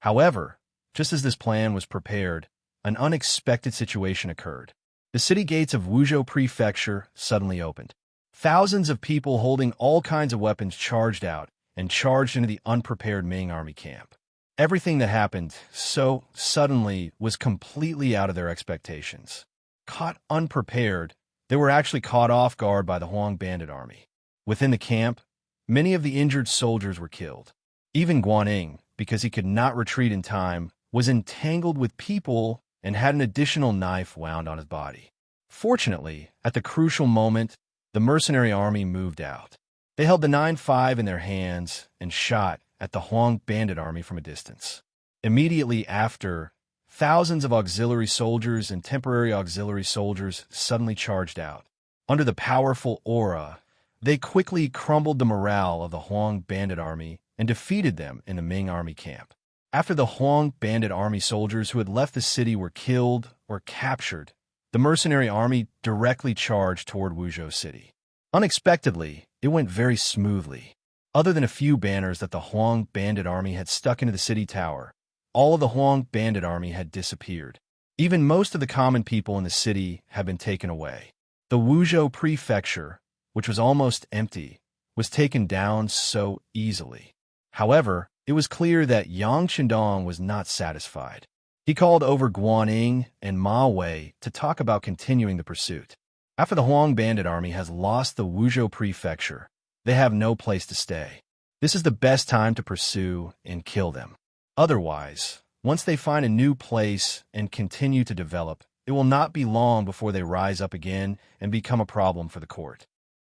However, just as this plan was prepared, an unexpected situation occurred. The city gates of Wuzhou Prefecture suddenly opened. Thousands of people holding all kinds of weapons charged out and charged into the unprepared Ming army camp. Everything that happened so suddenly was completely out of their expectations. Caught unprepared, they were actually caught off guard by the Huang bandit army. Within the camp, many of the injured soldiers were killed. Even Guaning, because he could not retreat in time, was entangled with people and had an additional knife wound on his body. Fortunately, at the crucial moment, the mercenary army moved out. They held the 9.5 in their hands and shot at the Huang bandit army from a distance. Immediately after, thousands of auxiliary soldiers and temporary auxiliary soldiers suddenly charged out. Under the powerful aura, they quickly crumbled the morale of the Huang bandit army and defeated them in the Ming army camp. After the Huang bandit army soldiers who had left the city were killed or captured, the mercenary army directly charged toward Wuzhou City. Unexpectedly, it went very smoothly. Other than a few banners that the Huang bandit army had stuck into the city tower, all of the Huang bandit army had disappeared. Even most of the common people in the city had been taken away. The Wuzhou prefecture, which was almost empty, was taken down so easily. However, it was clear that Yang Qindong was not satisfied. He called over Guaning and Ma Wei to talk about continuing the pursuit. After the Huang bandit army has lost the Wuzhou prefecture, they have no place to stay. This is the best time to pursue and kill them. Otherwise, once they find a new place and continue to develop, it will not be long before they rise up again and become a problem for the court.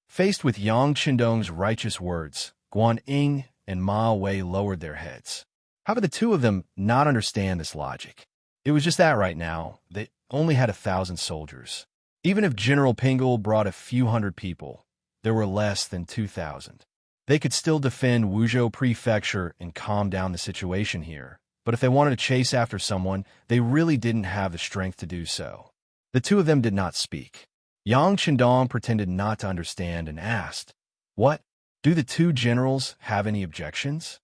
Faced with Yang Qindong's righteous words, Guaning and Ma Wei lowered their heads. How could the two of them not understand this logic? It was just that right now, they only had 1,000 soldiers. Even if General Pingle brought a few hundred people, there were less than 2,000. They could still defend Wuzhou Prefecture and calm down the situation here, but if they wanted to chase after someone, they really didn't have the strength to do so. The two of them did not speak. Yang Qindong pretended not to understand and asked, "What? Do the two generals have any objections?"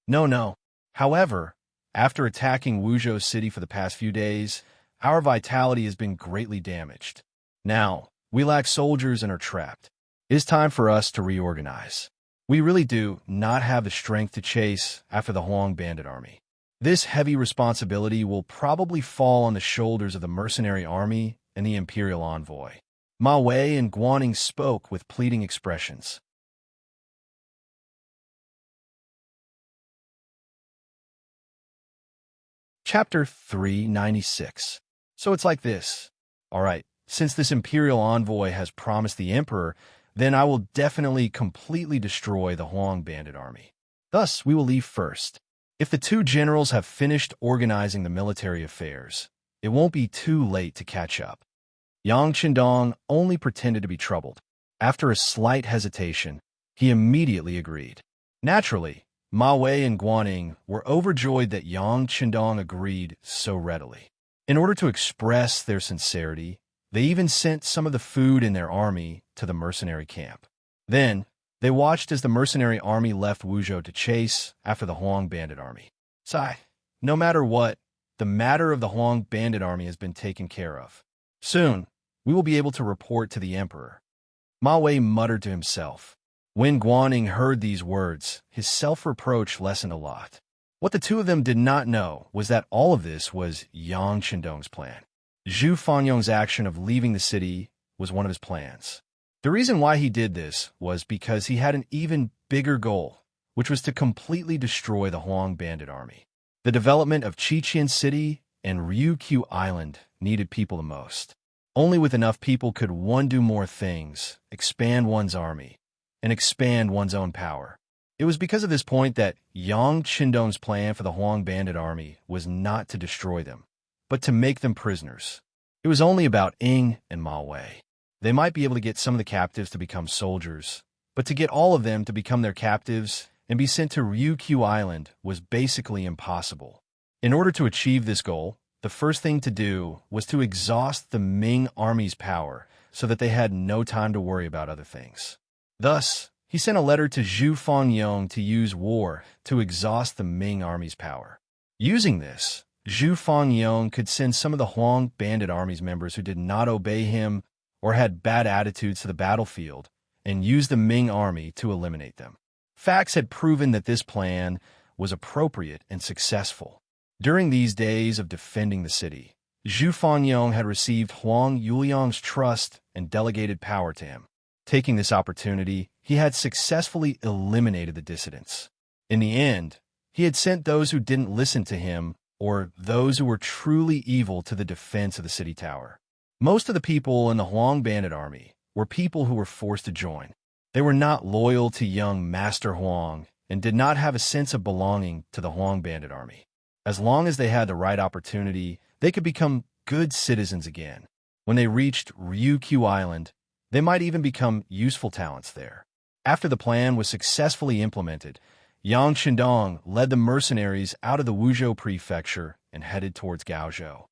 No. However, after attacking Wuzhou City for the past few days, our vitality has been greatly damaged. Now, we lack soldiers and are trapped. It is time for us to reorganize. We really do not have the strength to chase after the Huang bandit army. This heavy responsibility will probably fall on the shoulders of the mercenary army and the imperial envoy. Ma Wei and Guaning spoke with pleading expressions. Chapter 396. So it's like this. All right, since this imperial envoy has promised the emperor, then I will definitely completely destroy the Huang bandit army. Thus, we will leave first. If the two generals have finished organizing the military affairs, it won't be too late to catch up. Yang Qindong only pretended to be troubled. After a slight hesitation, he immediately agreed. Naturally, Ma Wei and Guaning were overjoyed that Yang Qindong agreed so readily. In order to express their sincerity, they even sent some of the food in their army to the mercenary camp. Then, they watched as the mercenary army left Wuzhou to chase after the Huang bandit army. No matter what, the matter of the Huang bandit army has been taken care of. Soon, we will be able to report to the emperor. Ma Wei muttered to himself. When Guaning heard these words, his self-reproach lessened a lot. What the two of them did not know was that all of this was Yang Qindong's plan. Zhu Fanyong's action of leaving the city was one of his plans. The reason why he did this was because he had an even bigger goal, which was to completely destroy the Huang bandit army. The development of Chichen City and Ryukyu Island needed people the most. Only with enough people could one do more things, expand one's army, and expand one's own power. It was because of this point that Yang Qindong's plan for the Huang bandit army was not to destroy them, but to make them prisoners. It was only about Ing and Ma Wei. They might be able to get some of the captives to become soldiers, but to get all of them to become their captives and be sent to Ryukyu Island was basically impossible. In order to achieve this goal, the first thing to do was to exhaust the Ming army's power so that they had no time to worry about other things. Thus, he sent a letter to Zhu Fangyong to use war to exhaust the Ming army's power. Using this, Zhu Fangyong could send some of the Huang bandit army's members who did not obey him or had bad attitudes to the battlefield and use the Ming army to eliminate them. Facts had proven that this plan was appropriate and successful. During these days of defending the city, Zhu Fangyong had received Huang Yuliang's trust and delegated power to him. Taking this opportunity, he had successfully eliminated the dissidents. In the end, he had sent those who didn't listen to him or those who were truly evil to the defense of the city tower. Most of the people in the Huang bandit army were people who were forced to join. They were not loyal to young Master Huang and did not have a sense of belonging to the Huang bandit army. As long as they had the right opportunity, they could become good citizens again. When they reached Ryukyu Island, they might even become useful talents there. After the plan was successfully implemented, Yang Qindong led the mercenaries out of the Wuzhou prefecture and headed towards Gaozhou.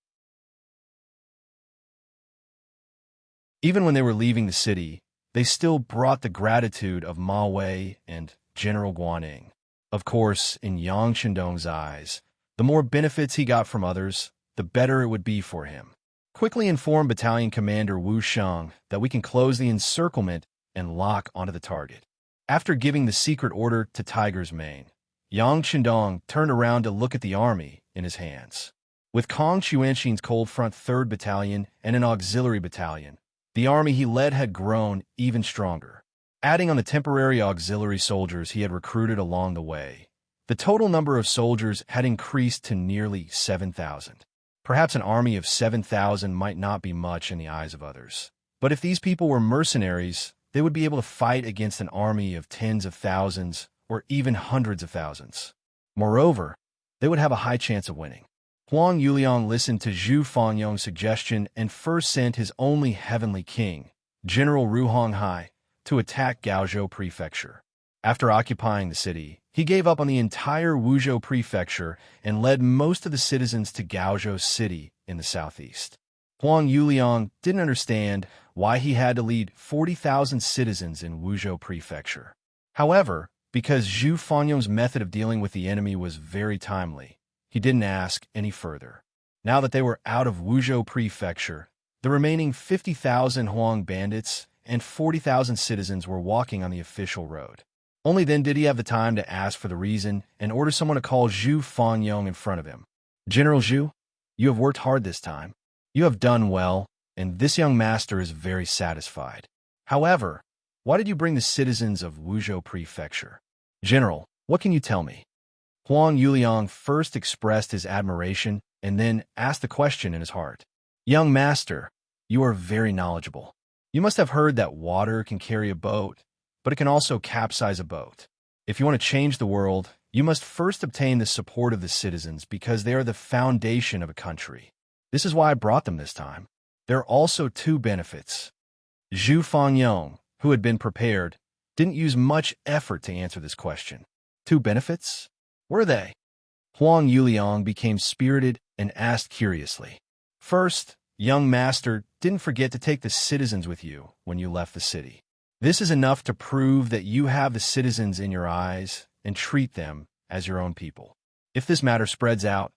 Even when they were leaving the city, they still brought the gratitude of Ma Wei and General Guaning. Of course, in Yang Qindong's eyes, the more benefits he got from others, the better it would be for him. Quickly inform Battalion Commander Wu Shang that we can close the encirclement and lock onto the target. After giving the secret order to Tiger's Mane, Yang Qindong turned around to look at the army in his hands. With Kong Xuanxin's Cold Front 3rd Battalion and an auxiliary battalion, the army he led had grown even stronger. Adding on the temporary auxiliary soldiers he had recruited along the way, the total number of soldiers had increased to nearly 7,000. Perhaps an army of 7,000 might not be much in the eyes of others. But if these people were mercenaries, they would be able to fight against an army of tens of thousands or even hundreds of thousands. Moreover, they would have a high chance of winning. Huang Yuliang listened to Zhu Fangyong's suggestion and first sent his only heavenly king, General Ru Honghai, to attack Gaozhou Prefecture. After occupying the city, he gave up on the entire Wuzhou Prefecture and led most of the citizens to Gaozhou City in the southeast. Huang Yuliang didn't understand why he had to lead 40,000 citizens in Wuzhou Prefecture. However, because Zhu Fangyong's method of dealing with the enemy was very timely, he didn't ask any further. Now that they were out of Wuzhou Prefecture, the remaining 50,000 Huang bandits and 40,000 citizens were walking on the official road. Only then did he have the time to ask for the reason and order someone to call Zhu Fangyong in front of him. General Zhu, you have worked hard this time. You have done well, and this young master is very satisfied. However, why did you bring the citizens of Wuzhou Prefecture? General, what can you tell me? Huang Yuliang first expressed his admiration and then asked the question in his heart. Young master, you are very knowledgeable. You must have heard that water can carry a boat, but it can also capsize a boat. If you want to change the world, you must first obtain the support of the citizens because they are the foundation of a country. This is why I brought them this time. There are also two benefits. Zhu Fangyong, who had been prepared, didn't use much effort to answer this question. Two benefits? Were they? Huang Yuliang became spirited and asked curiously. First, young master didn't forget to take the citizens with you when you left the city. This is enough to prove that you have the citizens in your eyes and treat them as your own people. If this matter spreads out,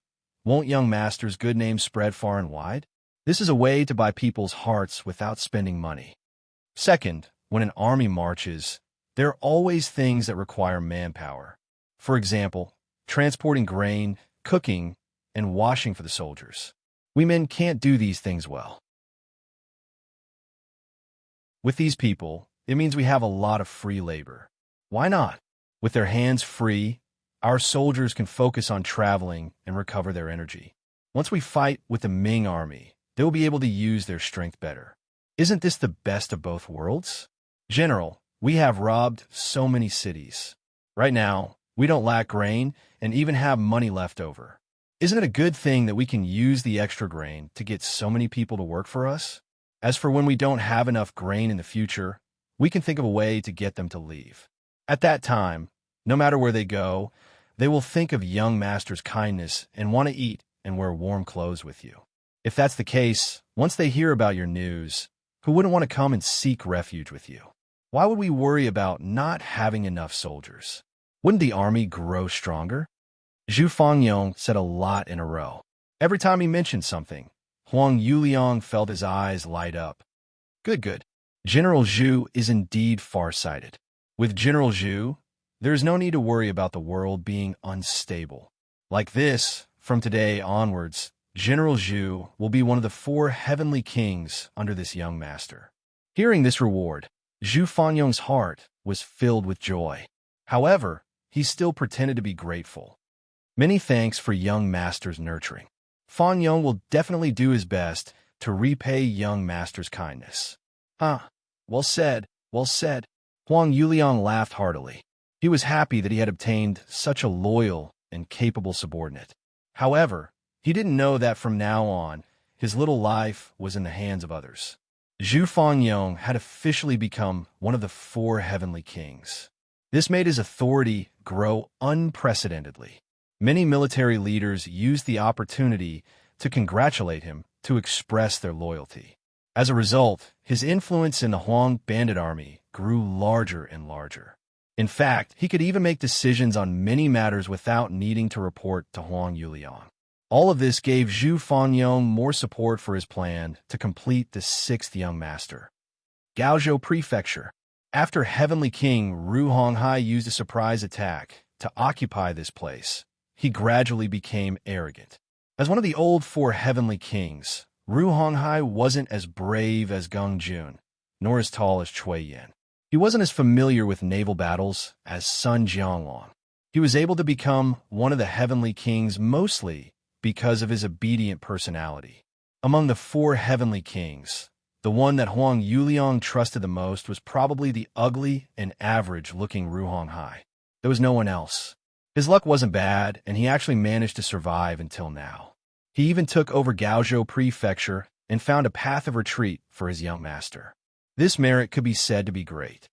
won't young master's good name spread far and wide? This is a way to buy people's hearts without spending money. Second, when an army marches, there are always things that require manpower. For example, transporting grain, cooking, and washing for the soldiers. We men can't do these things well. With these people, it means we have a lot of free labor. Why not? With their hands free, our soldiers can focus on traveling and recover their energy. Once we fight with the Ming army, they will be able to use their strength better. Isn't this the best of both worlds? General, we have robbed so many cities. Right now, we don't lack grain and even have money left over. Isn't it a good thing that we can use the extra grain to get so many people to work for us? As for when we don't have enough grain in the future, we can think of a way to get them to leave. At that time, no matter where they go, they will think of young master's kindness and want to eat and wear warm clothes with you. If that's the case, once they hear about your news, who wouldn't want to come and seek refuge with you? Why would we worry about not having enough soldiers? Wouldn't the army grow stronger? Zhu Fangyong said a lot in a row. Every time he mentioned something, Huang Yuliang felt his eyes light up. Good. General Zhu is indeed far-sighted. With General Zhu, there is no need to worry about the world being unstable. Like this, from today onwards, General Zhu will be one of the 4 heavenly kings under this young master. Hearing this reward, Zhu Fangyong's heart was filled with joy. However, he still pretended to be grateful. Many thanks for young master's nurturing. Fangyong will definitely do his best to repay young master's kindness. Well said. Huang Yuliang laughed heartily. He was happy that he had obtained such a loyal and capable subordinate. However, he didn't know that from now on, his little life was in the hands of others. Zhu Fangyong had officially become one of the 4 heavenly kings. This made his authority grow unprecedentedly. Many military leaders used the opportunity to congratulate him, to express their loyalty. As a result, his influence in the Huang bandit army grew larger and larger. In fact, he could even make decisions on many matters without needing to report to Huang Yuliang. All of this gave Zhu Fangyong more support for his plan to complete the 6th young master. Gaozhou Prefecture. After Heavenly King Ru Honghai used a surprise attack to occupy this place, he gradually became arrogant. As one of the old 4 heavenly kings, Ru Honghai wasn't as brave as Geng Jun, nor as tall as Cui Yin. He wasn't as familiar with naval battles as Sun Jianglong. He was able to become one of the heavenly kings mostly because of his obedient personality. Among the 4 heavenly kings, the one that Huang Yuliang trusted the most was probably the ugly and average-looking Ru Honghai. There was no one else. His luck wasn't bad, and he actually managed to survive until now. He even took over Gaozhou Prefecture and found a path of retreat for his young master. This merit could be said to be great.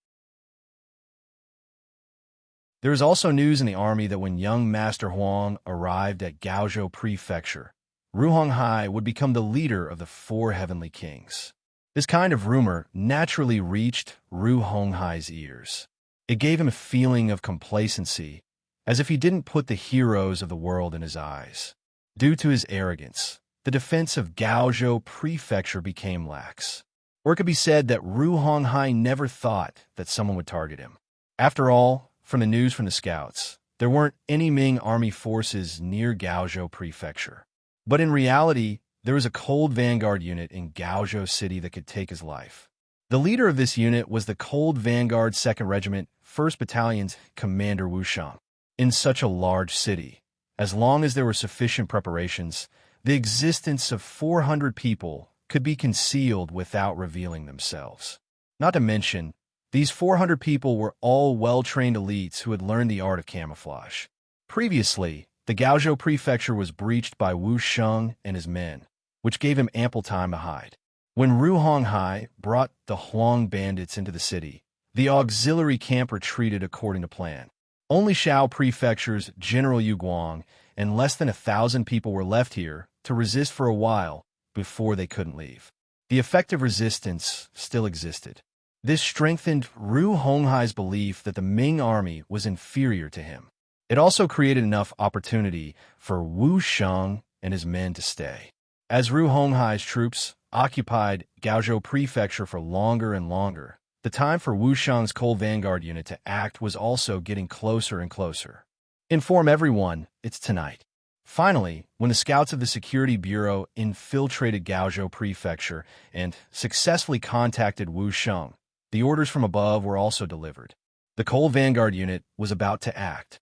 There is also news in the army that when young Master Huang arrived at Gaozhou Prefecture, Ru Honghai would become the leader of the 4 heavenly kings. This kind of rumor naturally reached Ru Honghai's ears. It gave him a feeling of complacency, as if he didn't put the heroes of the world in his eyes. Due to his arrogance, the defense of Gaozhou Prefecture became lax. Or it could be said that Ru Honghai never thought that someone would target him. After all, from the news from the scouts, there weren't any Ming army forces near Gaozhou Prefecture. But in reality, there was a cold vanguard unit in Gaozhou City that could take his life. The leader of this unit was the Cold Vanguard 2nd Regiment, 1st Battalion's Commander Wu Shang. In such a large city, as long as there were sufficient preparations, the existence of 400 people could be concealed without revealing themselves. Not to mention, these 400 people were all well-trained elites who had learned the art of camouflage. Previously, the Gaozhou Prefecture was breached by Wu Sheng and his men, which gave him ample time to hide. When Ru Honghai brought the Huang bandits into the city, the auxiliary camp retreated according to plan. Only Shao Prefecture's General Yu Guang and less than 1,000 people were left here to resist for a while before they couldn't leave. The effective resistance still existed. This strengthened Ru Honghai's belief that the Ming army was inferior to him. It also created enough opportunity for Wu Sheng and his men to stay. As Ru Honghai's troops occupied Gaozhou Prefecture for longer and longer, the time for Wu Sheng's Cold Vanguard unit to act was also getting closer and closer. Inform everyone, it's tonight. Finally, when the scouts of the Security Bureau infiltrated Gaozhou Prefecture and successfully contacted Wu Sheng, the orders from above were also delivered. The cold vanguard unit was about to act.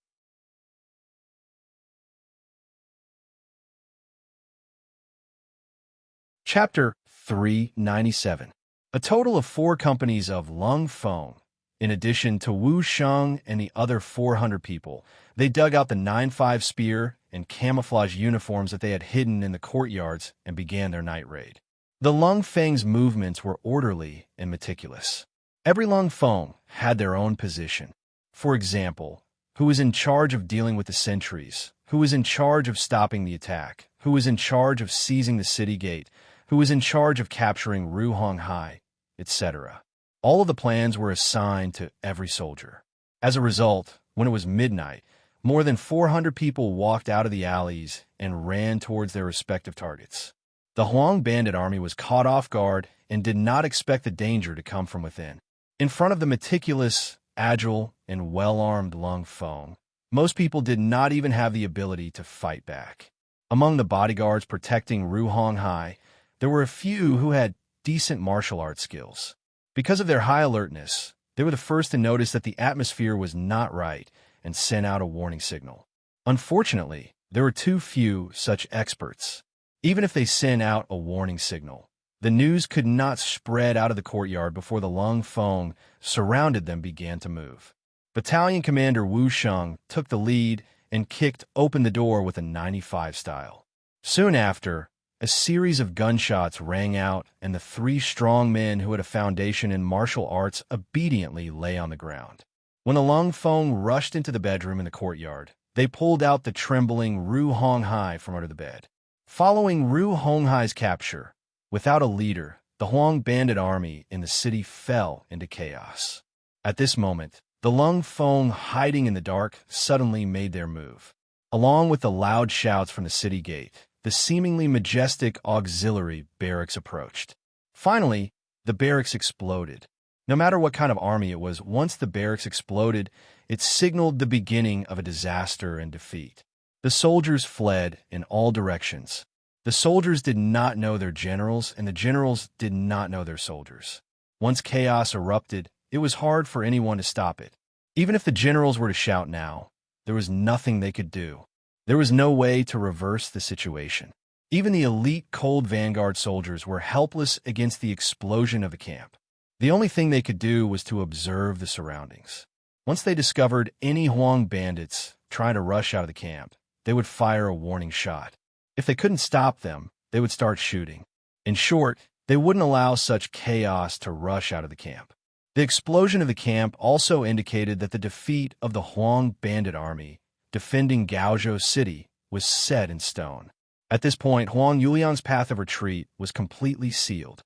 Chapter 397. A total of 4 companies of Lung Feng, in addition to Wu Sheng and the other 400 people, they dug out the 9.5 spear and camouflage uniforms that they had hidden in the courtyards and began their night raid. The Lung Feng's movements were orderly and meticulous. Every Lung Feng had their own position. For example, who was in charge of dealing with the sentries, who was in charge of stopping the attack, who was in charge of seizing the city gate, who was in charge of capturing Ruhonghai, etc. All of the plans were assigned to every soldier. As a result, when it was midnight, more than 400 people walked out of the alleys and ran towards their respective targets. The Huang bandit army was caught off guard and did not expect the danger to come from within. In front of the meticulous, agile, and well-armed Lung Feng, most people did not even have the ability to fight back. Among the bodyguards protecting Ruhonghai, there were a few who had decent martial arts skills. Because of their high alertness, they were the first to notice that the atmosphere was not right and sent out a warning signal. Unfortunately, there were too few such experts. Even if they sent out a warning signal, the news could not spread out of the courtyard before the Lung Feng surrounded them began to move. Battalion Commander Wu Sheng took the lead and kicked open the door with a 95 style. Soon after, a series of gunshots rang out, and the 3 strong men who had a foundation in martial arts obediently lay on the ground. When the Lung Feng rushed into the bedroom in the courtyard, they pulled out the trembling Ruhonghai from under the bed. Following Ruhonghai's capture, without a leader, the Huang bandit army in the city fell into chaos. At this moment, the Lung Feng, hiding in the dark, suddenly made their move. Along with the loud shouts from the city gate, the seemingly majestic auxiliary barracks approached. Finally, the barracks exploded. No matter what kind of army it was, once the barracks exploded, it signaled the beginning of a disaster and defeat. The soldiers fled in all directions. The soldiers did not know their generals, and the generals did not know their soldiers. Once chaos erupted, it was hard for anyone to stop it. Even if the generals were to shout now, there was nothing they could do. There was no way to reverse the situation. Even the elite Cold Vanguard soldiers were helpless against the explosion of the camp. The only thing they could do was to observe the surroundings. Once they discovered any Huang bandits trying to rush out of the camp, they would fire a warning shot. If they couldn't stop them, they would start shooting. In short, they wouldn't allow such chaos to rush out of the camp. The explosion of the camp also indicated that the defeat of the Huang bandit army defending Gaozhou City was set in stone. At this point, Huang Yuliang's path of retreat was completely sealed.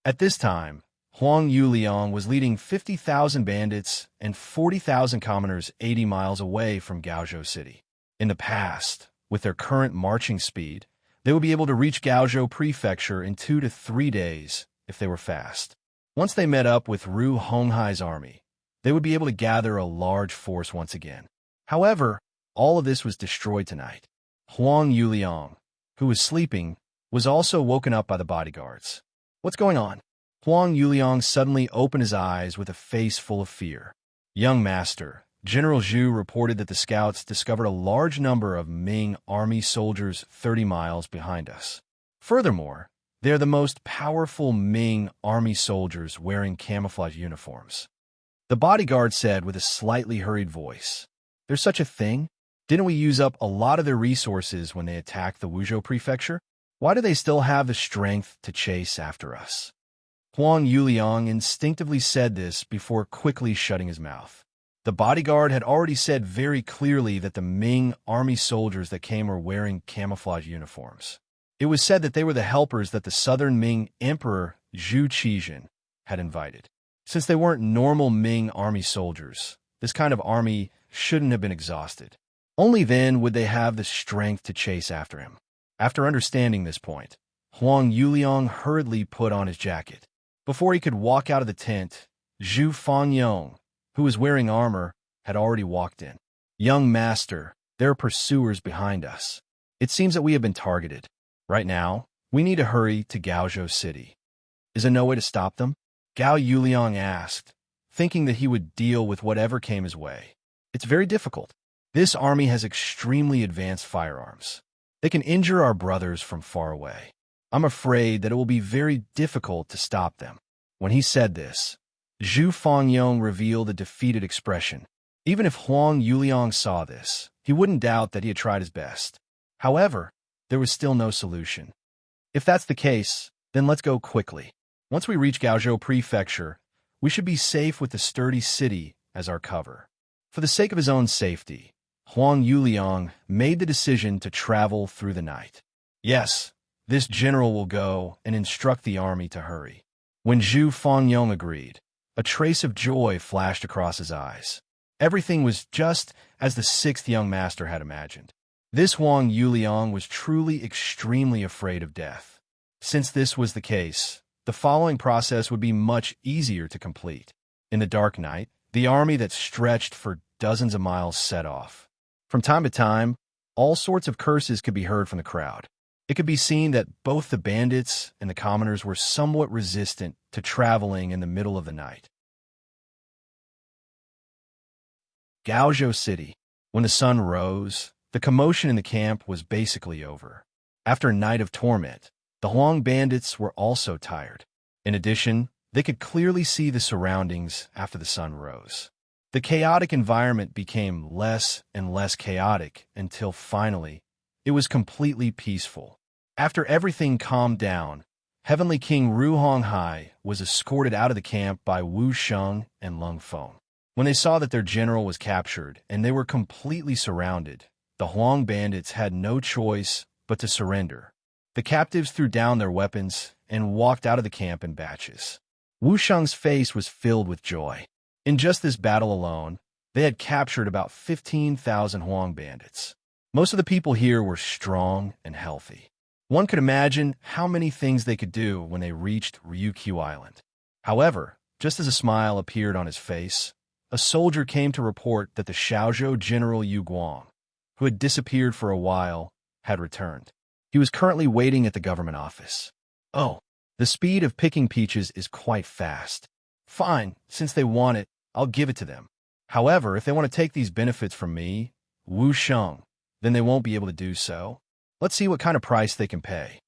At this time, Huang Yuliang was leading 50,000 bandits and 40,000 commoners 80 miles away from Gaozhou City. In the past, with their current marching speed, they would be able to reach Gaozhou Prefecture in 2 to 3 days if they were fast. Once they met up with Ruhonghai's army, they would be able to gather a large force once again. However, all of this was destroyed tonight. Huang Yuliang, who was sleeping, was also woken up by the bodyguards. What's going on? Huang Yuliang suddenly opened his eyes with a face full of fear. Young master, General Zhu reported that the scouts discovered a large number of Ming army soldiers 30 miles behind us. Furthermore, they are the most powerful Ming army soldiers wearing camouflage uniforms. The bodyguard said with a slightly hurried voice, "There's such a thing? Didn't we use up a lot of their resources when they attacked the Wuzhou Prefecture? Why do they still have the strength to chase after us?" Huang Yuliang instinctively said this before quickly shutting his mouth. The bodyguard had already said very clearly that the Ming army soldiers that came were wearing camouflage uniforms. It was said that they were the helpers that the southern Ming Emperor Zhu Qizhen had invited. Since they weren't normal Ming army soldiers, this kind of army shouldn't have been exhausted. Only then would they have the strength to chase after him. After understanding this point, Huang Yuliang hurriedly put on his jacket. Before he could walk out of the tent, Zhu Fangyong, who was wearing armor, had already walked in. "Young master, there are pursuers behind us. It seems that we have been targeted. Right now, we need to hurry to Gaozhou City. Is there no way to stop them?" Gao Yuliang asked, thinking that he would deal with whatever came his way. It's very difficult. This army has extremely advanced firearms. They can injure our brothers from far away. I'm afraid that it will be very difficult to stop them. When he said this, Zhu Fangyong revealed a defeated expression. Even if Huang Yuliang saw this, he wouldn't doubt that he had tried his best. However, there was still no solution. If that's the case, then let's go quickly. Once we reach Gaozhou Prefecture, we should be safe with the sturdy city as our cover. For the sake of his own safety, Huang Yuliang made the decision to travel through the night. Yes, this general will go and instruct the army to hurry. When Zhu Fangyong agreed, a trace of joy flashed across his eyes. Everything was just as the sixth young master had imagined. This Huang Yuliang was truly extremely afraid of death. Since this was the case, the following process would be much easier to complete. In the dark night, the army that stretched for dozens of miles set off. From time to time, all sorts of curses could be heard from the crowd. It could be seen that both the bandits and the commoners were somewhat resistant to traveling in the middle of the night. Gaozhou City. When the sun rose, the commotion in the camp was basically over. After a night of torment, the Huang bandits were also tired. In addition, they could clearly see the surroundings after the sun rose. The chaotic environment became less and less chaotic until finally, it was completely peaceful. After everything calmed down, Heavenly King Ru Honghai was escorted out of the camp by Wu Sheng and Lung Feng. When they saw that their general was captured and they were completely surrounded, the Huang bandits had no choice but to surrender. The captives threw down their weapons and walked out of the camp in batches. Wu Sheng's face was filled with joy. In just this battle alone, they had captured about 15,000 Huang bandits. Most of the people here were strong and healthy. One could imagine how many things they could do when they reached Ryukyu Island. However, just as a smile appeared on his face, a soldier came to report that the Shaozhou General Yu Guang, who had disappeared for a while, had returned. He was currently waiting at the government office. Oh, the speed of picking peaches is quite fast. Fine, since they want it, I'll give it to them. However, if they want to take these benefits from me, Wu Sheng, then they won't be able to do so. Let's see what kind of price they can pay.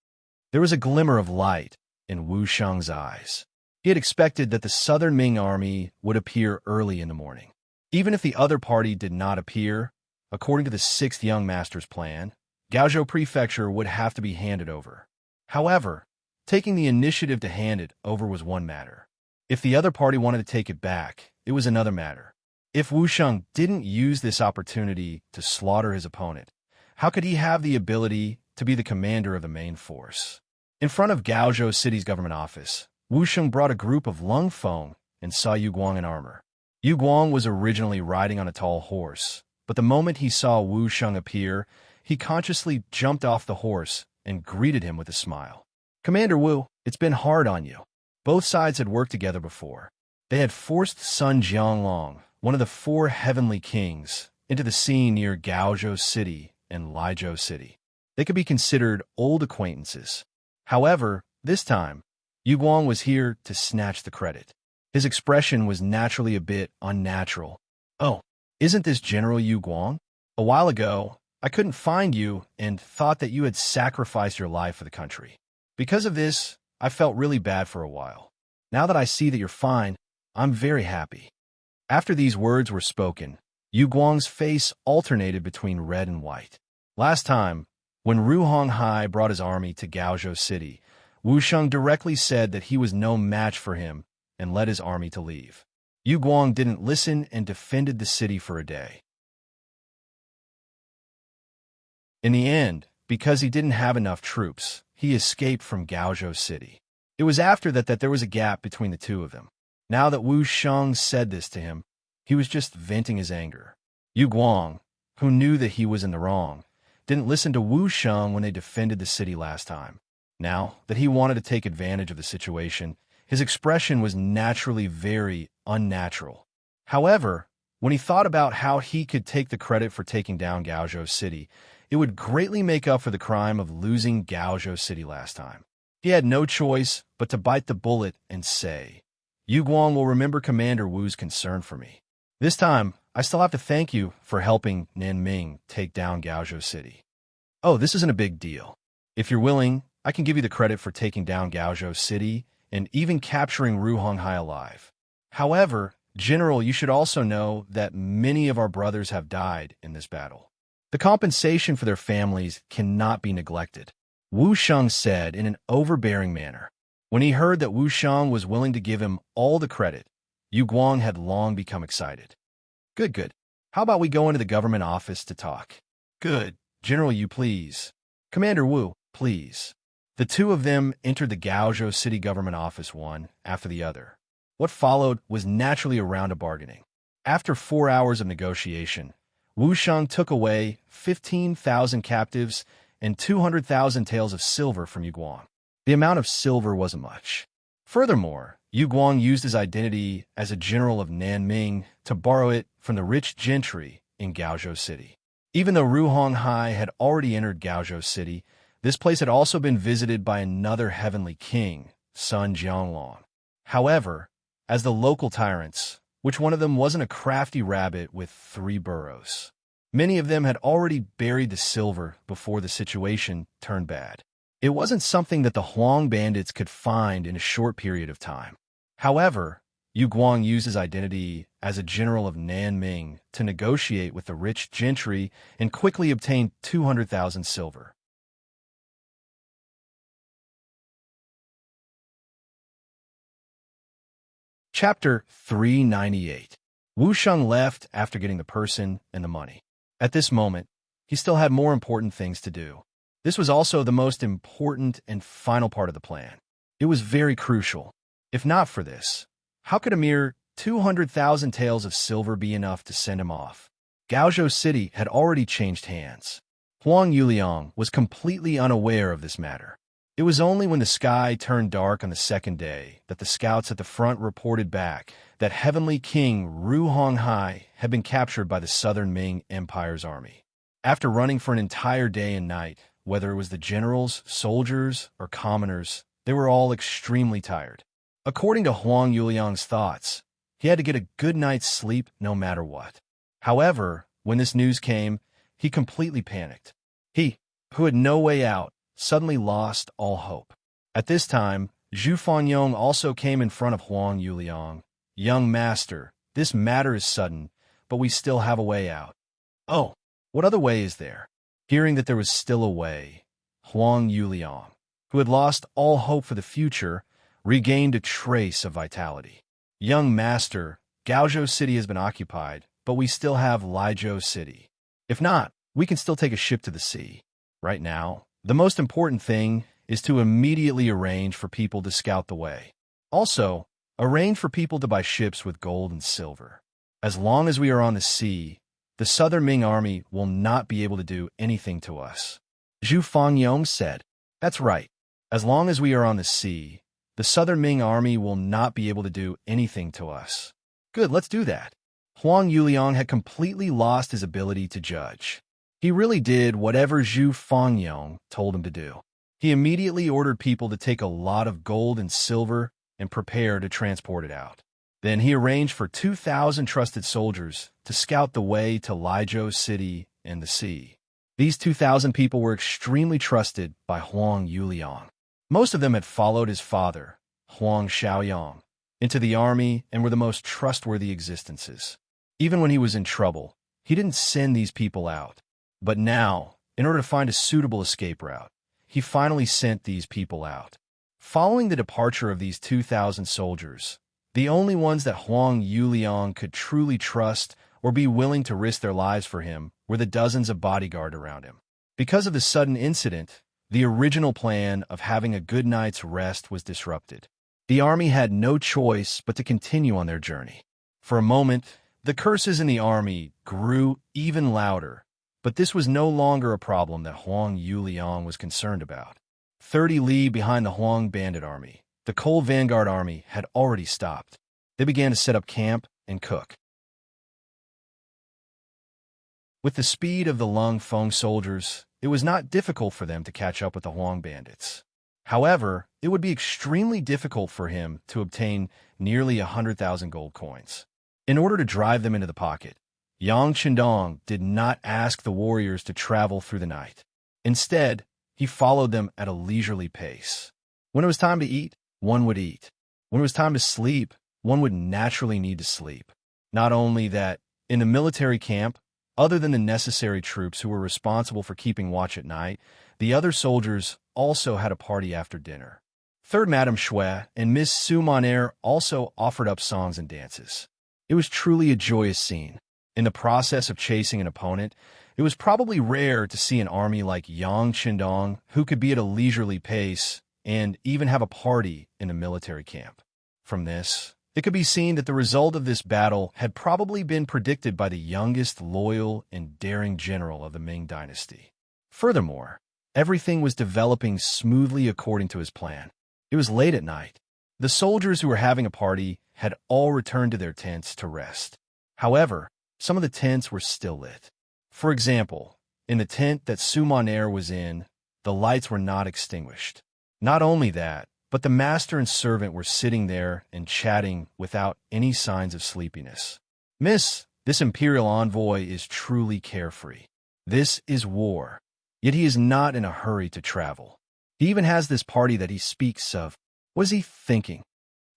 There was a glimmer of light in Wu Sheng's eyes. He had expected that the Southern Ming army would appear early in the morning. Even if the other party did not appear, according to the sixth young master's plan, Gaozhou Prefecture would have to be handed over. However, taking the initiative to hand it over was one matter. If the other party wanted to take it back, it was another matter. If Wu Sheng didn't use this opportunity to slaughter his opponent, how could he have the ability to be the commander of the main force? In front of Gaozhou City's government office, Wu Sheng brought a group of Lung Feng and saw Yu Guang in armor. Yu Guang was originally riding on a tall horse, but the moment he saw Wu Sheng appear, he consciously jumped off the horse and greeted him with a smile. Commander Wu, it's been hard on you. Both sides had worked together before. They had forced Sun Jianglong, one of the four heavenly kings, into the sea near Gaozhou City and Laizhou City. They could be considered old acquaintances. However, this time, Yu Guang was here to snatch the credit. His expression was naturally a bit unnatural. Oh, isn't this General Yu Guang? A while ago, I couldn't find you and thought that you had sacrificed your life for the country. Because of this, I felt really bad for a while. Now that I see that you're fine, I'm very happy. After these words were spoken, Yu Guang's face alternated between red and white. Last time, when Ru Honghai brought his army to Gaozhou City, Wu Sheng directly said that he was no match for him and led his army to leave. Yu Guang didn't listen and defended the city for a day. In the end, because he didn't have enough troops, he escaped from Gaozhou City. It was after that there was a gap between the two of them. Now that Wu Sheng said this to him, he was just venting his anger. Yu Guang, who knew that he was in the wrong, didn't listen to Wu Sheng when they defended the city last time. Now that he wanted to take advantage of the situation, his expression was naturally very unnatural. However, when he thought about how he could take the credit for taking down Gaozhou City, it would greatly make up for the crime of losing Gaozhou City last time. He had no choice but to bite the bullet and say, Yu Guang will remember Commander Wu's concern for me. This time, I still have to thank you for helping Nanming take down Gaozhou City. Oh, this isn't a big deal. If you're willing, I can give you the credit for taking down Gaozhou City and even capturing Ru Honghai alive. However, General, you should also know that many of our brothers have died in this battle. The compensation for their families cannot be neglected, Wu Sheng said in an overbearing manner. When he heard that Wu Sheng was willing to give him all the credit, Yu Guang had long become excited. Good. How about we go into the government office to talk? Good. General, you please. Commander Wu, please. The two of them entered the Gaozhou City government office one after the other. What followed was naturally a round of bargaining. After 4 hours of negotiation, Wu Sheng took away 15,000 captives and 200,000 taels of silver from Yu Guang. The amount of silver wasn't much. Furthermore, Yu Guang used his identity as a general of Nanming to borrow it from the rich gentry in Gaozhou City. Even though Ru Honghai had already entered Gaozhou City, this place had also been visited by another heavenly king, Sun Jianglong. However, as the local tyrants, which one of them wasn't a crafty rabbit with 3 burrows, many of them had already buried the silver before the situation turned bad. It wasn't something that the Huang bandits could find in a short period of time. However, Yu Guang used his identity as a general of Nanming to negotiate with the rich gentry and quickly obtained 200,000 silver. Chapter 398. Wu Sheng left after getting the person and the money. At this moment, he still had more important things to do. This was also the most important and final part of the plan. It was very crucial. If not for this, how could a mere 200,000 taels of silver be enough to send him off? Gaozhou City had already changed hands. Huang Yuliang was completely unaware of this matter. It was only when the sky turned dark on the second day that the scouts at the front reported back that Heavenly King Ru Honghai had been captured by the Southern Ming Empire's army. After running for an entire day and night, whether it was the generals, soldiers, or commoners, they were all extremely tired. According to Huang Yuliang's thoughts, he had to get a good night's sleep no matter what. However, when this news came, he completely panicked. He, who had no way out, suddenly lost all hope. At this time, Zhu Fanyong also came in front of Huang Yuliang. Young master, this matter is sudden, but we still have a way out. Oh, what other way is there? Hearing that there was still a way, Huang Yuliang, who had lost all hope for the future, regained a trace of vitality. Young master, Gaozhou City has been occupied, but we still have Laizhou City. If not, we can still take a ship to the sea. Right now, the most important thing is to immediately arrange for people to scout the way. Also, arrange for people to buy ships with gold and silver. As long as we are on the sea, the Southern Ming army will not be able to do anything to us. Zhu Fangyong said, That's right. As long as we are on the sea, the Southern Ming army will not be able to do anything to us. Good, let's do that. Huang Yuliang had completely lost his ability to judge. He really did whatever Zhu Fangyong told him to do. He immediately ordered people to take a lot of gold and silver and prepare to transport it out. Then he arranged for 2,000 trusted soldiers to scout the way to Laizhou City and the sea. These 2,000 people were extremely trusted by Huang Yuliang. Most of them had followed his father, Huang Shaoyang, into the army and were the most trustworthy existences. Even when he was in trouble, he didn't send these people out. But now, in order to find a suitable escape route, he finally sent these people out. Following the departure of these 2,000 soldiers, the only ones that Huang Yuliang could truly trust or be willing to risk their lives for him were the dozens of bodyguards around him. Because of the sudden incident, the original plan of having a good night's rest was disrupted. The army had no choice but to continue on their journey. For a moment, the curses in the army grew even louder, but this was no longer a problem that Huang Yuliang was concerned about. 30 li behind the Huang bandit army, the Coal Vanguard army had already stopped. They began to set up camp and cook. With the speed of the Lung Feng soldiers, it was not difficult for them to catch up with the Huang bandits. However, it would be extremely difficult for him to obtain nearly 100,000 gold coins. In order to drive them into the pocket, Yang Qindong did not ask the warriors to travel through the night. Instead, he followed them at a leisurely pace. When it was time to eat, one would eat. When it was time to sleep, one would naturally need to sleep. Not only that, in the military camp, other than the necessary troops who were responsible for keeping watch at night, the other soldiers also had a party after dinner. Third Madame Shui and Miss Su Monaire also offered up songs and dances. It was truly a joyous scene. In the process of chasing an opponent, it was probably rare to see an army like Yang Qindong who could be at a leisurely pace and even have a party in a military camp. From this, it could be seen that the result of this battle had probably been predicted by the youngest, loyal, and daring general of the Ming dynasty. Furthermore, everything was developing smoothly according to his plan. It was late at night. The soldiers who were having a party had all returned to their tents to rest. However, some of the tents were still lit. For example, in the tent that Su Monaire was in, the lights were not extinguished. Not only that, but the master and servant were sitting there and chatting without any signs of sleepiness. Miss, this imperial envoy is truly carefree. This is war. Yet he is not in a hurry to travel. He even has this party that he speaks of. What is he thinking?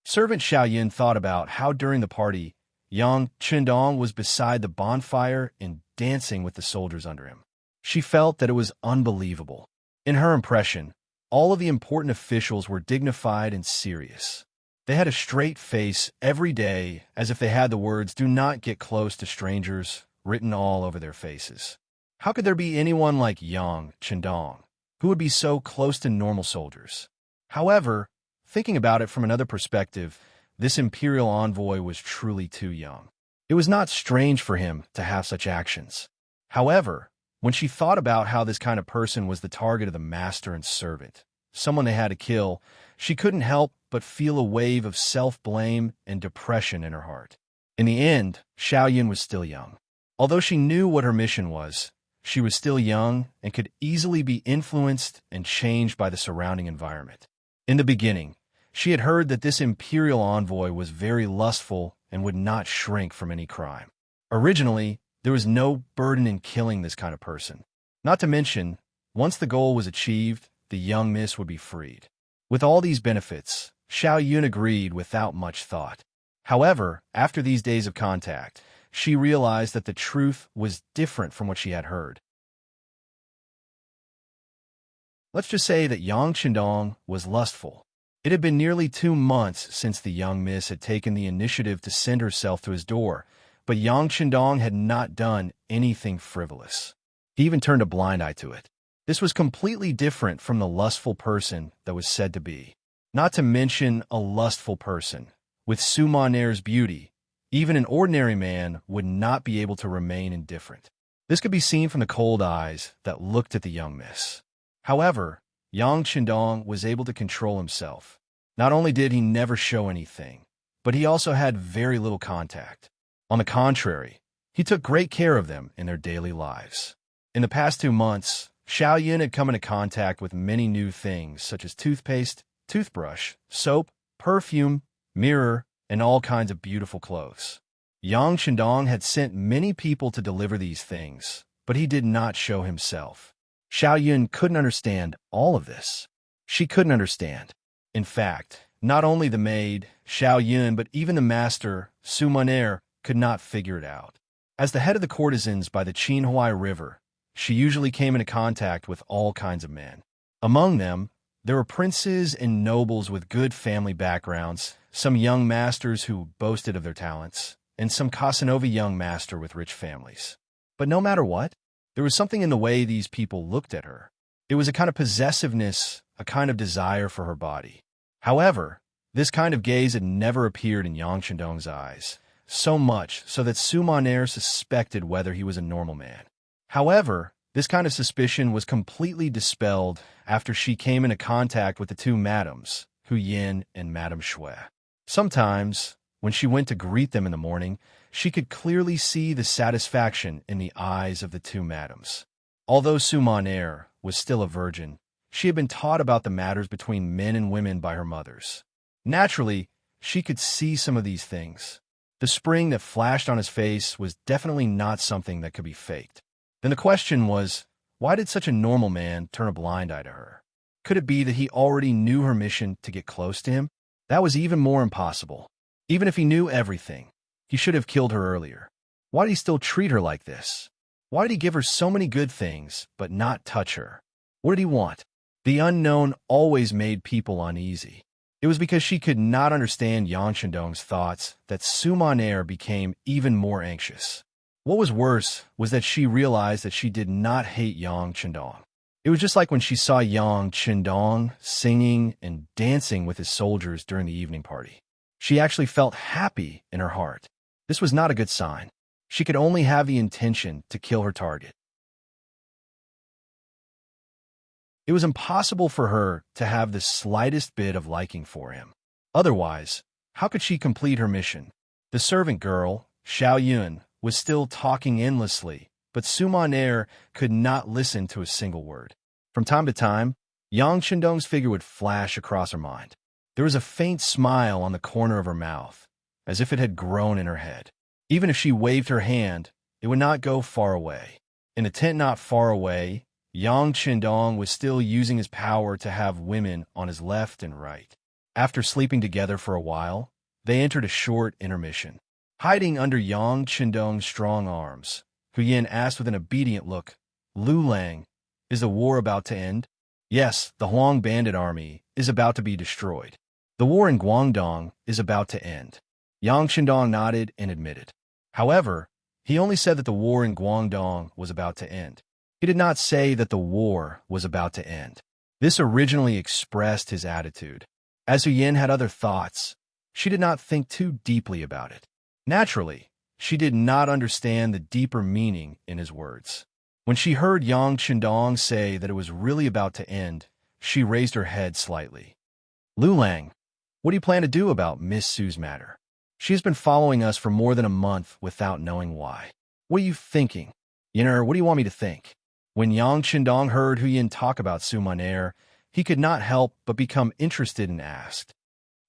Servant Xiaoyan thought about how during the party, Yang Qindong was beside the bonfire and dancing with the soldiers under him. She felt that it was unbelievable. In her impression, all of the important officials were dignified and serious. They had a straight face every day, as if they had the words, "Do not get close to strangers," written all over their faces. How could there be anyone like Yang Qindong, who would be so close to normal soldiers? However, thinking about it from another perspective, this imperial envoy was truly too young. It was not strange for him to have such actions. However, when she thought about how this kind of person was the target of the master and servant, someone they had to kill, she couldn't help but feel a wave of self-blame and depression in her heart. In the end, Xiaoyan was still young. Although she knew what her mission was, she was still young and could easily be influenced and changed by the surrounding environment. In the beginning, she had heard that this imperial envoy was very lustful and would not shrink from any crime. Originally, there was no burden in killing this kind of person. Not to mention, once the goal was achieved, the young miss would be freed. With all these benefits, Xiao Yun agreed without much thought. However, after these days of contact, she realized that the truth was different from what she had heard. Let's just say that Yang Qindong was lustful. It had been nearly 2 months since the young miss had taken the initiative to send herself to his door, but Yang Qindong had not done anything frivolous. He even turned a blind eye to it. This was completely different from the lustful person that was said to be. Not to mention a lustful person. With Su Monaire's beauty, even an ordinary man would not be able to remain indifferent. This could be seen from the cold eyes that looked at the young miss. However, Yang Qindong was able to control himself. Not only did he never show anything, but he also had very little contact. On the contrary, he took great care of them in their daily lives. In the past 2 months, Xiaoyan had come into contact with many new things such as toothpaste, toothbrush, soap, perfume, mirror, and all kinds of beautiful clothes. Yang Qindong had sent many people to deliver these things, but he did not show himself. Xiaoyan couldn't understand all of this. She couldn't understand. In fact, not only the maid, Xiaoyan, but even the master, Su Monaire, could not figure it out. As the head of the courtesans by the Qinhuai River, she usually came into contact with all kinds of men. Among them, there were princes and nobles with good family backgrounds, some young masters who boasted of their talents, and some Casanova young master with rich families. But no matter what, there was something in the way these people looked at her. It was a kind of possessiveness, a kind of desire for her body. However, this kind of gaze had never appeared in Yang Qindong's eyes, so much so that Su Monaire suspected whether he was a normal man. However, this kind of suspicion was completely dispelled after she came into contact with the 2 madams, Hu Yin and Madame Shui. Sometimes, when she went to greet them in the morning, she could clearly see the satisfaction in the eyes of the 2 madams. Although Su Monaire was still a virgin, she had been taught about the matters between men and women by her mothers. Naturally, she could see some of these things. The spring that flashed on his face was definitely not something that could be faked. Then the question was, why did such a normal man turn a blind eye to her? Could it be that he already knew her mission to get close to him? That was even more impossible. Even if he knew everything, he should have killed her earlier. Why did he still treat her like this? Why did he give her so many good things, but not touch her? What did he want? The unknown always made people uneasy. It was because she could not understand Yang Shandong's thoughts that Su became even more anxious. What was worse was that she realized that she did not hate Yang Shandong. It was just like when she saw Yang Shandong singing and dancing with his soldiers during the evening party. She actually felt happy in her heart. This was not a good sign. She could only have the intention to kill her target. It was impossible for her to have the slightest bit of liking for him. Otherwise, how could she complete her mission? The servant girl, Xiao Yun, was still talking endlessly, but Su could not listen to a single word. From time to time, Yang Shandong's figure would flash across her mind. There was a faint smile on the corner of her mouth, as if it had grown in her head. Even if she waved her hand, it would not go far away. In a tent not far away, Yang Shandong was still using his power to have women on his left and right. After sleeping together for a while, they entered a short intermission. Hiding under Yang Shandong's strong arms, Hu Yin asked with an obedient look, "Lu Lang, is the war about to end?" "Yes, the Huang bandit army is about to be destroyed. The war in Guangdong is about to end." Yang Shandong nodded and admitted. However, he only said that the war in Guangdong was about to end. He did not say that the war was about to end. This originally expressed his attitude. As Hu Yin had other thoughts, she did not think too deeply about it. Naturally, she did not understand the deeper meaning in his words. When she heard Yang Shandong say that it was really about to end, she raised her head slightly. "Lu Lang, what do you plan to do about Miss Su's matter? She has been following us for more than a month without knowing why. What are you thinking? Yin'er, what do you want me to think?" When Yang Shandong heard Hu Yin talk about Su Maner, he could not help but become interested and asked,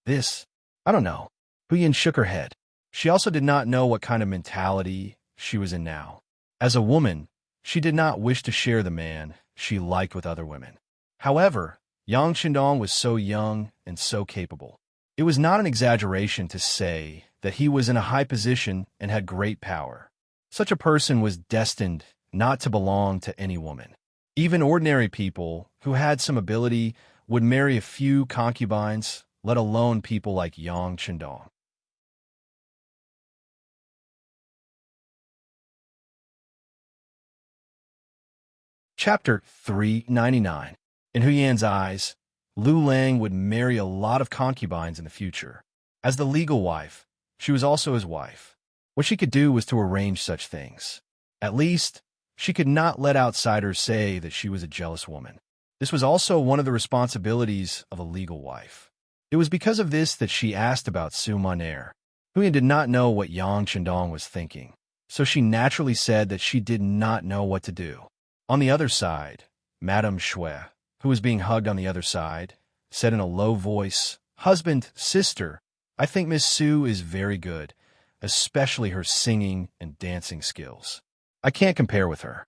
"This, I don't know." Hu Yin shook her head. She also did not know what kind of mentality she was in now. As a woman, she did not wish to share the man she liked with other women. However, Yang Shandong was so young and so capable. It was not an exaggeration to say that he was in a high position and had great power. Such a person was destined not to belong to any woman. Even ordinary people who had some ability would marry a few concubines, let alone people like Yang Shandong. Chapter 399. In Hu Yan's eyes, Lu Lang would marry a lot of concubines in the future. As the legal wife, she was also his wife. What she could do was to arrange such things. At least, she could not let outsiders say that she was a jealous woman. This was also one of the responsibilities of a legal wife. It was because of this that she asked about Su Maner. Hu Yan did not know what Yang Shandong was thinking, so she naturally said that she did not know what to do. On the other side, Madame Shui, who was being hugged on the other side, said in a low voice, "Husband, sister, I think Miss Su is very good, especially her singing and dancing skills. I can't compare with her."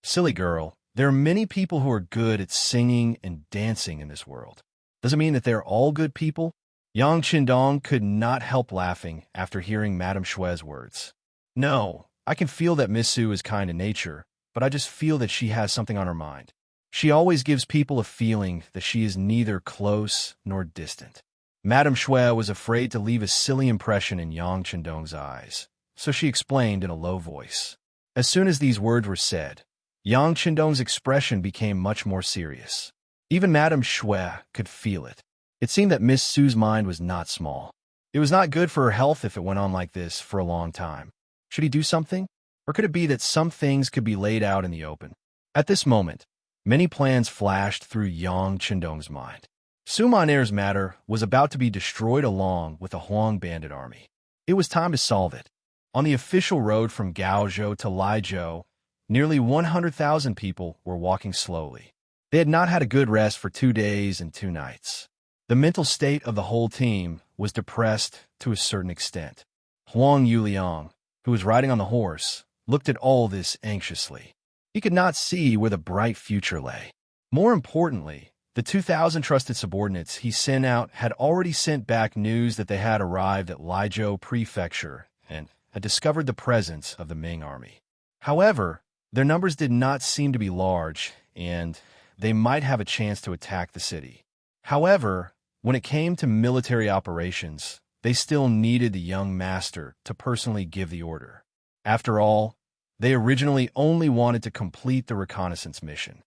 "Silly girl, there are many people who are good at singing and dancing in this world. Does it mean that they're all good people?" Yang Shandong could not help laughing after hearing Madame Shui's words. "No, I can feel that Miss Su is kind in nature, but I just feel that she has something on her mind. She always gives people a feeling that she is neither close nor distant." Madame Shui was afraid to leave a silly impression in Yang Shandong's eyes, so she explained in a low voice. As soon as these words were said, Yang Shandong's expression became much more serious. Even Madame Shui could feel it. It seemed that Miss Su's mind was not small. It was not good for her health if it went on like this for a long time. Should he do something? Or could it be that some things could be laid out in the open? At this moment, many plans flashed through Yang Shandong's mind. Su Maner's matter was about to be destroyed along with the Huang bandit army. It was time to solve it. On the official road from Gaozhou to Laizhou, nearly 100,000 people were walking slowly. They had not had a good rest for 2 days and 2 nights. The mental state of the whole team was depressed to a certain extent. Huang Yuliang, who was riding on the horse, looked at all this anxiously. He could not see where the bright future lay. More importantly, the 2,000 trusted subordinates he sent out had already sent back news that they had arrived at Lijiao Prefecture and had discovered the presence of the Ming army. However, their numbers did not seem to be large, and they might have a chance to attack the city. However, when it came to military operations, they still needed the young master to personally give the order. After all, they originally only wanted to complete the reconnaissance mission.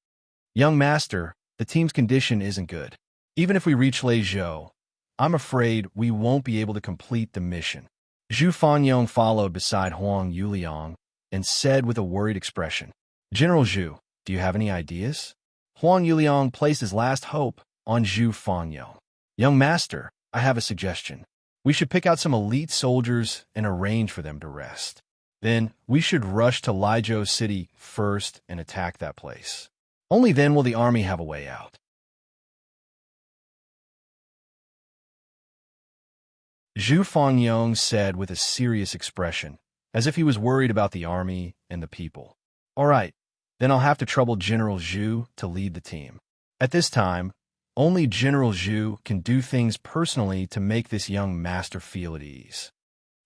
Young master, the team's condition isn't good. Even if we reach Lijiao, I'm afraid we won't be able to complete the mission. Zhu Fanyong followed beside Huang Yuliang and said with a worried expression, General Zhu, do you have any ideas? Huang Yuliang placed his last hope on Zhu Fanyong. Young master, I have a suggestion. We should pick out some elite soldiers and arrange for them to rest. Then we should rush to Lijiao City first and attack that place. Only then will the army have a way out. Zhu Fanyong said with a serious expression, as if he was worried about the army and the people. All right, then I'll have to trouble General Zhu to lead the team. At this time, only General Zhu can do things personally to make this young master feel at ease.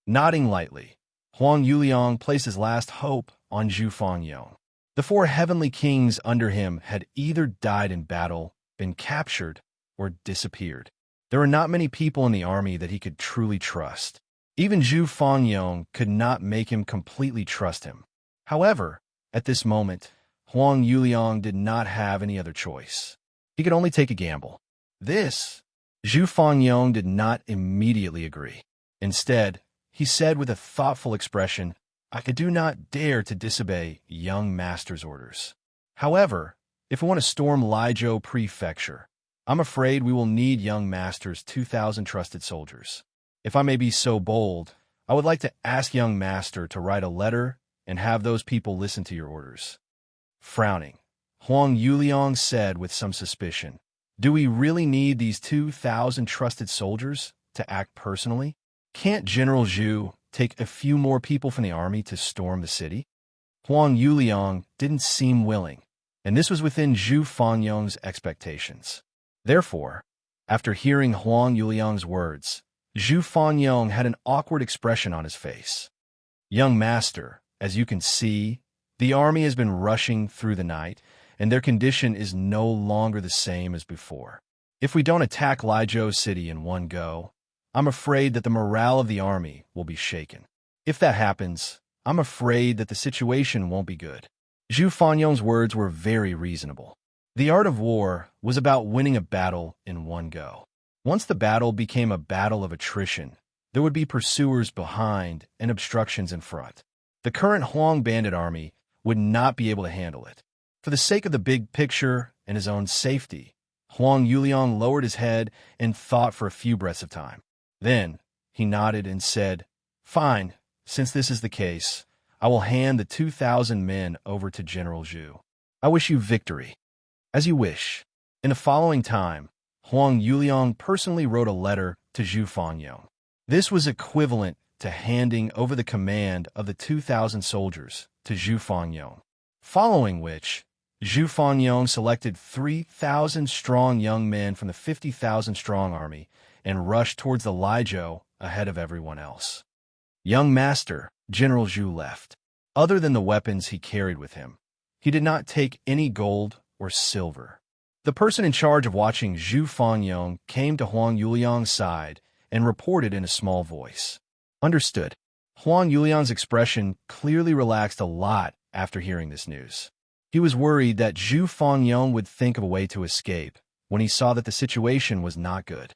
Nodding lightly, Huang Yuliang placed his last hope on Zhu Fanyong. The 4 heavenly kings under him had either died in battle, been captured, or disappeared. There were not many people in the army that he could truly trust. Even Zhu Fanyong could not make him completely trust him. However, at this moment, Huang Yuliang did not have any other choice. He could only take a gamble. This, Zhu Fanyong did not immediately agree. Instead, he said with a thoughtful expression, I do not dare to disobey young master's orders. However, if we want to storm Lijiao Prefecture, I'm afraid we will need young master's 2,000 trusted soldiers. If I may be so bold, I would like to ask young master to write a letter and have those people listen to your orders. Frowning, Huang Yuliang said with some suspicion, do we really need these 2,000 trusted soldiers to act personally? Can't General Zhu take a few more people from the army to storm the city? Huang Yuliang didn't seem willing, and this was within Zhu Fanyong's expectations. Therefore, after hearing Huang Yuliang's words, Zhu Fanyong had an awkward expression on his face. Young master, as you can see, the army has been rushing through the night, and their condition is no longer the same as before. If we don't attack Lijiao City in one go, I'm afraid that the morale of the army will be shaken. If that happens, I'm afraid that the situation won't be good. Zhu Fanyong's words were very reasonable. The art of war was about winning a battle in one go. Once the battle became a battle of attrition, there would be pursuers behind and obstructions in front. The current Huang bandit army would not be able to handle it. For the sake of the big picture and his own safety, Huang Yuliang lowered his head and thought for a few breaths of time. Then, he nodded and said, Fine, since this is the case, I will hand the 2,000 men over to General Zhu. I wish you victory. As you wish. In the following time, Huang Yuliang personally wrote a letter to Zhu Fanyong. This was equivalent to handing over the command of the 2,000 soldiers to Zhu Fanyong. Following which, Zhu Fanyong selected 3,000 strong young men from the 50,000 strong army and rushed towards the Lijiao ahead of everyone else. Young master, General Zhu left. Other than the weapons he carried with him, he did not take any gold or silver. The person in charge of watching Zhu Fanyong came to Huang Yuliang's side and reported in a small voice. Understood. Huang Yuliang's expression clearly relaxed a lot after hearing this news. He was worried that Zhu Fanyong would think of a way to escape when he saw that the situation was not good.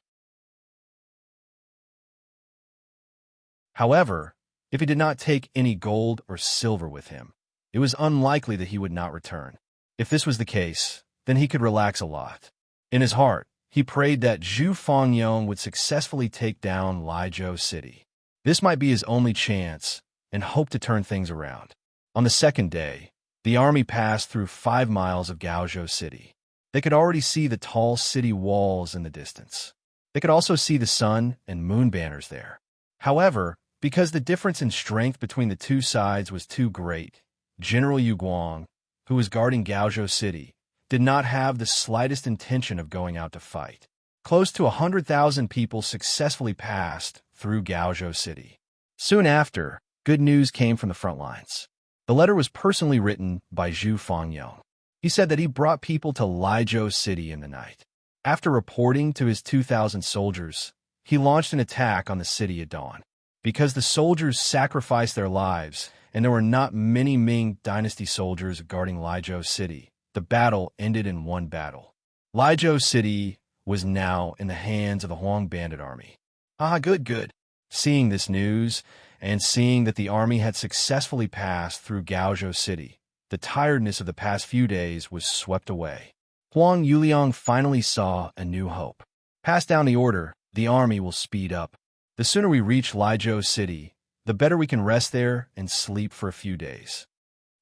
However, if he did not take any gold or silver with him, it was unlikely that he would not return. If this was the case, then he could relax a lot. In his heart, he prayed that Zhu Fanyong would successfully take down Lijiao City. This might be his only chance, and hoped to turn things around. On the second day, the army passed through 5 miles of Gaozhou City. They could already see the tall city walls in the distance. They could also see the sun and moon banners there. However, because the difference in strength between the two sides was too great, General Yu Guang, who was guarding Gaozhou City, did not have the slightest intention of going out to fight. Close to 100,000 people successfully passed through Gaozhou City. Soon after, good news came from the front lines. The letter was personally written by Zhu Fangyong. He said that he brought people to Lizhou City in the night. After reporting to his 2,000 soldiers, he launched an attack on the city at dawn. Because the soldiers sacrificed their lives, and there were not many Ming Dynasty soldiers guarding Lizhou City, the battle ended in one battle. Lizhou City was now in the hands of the Huang bandit army. Good. Seeing this news, and seeing that the army had successfully passed through Gaozhou City, the tiredness of the past few days was swept away. Huang Yuliang finally saw a new hope. Pass down the order, the army will speed up. The sooner we reach Lizhou City, the better we can rest there and sleep for a few days.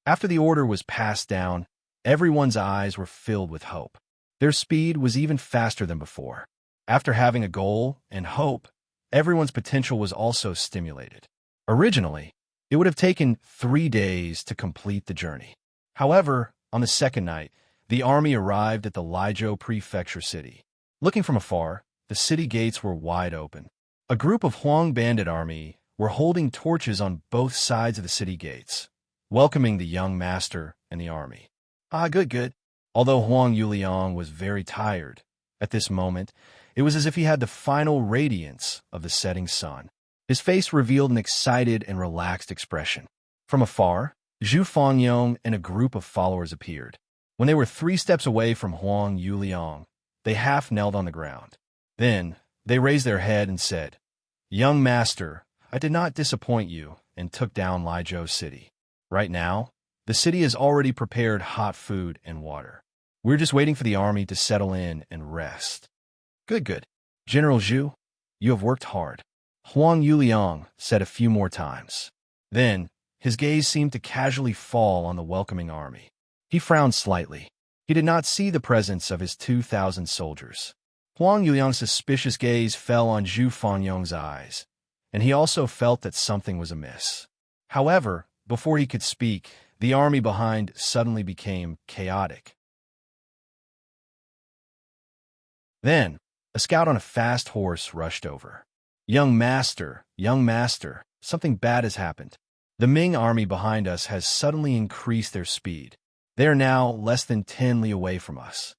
After the order was passed down, everyone's eyes were filled with hope. Their speed was even faster than before. After having a goal and hope, everyone's potential was also stimulated. Originally, it would have taken 3 days to complete the journey. However, on the second night, the army arrived at the Lizhou prefecture city. Looking from afar, the city gates were wide open. A group of Huang bandit army were holding torches on both sides of the city gates, welcoming the young master and the army. Good. Although Huang Yuliang was very tired, at this moment, it was as if he had the final radiance of the setting sun. His face revealed an excited and relaxed expression. From afar, Zhu Fangyong and a group of followers appeared. When they were 3 steps away from Huang Yuliang, they half knelt on the ground. Then, they raised their head and said, "Young master, I did not disappoint you," and took down Lizhou City. Right now, the city has already prepared hot food and water. We're just waiting for the army to settle in and rest. Good. General Zhu, you have worked hard. Huang Yuliang said a few more times. Then, his gaze seemed to casually fall on the welcoming army. He frowned slightly. He did not see the presence of his 2,000 soldiers. Huang Yuliang's suspicious gaze fell on Zhu Fangyong's eyes, and he also felt that something was amiss. However, before he could speak, the army behind suddenly became chaotic. Then, a scout on a fast horse rushed over. Young master, something bad has happened. The Ming army behind us has suddenly increased their speed. They are now less than 10 li away from us.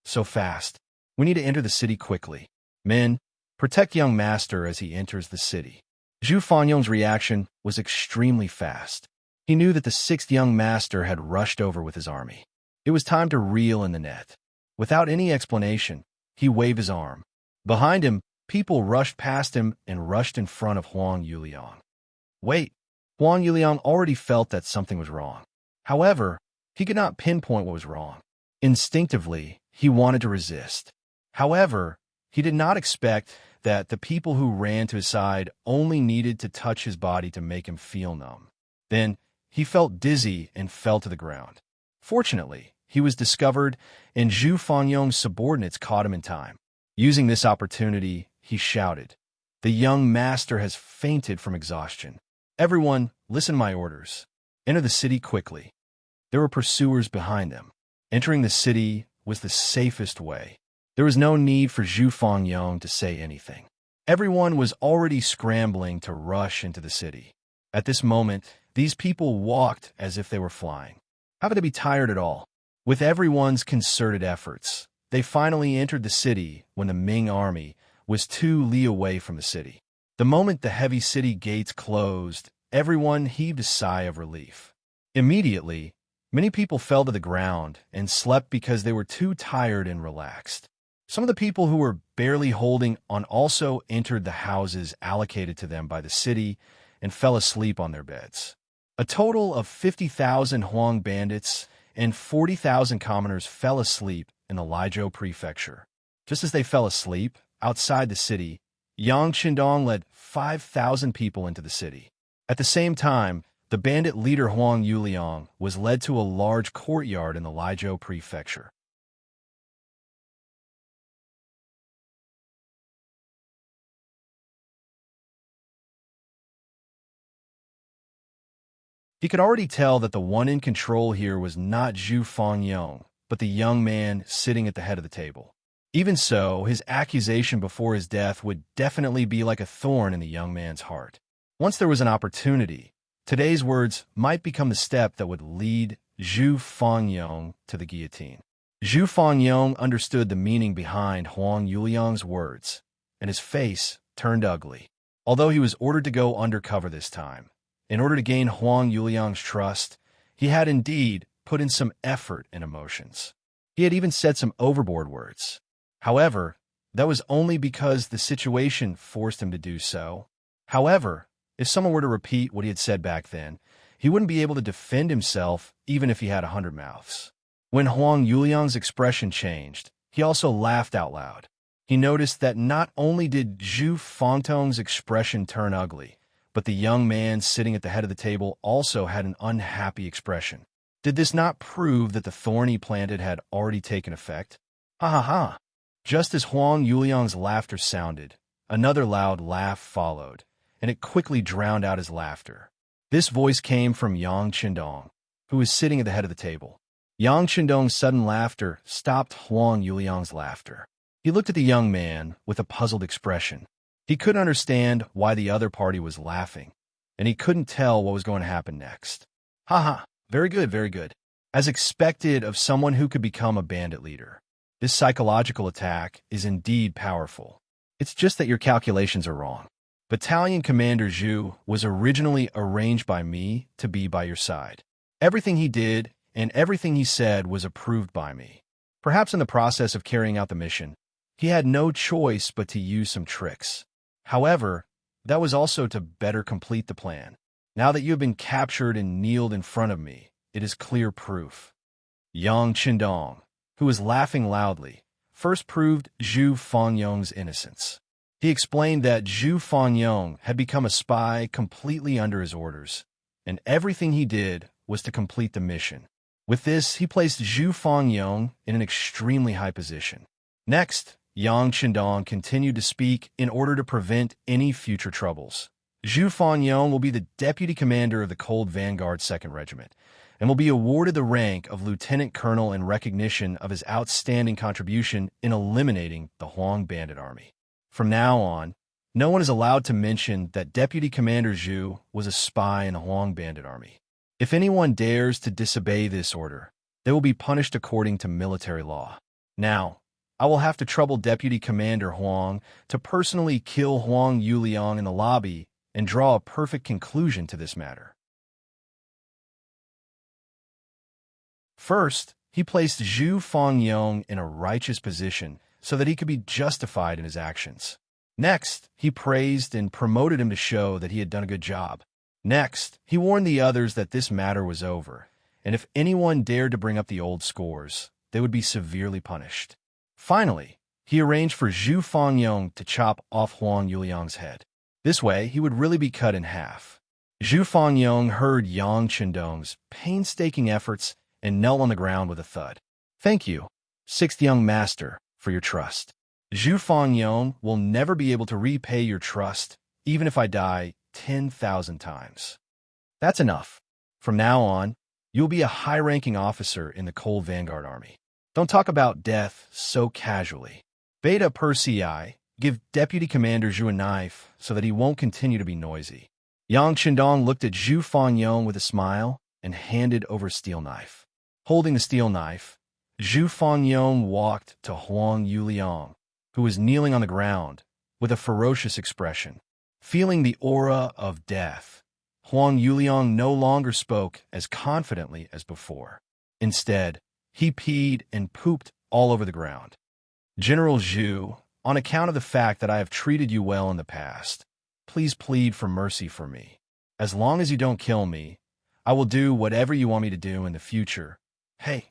So fast. We need to enter the city quickly. Men, protect young master as he enters the city. Zhu Fangyong's reaction was extremely fast. He knew that the 6th young master had rushed over with his army. It was time to reel in the net. Without any explanation, he waved his arm. Behind him, people rushed past him and rushed in front of Huang Yuliang. Wait! Huang Yuliang already felt that something was wrong. However, he could not pinpoint what was wrong. Instinctively, he wanted to resist. However, he did not expect that the people who ran to his side only needed to touch his body to make him feel numb. Then, he felt dizzy and fell to the ground. Fortunately, he was discovered, and Zhu Fangyong's subordinates caught him in time. Using this opportunity, he shouted, "The young master has fainted from exhaustion. Everyone, listen to my orders. Enter the city quickly." There were pursuers behind them. Entering the city was the safest way. There was no need for Zhu Fangyong to say anything. Everyone was already scrambling to rush into the city. At this moment, these people walked as if they were flying. How could they be tired at all? With everyone's concerted efforts, they finally entered the city when the Ming army was 2 li away from the city. The moment the heavy city gates closed, everyone heaved a sigh of relief. Immediately, many people fell to the ground and slept because they were too tired and relaxed. Some of the people who were barely holding on also entered the houses allocated to them by the city and fell asleep on their beds. A total of 50,000 Huang bandits and 40,000 commoners fell asleep in the Lizhou prefecture. Just as they fell asleep, outside the city, Yang Qindong led 5,000 people into the city. At the same time, the bandit leader Huang Yuliang was led to a large courtyard in the Lizhou prefecture. He could already tell that the one in control here was not Zhu Fangyong, but the young man sitting at the head of the table. Even so, his accusation before his death would definitely be like a thorn in the young man's heart. Once there was an opportunity, today's words might become the step that would lead Zhu Fangyong to the guillotine. Zhu Fangyong understood the meaning behind Huang Yuliang's words, and his face turned ugly. Although he was ordered to go undercover this time, in order to gain Huang Yuliang's trust, he had indeed put in some effort and emotions. He had even said some overboard words. However, that was only because the situation forced him to do so. However, if someone were to repeat what he had said back then, he wouldn't be able to defend himself even if he had 100 mouths. When Huang Yuliang's expression changed, he also laughed out loud. He noticed that not only did Zhu Fangtong's expression turn ugly, but the young man sitting at the head of the table also had an unhappy expression. Did this not prove that the thorn he planted had already taken effect? Ha ha ha! Just as Huang Yuliang's laughter sounded, another loud laugh followed, and it quickly drowned out his laughter. This voice came from Yang Qindong, who was sitting at the head of the table. Yang Qindong's sudden laughter stopped Huang Yuliang's laughter. He looked at the young man with a puzzled expression. He couldn't understand why the other party was laughing, and he couldn't tell what was going to happen next. Ha ha! Very good, very good. As expected of someone who could become a bandit leader. This psychological attack is indeed powerful. It's just that your calculations are wrong. Battalion Commander Zhu was originally arranged by me to be by your side. Everything he did and everything he said was approved by me. Perhaps in the process of carrying out the mission, he had no choice but to use some tricks. However, that was also to better complete the plan. Now that you have been captured and kneeled in front of me, it is clear proof. Yang Qindong, who was laughing loudly, first proved Zhu Fangyong's innocence. He explained that Zhu Fangyong had become a spy completely under his orders, and everything he did was to complete the mission. With this, he placed Zhu Fangyong in an extremely high position. Next, Yang Qindong continued to speak in order to prevent any future troubles. Zhu Fangyong will be the deputy commander of the Cold Vanguard 2nd Regiment, and will be awarded the rank of lieutenant colonel in recognition of his outstanding contribution in eliminating the Huang bandit army. From now on, no one is allowed to mention that Deputy Commander Zhu was a spy in the Huang bandit army. If anyone dares to disobey this order, they will be punished according to military law. Now, I will have to trouble Deputy Commander Huang to personally kill Huang Yuliang in the lobby and draw a perfect conclusion to this matter. First, he placed Zhu Fangyong in a righteous position so that he could be justified in his actions. Next, he praised and promoted him to show that he had done a good job. Next, he warned the others that this matter was over, and if anyone dared to bring up the old scores, they would be severely punished. Finally, he arranged for Zhu Fangyong to chop off Huang Yuliang's head. This way, he would really be cut in half. Zhu Fangyong heard Yang Qindong's painstaking efforts and knelt on the ground with a thud. Thank you, 6th young master, for your trust. Zhu Fangyong will never be able to repay your trust, even if I die 10,000 times. That's enough. From now on, you'll be a high-ranking officer in the Cold Vanguard Army. Don't talk about death so casually. Beta Persei, give Deputy Commander Zhu a knife so that he won't continue to be noisy. Yang Qindong looked at Zhu Fangyong with a smile and handed over a steel knife. Holding the steel knife, Zhu Fangyong walked to Huang Yuliang, who was kneeling on the ground with a ferocious expression. Feeling the aura of death, Huang Yuliang no longer spoke as confidently as before. Instead, he peed and pooped all over the ground. General Zhu, on account of the fact that I have treated you well in the past, please plead for mercy for me. As long as you don't kill me, I will do whatever you want me to do in the future. Hey,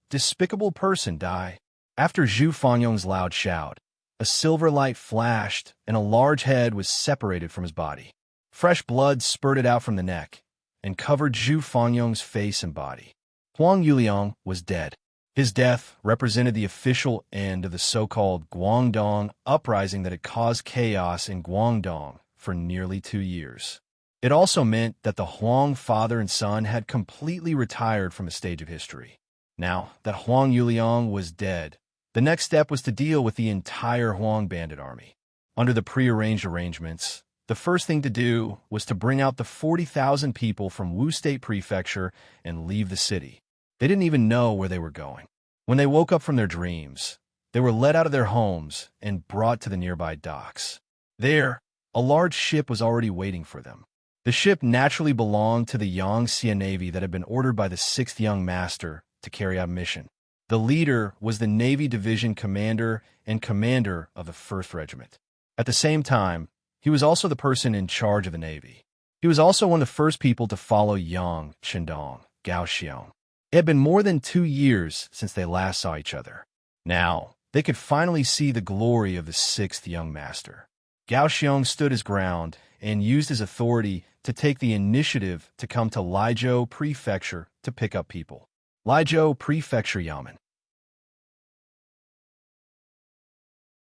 despicable person, die. After Zhu Fangyong's loud shout, a silver light flashed and a large head was separated from his body. Fresh blood spurted out from the neck and covered Zhu Fangyong's face and body. Huang Yuliang was dead. His death represented the official end of the so-called Guangdong uprising that had caused chaos in Guangdong for nearly 2 years. It also meant that the Huang father and son had completely retired from a stage of history. Now that Huang Yuliang was dead, the next step was to deal with the entire Huang bandit army. Under the prearranged arrangements, the first thing to do was to bring out the 40,000 people from Wu State Prefecture and leave the city. They didn't even know where they were going. When they woke up from their dreams, they were led out of their homes and brought to the nearby docks. There, a large ship was already waiting for them. The ship naturally belonged to the Yangtze Navy that had been ordered by the 6th Young Master to carry out a mission. The leader was the Navy Division Commander and Commander of the 1st Regiment. At the same time, he was also the person in charge of the Navy. He was also one of the first people to follow Yang Chendong, Gao Xiong. It had been more than 2 years since they last saw each other. Now, they could finally see the glory of the 6th Young Master. Gao Xiong stood his ground and used his authority to take the initiative to come to Laizhou Prefecture to pick up people. Laizhou Prefecture Yamen.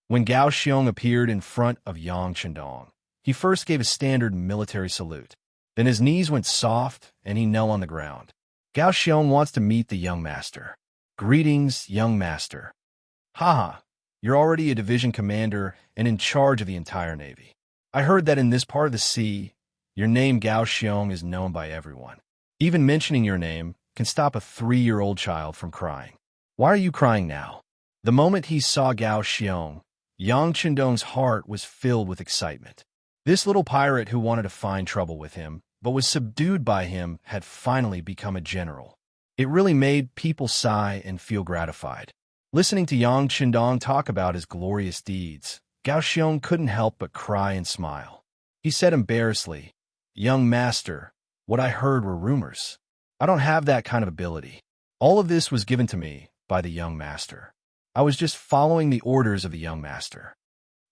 When Gao Xiong appeared in front of Yang Chendong, he first gave a standard military salute. Then his knees went soft and he knelt on the ground. Gao Xiong wants to meet the young master. Greetings, young master. Haha, you're already a division commander and in charge of the entire Navy. I heard that in this part of the sea, your name Gao Xiong is known by everyone. Even mentioning your name can stop a 3-year-old child from crying. Why are you crying now? The moment he saw Gao Xiong, Yang Chendong's heart was filled with excitement. This little pirate who wanted to find trouble with him, but was subdued by him, had finally become a general. It really made people sigh and feel gratified. Listening to Yang Chendong talk about his glorious deeds, Gao Xiong couldn't help but cry and smile. He said embarrassedly, "Young master, what I heard were rumors. I don't have that kind of ability. All of this was given to me by the young master. I was just following the orders of the young master."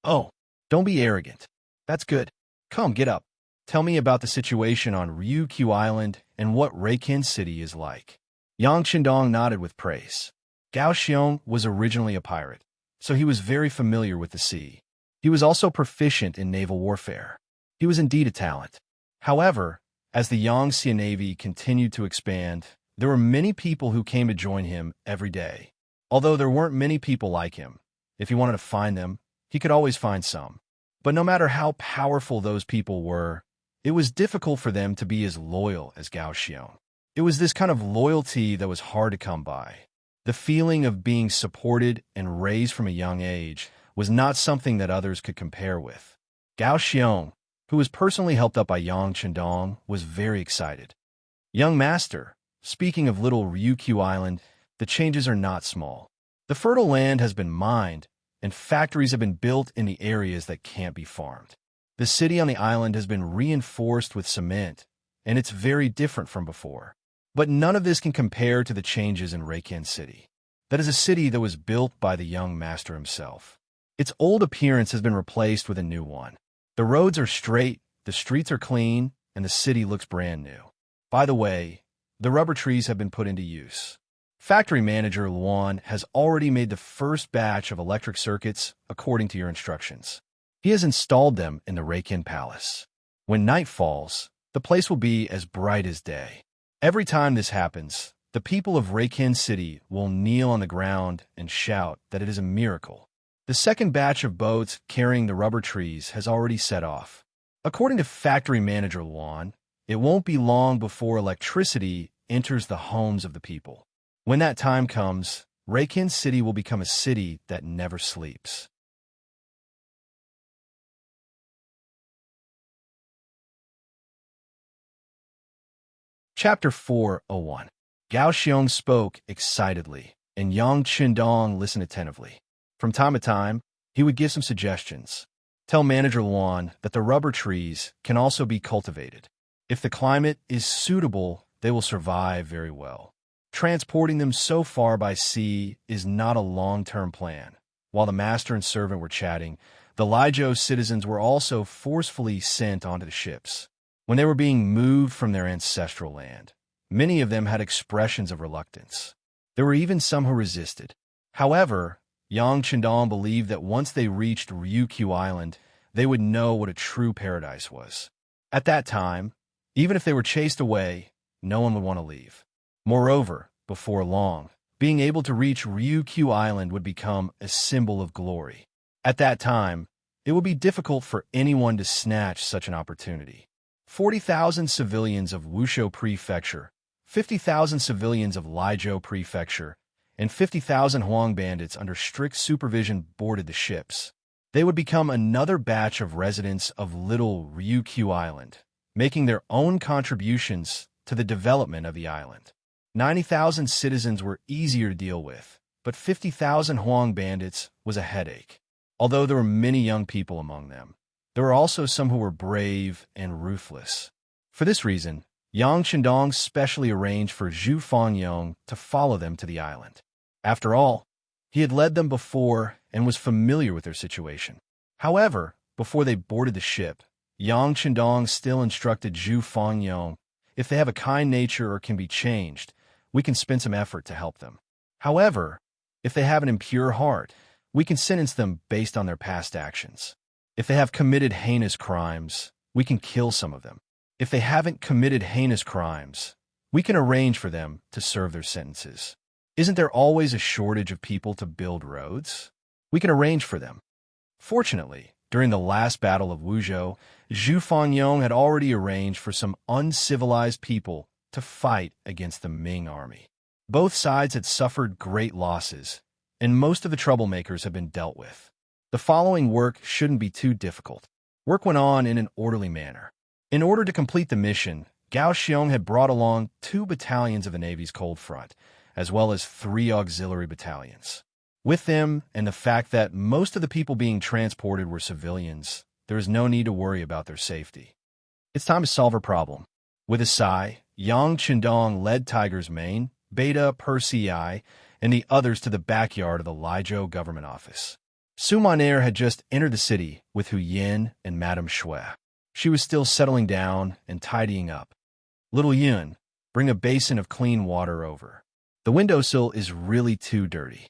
"Oh, don't be arrogant. That's good. Come, get up. Tell me about the situation on Ryukyu Island and what Reikin City is like." Yang Chendong nodded with praise. Gao Xiong was originally a pirate, so he was very familiar with the sea. He was also proficient in naval warfare. He was indeed a talent. However, as the Yangtze Navy continued to expand, there were many people who came to join him every day. Although there weren't many people like him, if he wanted to find them, he could always find some. But no matter how powerful those people were, it was difficult for them to be as loyal as Gao Xiong. It was this kind of loyalty that was hard to come by. The feeling of being supported and raised from a young age was not something that others could compare with. Gao Xiong, who was personally helped up by Yang Chendong, was very excited. "Young master, speaking of little Ryukyu Island, the changes are not small. The fertile land has been mined, and factories have been built in the areas that can't be farmed. The city on the island has been reinforced with cement, and it's very different from before. But none of this can compare to the changes in Reikin City. That is a city that was built by the young master himself. Its old appearance has been replaced with a new one. The roads are straight, the streets are clean, and the city looks brand new. By the way, the rubber trees have been put into use. Factory manager Luan has already made the first batch of electric circuits according to your instructions. He has installed them in the Reikin Palace. When night falls, the place will be as bright as day. Every time this happens, the people of Reikin City will kneel on the ground and shout that it is a miracle. The second batch of boats carrying the rubber trees has already set off. According to factory manager Luan, it won't be long before electricity enters the homes of the people. When that time comes, Reikin City will become a city that never sleeps." Chapter 401. Gao Xiong spoke excitedly, and Yang Chendong listened attentively. From time to time, he would give some suggestions. Tell manager Luan that the rubber trees can also be cultivated. If the climate is suitable, they will survive very well. Transporting them so far by sea is not a long-term plan. While the master and servant were chatting, the Laizhou citizens were also forcefully sent onto the ships. When they were being moved from their ancestral land, many of them had expressions of reluctance. There were even some who resisted. However, Yang Chendong believed that once they reached Ryukyu Island, they would know what a true paradise was. At that time, even if they were chased away, no one would want to leave. Moreover, before long, being able to reach Ryukyu Island would become a symbol of glory. At that time, it would be difficult for anyone to snatch such an opportunity. 40,000 civilians of Wusho Prefecture, 50,000 civilians of Liizhou Prefecture, and 50,000 Huang bandits under strict supervision boarded the ships. They would become another batch of residents of Little Ryukyu Island, making their own contributions to the development of the island. 90,000 citizens were easier to deal with, but 50,000 Huang bandits was a headache. Although there were many young people among them, there were also some who were brave and ruthless. For this reason, Yang Chendong specially arranged for Zhu Fangyong to follow them to the island. After all, he had led them before and was familiar with their situation. However, before they boarded the ship, Yang Chendong still instructed Zhu Fangyong, if they have a kind nature or can be changed, we can spend some effort to help them. However, if they have an impure heart, we can sentence them based on their past actions. If they have committed heinous crimes, we can kill some of them. If they haven't committed heinous crimes, we can arrange for them to serve their sentences. Isn't there always a shortage of people to build roads? We can arrange for them. Fortunately, during the last battle of Wuzhou, Zhu Fangyong had already arranged for some uncivilized people to fight against the Ming army. Both sides had suffered great losses, and most of the troublemakers have been dealt with. The following work shouldn't be too difficult. Work went on in an orderly manner. In order to complete the mission, Gao Xiong had brought along 2 battalions of the Navy's Cold Front, as well as 3 auxiliary battalions. With them, and the fact that most of the people being transported were civilians, there is no need to worry about their safety. It's time to solve our problem. With a sigh, Yang Chendong led Tiger's Mane, Beta, Persei, and the others to the backyard of the Liizhou government office. Su Maner had just entered the city with Hu Yin and Madame Shui. She was still settling down and tidying up. Little Yun, bring a basin of clean water over. The windowsill is really too dirty.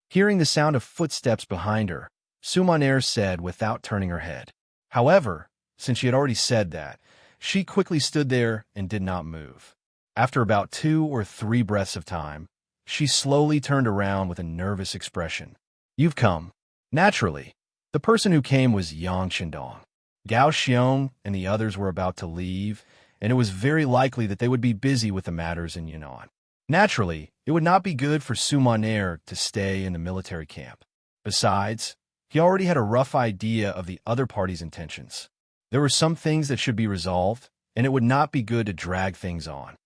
Hearing the sound of footsteps behind her, Su Maner said without turning her head. However, since she had already said that, she quickly stood there and did not move. After about 2 or 3 breaths of time, she slowly turned around with a nervous expression. You've come. Naturally, the person who came was Yang Chendong. Gao Xiong and the others were about to leave, and it was very likely that they would be busy with the matters in Yunnan. Naturally, it would not be good for Su Maner to stay in the military camp. Besides, he already had a rough idea of the other party's intentions. There were some things that should be resolved, and it would not be good to drag things on.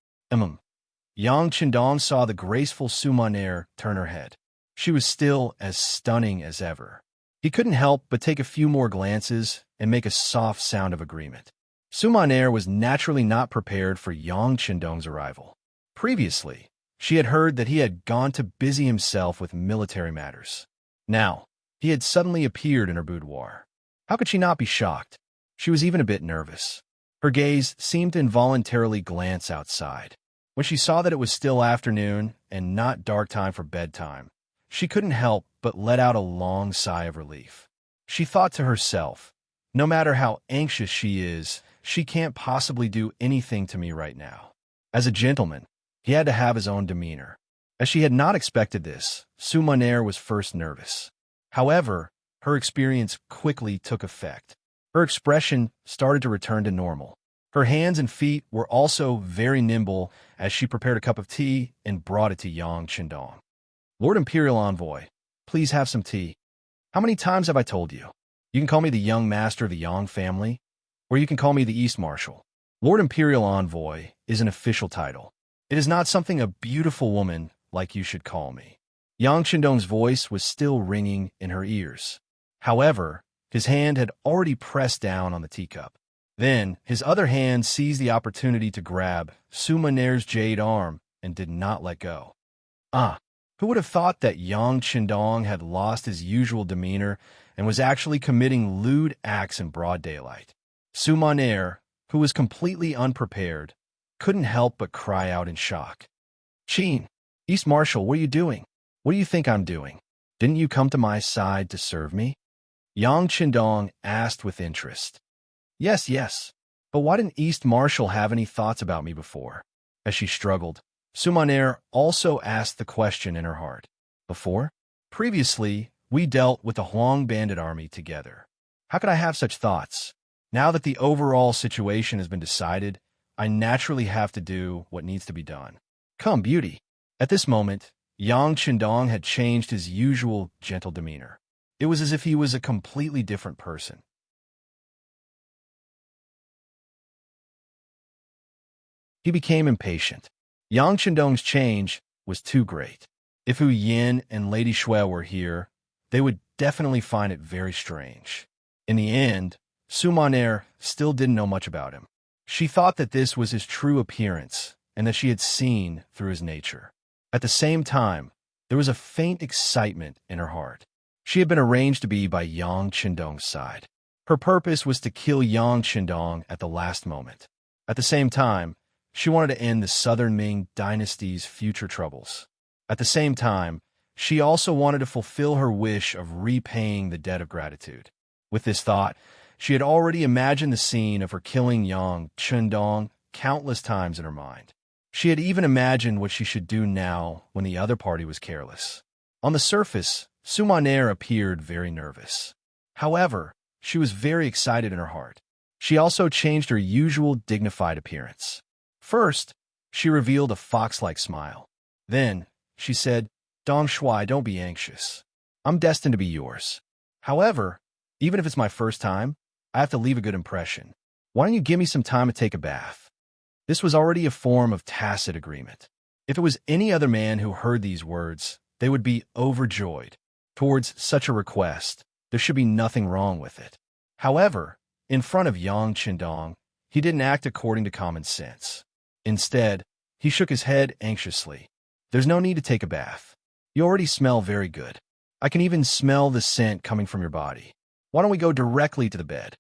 Yang Chendong saw the graceful Su Maner turn her head. She was still as stunning as ever. He couldn't help but take a few more glances and make a soft sound of agreement. Su Maner was naturally not prepared for Yang Chendong's arrival. Previously, she had heard that he had gone to busy himself with military matters. Now, he had suddenly appeared in her boudoir. How could she not be shocked? She was even a bit nervous. Her gaze seemed to involuntarily glance outside. When she saw that it was still afternoon and not dark time for bedtime, she couldn't help but let out a long sigh of relief. She thought to herself, no matter how anxious she is, she can't possibly do anything to me right now. As a gentleman, he had to have his own demeanor. As she had not expected this, Su Maner was first nervous. However, her experience quickly took effect. Her expression started to return to normal. Her hands and feet were also very nimble as she prepared a cup of tea and brought it to Yang Chendong. Lord Imperial Envoy, please have some tea. How many times have I told you? You can call me the young master of the Yang family, or you can call me the East Marshal. Lord Imperial Envoy is an official title. It is not something a beautiful woman like you should call me. Yang Chendong's voice was still ringing in her ears. However, his hand had already pressed down on the teacup. Then, his other hand seized the opportunity to grab Su Maner's jade arm and did not let go. Who would have thought that Yang Chendong had lost his usual demeanor and was actually committing lewd acts in broad daylight? Su Maner, who was completely unprepared, couldn't help but cry out in shock. Qin, East Marshal, what are you doing? What do you think I'm doing? Didn't you come to my side to serve me? Yang Qindong asked with interest. Yes, yes. But why didn't East Marshal have any thoughts about me before? As she struggled, Sumaner also asked the question in her heart. Before? Previously, we dealt with the Huang bandit army together. How could I have such thoughts? Now that the overall situation has been decided, I naturally have to do what needs to be done. Come, beauty. At this moment, Yang Qindong had changed his usual gentle demeanor. It was as if he was a completely different person. He became impatient. Yang Qindong's change was too great. If Hu Yin and Lady Shui were here, they would definitely find it very strange. In the end, Sumaner still didn't know much about him. She thought that this was his true appearance and that she had seen through his nature. At the same time, there was a faint excitement in her heart. She had been arranged to be by Yang Qindong's side. Her purpose was to kill Yang Qindong at the last moment. At the same time, she wanted to end the Southern Ming dynasty's future troubles. At the same time, she also wanted to fulfill her wish of repaying the debt of gratitude. With this thought, she had already imagined the scene of her killing Yang Qindong countless times in her mind. She had even imagined what she should do now when the other party was careless. On the surface, Sumaner appeared very nervous. However, she was very excited in her heart. She also changed her usual dignified appearance. First, she revealed a fox-like smile. Then, she said, Dong Shuai, don't be anxious. I'm destined to be yours. However, even if it's my first time, I have to leave a good impression. Why don't you give me some time to take a bath? This was already a form of tacit agreement. If it was any other man who heard these words, they would be overjoyed. Towards such a request, there should be nothing wrong with it. However, in front of Yang Qindong, he didn't act according to common sense. Instead, he shook his head anxiously. There's no need to take a bath. You already smell very good. I can even smell the scent coming from your body. Why don't we go directly to the bed?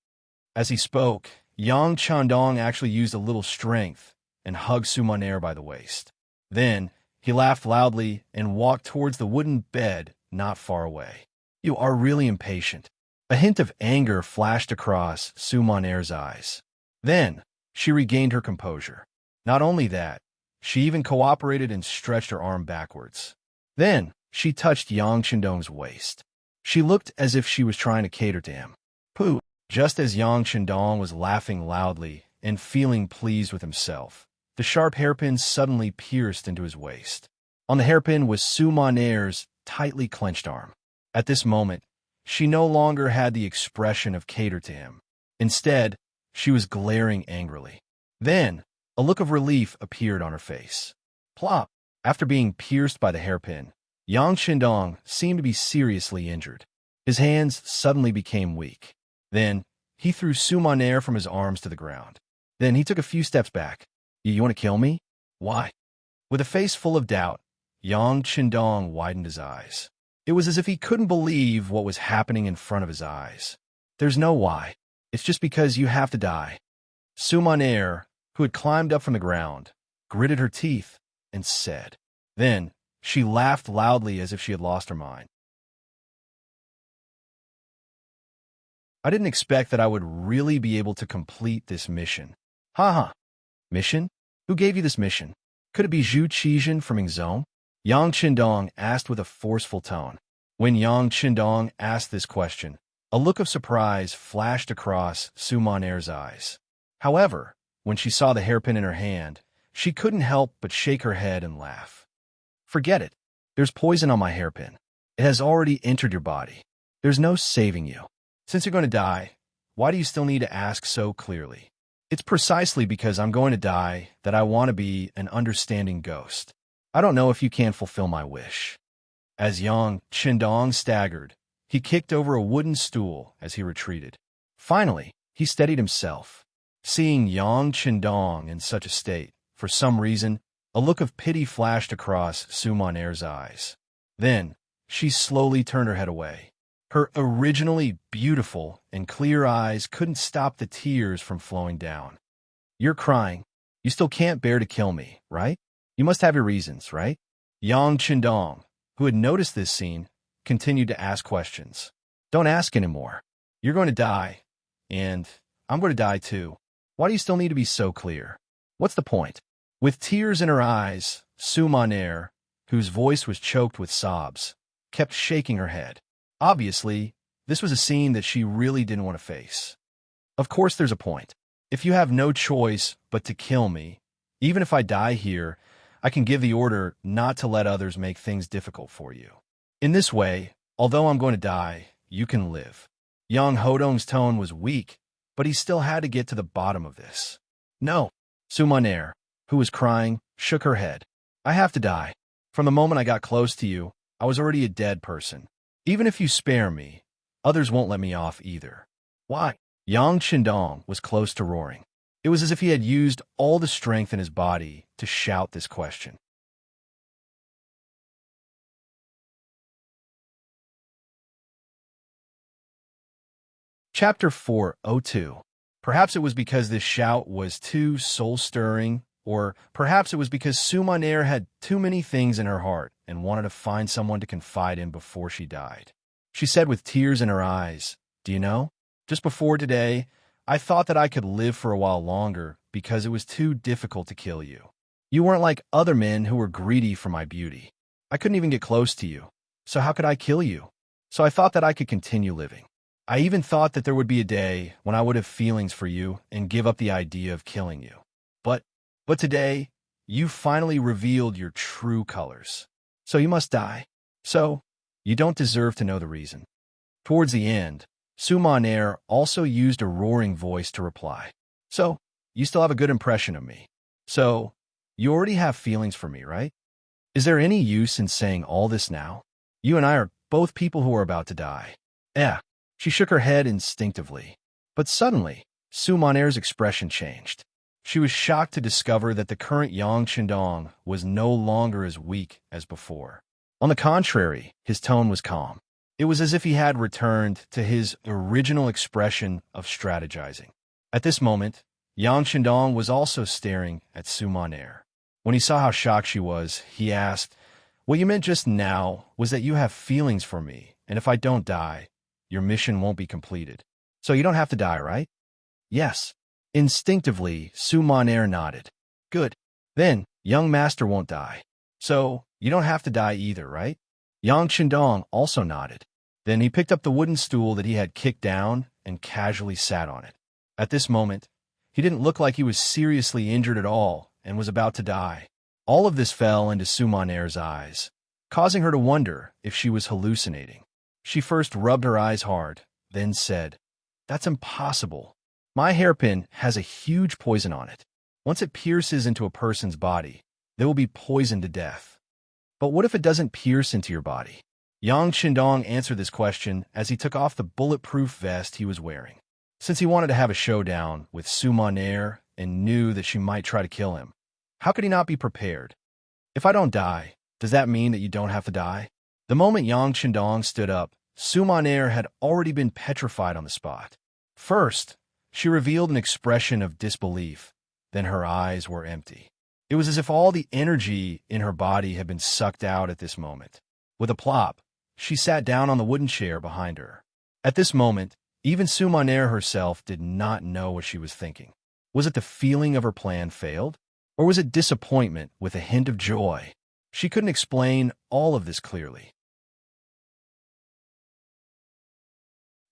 As he spoke, Yang Qindong actually used a little strength and hugged Sumaner by the waist. Then, he laughed loudly and walked towards the wooden bed not far away. You are really impatient. A hint of anger flashed across Sumaner's eyes. Then, she regained her composure. Not only that, she even cooperated and stretched her arm backwards. Then, she touched Yang Qindong's waist. She looked as if she was trying to cater to him. Pooh! Just as Yang Qindong was laughing loudly and feeling pleased with himself, the sharp hairpin suddenly pierced into his waist. On the hairpin was Sumaner's tightly clenched arm. At this moment, she no longer had the expression of cater to him. Instead, she was glaring angrily. Then, a look of relief appeared on her face. Plop! After being pierced by the hairpin, Yang Qindong seemed to be seriously injured. His hands suddenly became weak. Then, he threw Sumaner from his arms to the ground. Then he took a few steps back. You want to kill me? Why? With a face full of doubt, Yang Qindong widened his eyes. It was as if he couldn't believe what was happening in front of his eyes. There's no why. It's just because you have to die. Sumaner, who had climbed up from the ground, gritted her teeth and said. Then, she laughed loudly as if she had lost her mind. I didn't expect that I would really be able to complete this mission. Ha. Mission? Who gave you this mission? Could it be Zhu Qizhen from Yingzhou? Yang Qindong asked with a forceful tone. When Yang Qindong asked this question, a look of surprise flashed across Sumaner's eyes. However, when she saw the hairpin in her hand, she couldn't help but shake her head and laugh. Forget it. There's poison on my hairpin. It has already entered your body. There's no saving you. Since you're going to die, why do you still need to ask so clearly? It's precisely because I'm going to die that I want to be an understanding ghost. I don't know if you can fulfill my wish. As Yang Qindong staggered, he kicked over a wooden stool as he retreated. Finally, he steadied himself. Seeing Yang Qindong in such a state, for some reason, a look of pity flashed across Sumaner's eyes. Then, she slowly turned her head away. Her originally beautiful and clear eyes couldn't stop the tears from flowing down. You're crying. You still can't bear to kill me, right? You must have your reasons, right? Yang Qindong, who had noticed this scene, continued to ask questions. Don't ask anymore. You're going to die, and I'm going to die too. Why do you still need to be so clear? What's the point? With tears in her eyes, Sumaner, whose voice was choked with sobs, kept shaking her head. Obviously, this was a scene that she really didn't want to face. Of course there's a point. If you have no choice but to kill me, even if I die here, I can give the order not to let others make things difficult for you. In this way, although I'm going to die, you can live. Young Hodong's tone was weak, but he still had to get to the bottom of this. No, Sumaner, who was crying, shook her head. I have to die. From the moment I got close to you, I was already a dead person. Even if you spare me, others won't let me off either. Why? Yang Qindong was close to roaring. It was as if he had used all the strength in his body to shout this question. Chapter 402. Perhaps it was because this shout was too soul-stirring, or perhaps it was because Sumaner had too many things in her heart and wanted to find someone to confide in before she died. She said with tears in her eyes, "Do you know? Just before today, I thought that I could live for a while longer because it was too difficult to kill you. You weren't like other men who were greedy for my beauty. I couldn't even get close to you, so how could I kill you? So I thought that I could continue living. I even thought that there would be a day when I would have feelings for you and give up the idea of killing you. But today, you finally revealed your true colors. So you must die. So, you don't deserve to know the reason." Towards the end, Sumaner also used a roaring voice to reply. "So, you still have a good impression of me. So, you already have feelings for me, right? Is there any use in saying all this now? You and I are both people who are about to die." She shook her head instinctively. But suddenly, Sumaner's expression changed. She was shocked to discover that the current Yang Qindong was no longer as weak as before. On the contrary, his tone was calm. It was as if he had returned to his original expression of strategizing. At this moment, Yang Qindong was also staring at Sumaner. When he saw how shocked she was, he asked, "What you meant just now was that you have feelings for me, and if I don't die, your mission won't be completed. So you don't have to die, right?" "Yes." Instinctively, Sumaner nodded. "Good. Then, young master won't die. So, you don't have to die either, right?" Yang Qindong also nodded. Then he picked up the wooden stool that he had kicked down and casually sat on it. At this moment, he didn't look like he was seriously injured at all and was about to die. All of this fell into Sumaner's eyes, causing her to wonder if she was hallucinating. She first rubbed her eyes hard, then said, "That's impossible. My hairpin has a huge poison on it. Once it pierces into a person's body, they will be poisoned to death. But what if it doesn't pierce into your body?" Yang Qindong answered this question as he took off the bulletproof vest he was wearing. Since he wanted to have a showdown with Sumaner and knew that she might try to kill him, how could he not be prepared? "If I don't die, does that mean that you don't have to die?" The moment Yang Qindong stood up, Sumaner had already been petrified on the spot. First, she revealed an expression of disbelief, then her eyes were empty. It was as if all the energy in her body had been sucked out at this moment. With a plop, she sat down on the wooden chair behind her. At this moment, even Sumaner herself did not know what she was thinking. Was it the feeling of her plan failed? Or was it disappointment with a hint of joy? She couldn't explain all of this clearly.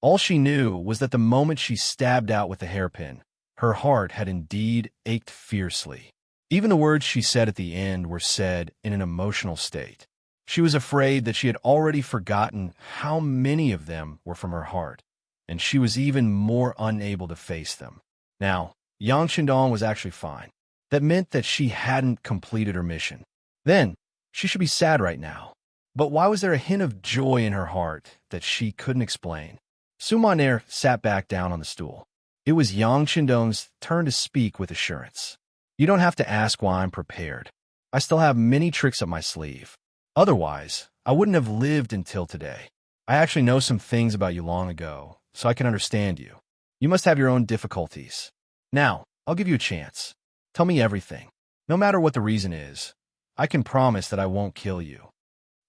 All she knew was that the moment she stabbed out with the hairpin, her heart had indeed ached fiercely. Even the words she said at the end were said in an emotional state. She was afraid that she had already forgotten how many of them were from her heart, and she was even more unable to face them. Now, Yang Qindong was actually fine. That meant that she hadn't completed her mission. Then, she should be sad right now. But why was there a hint of joy in her heart that she couldn't explain? Sumaner sat back down on the stool. It was Yang Qindong's turn to speak with assurance. "You don't have to ask why I'm prepared. I still have many tricks up my sleeve. Otherwise, I wouldn't have lived until today. I actually know some things about you long ago, so I can understand you. You must have your own difficulties. Now, I'll give you a chance. Tell me everything. No matter what the reason is, I can promise that I won't kill you."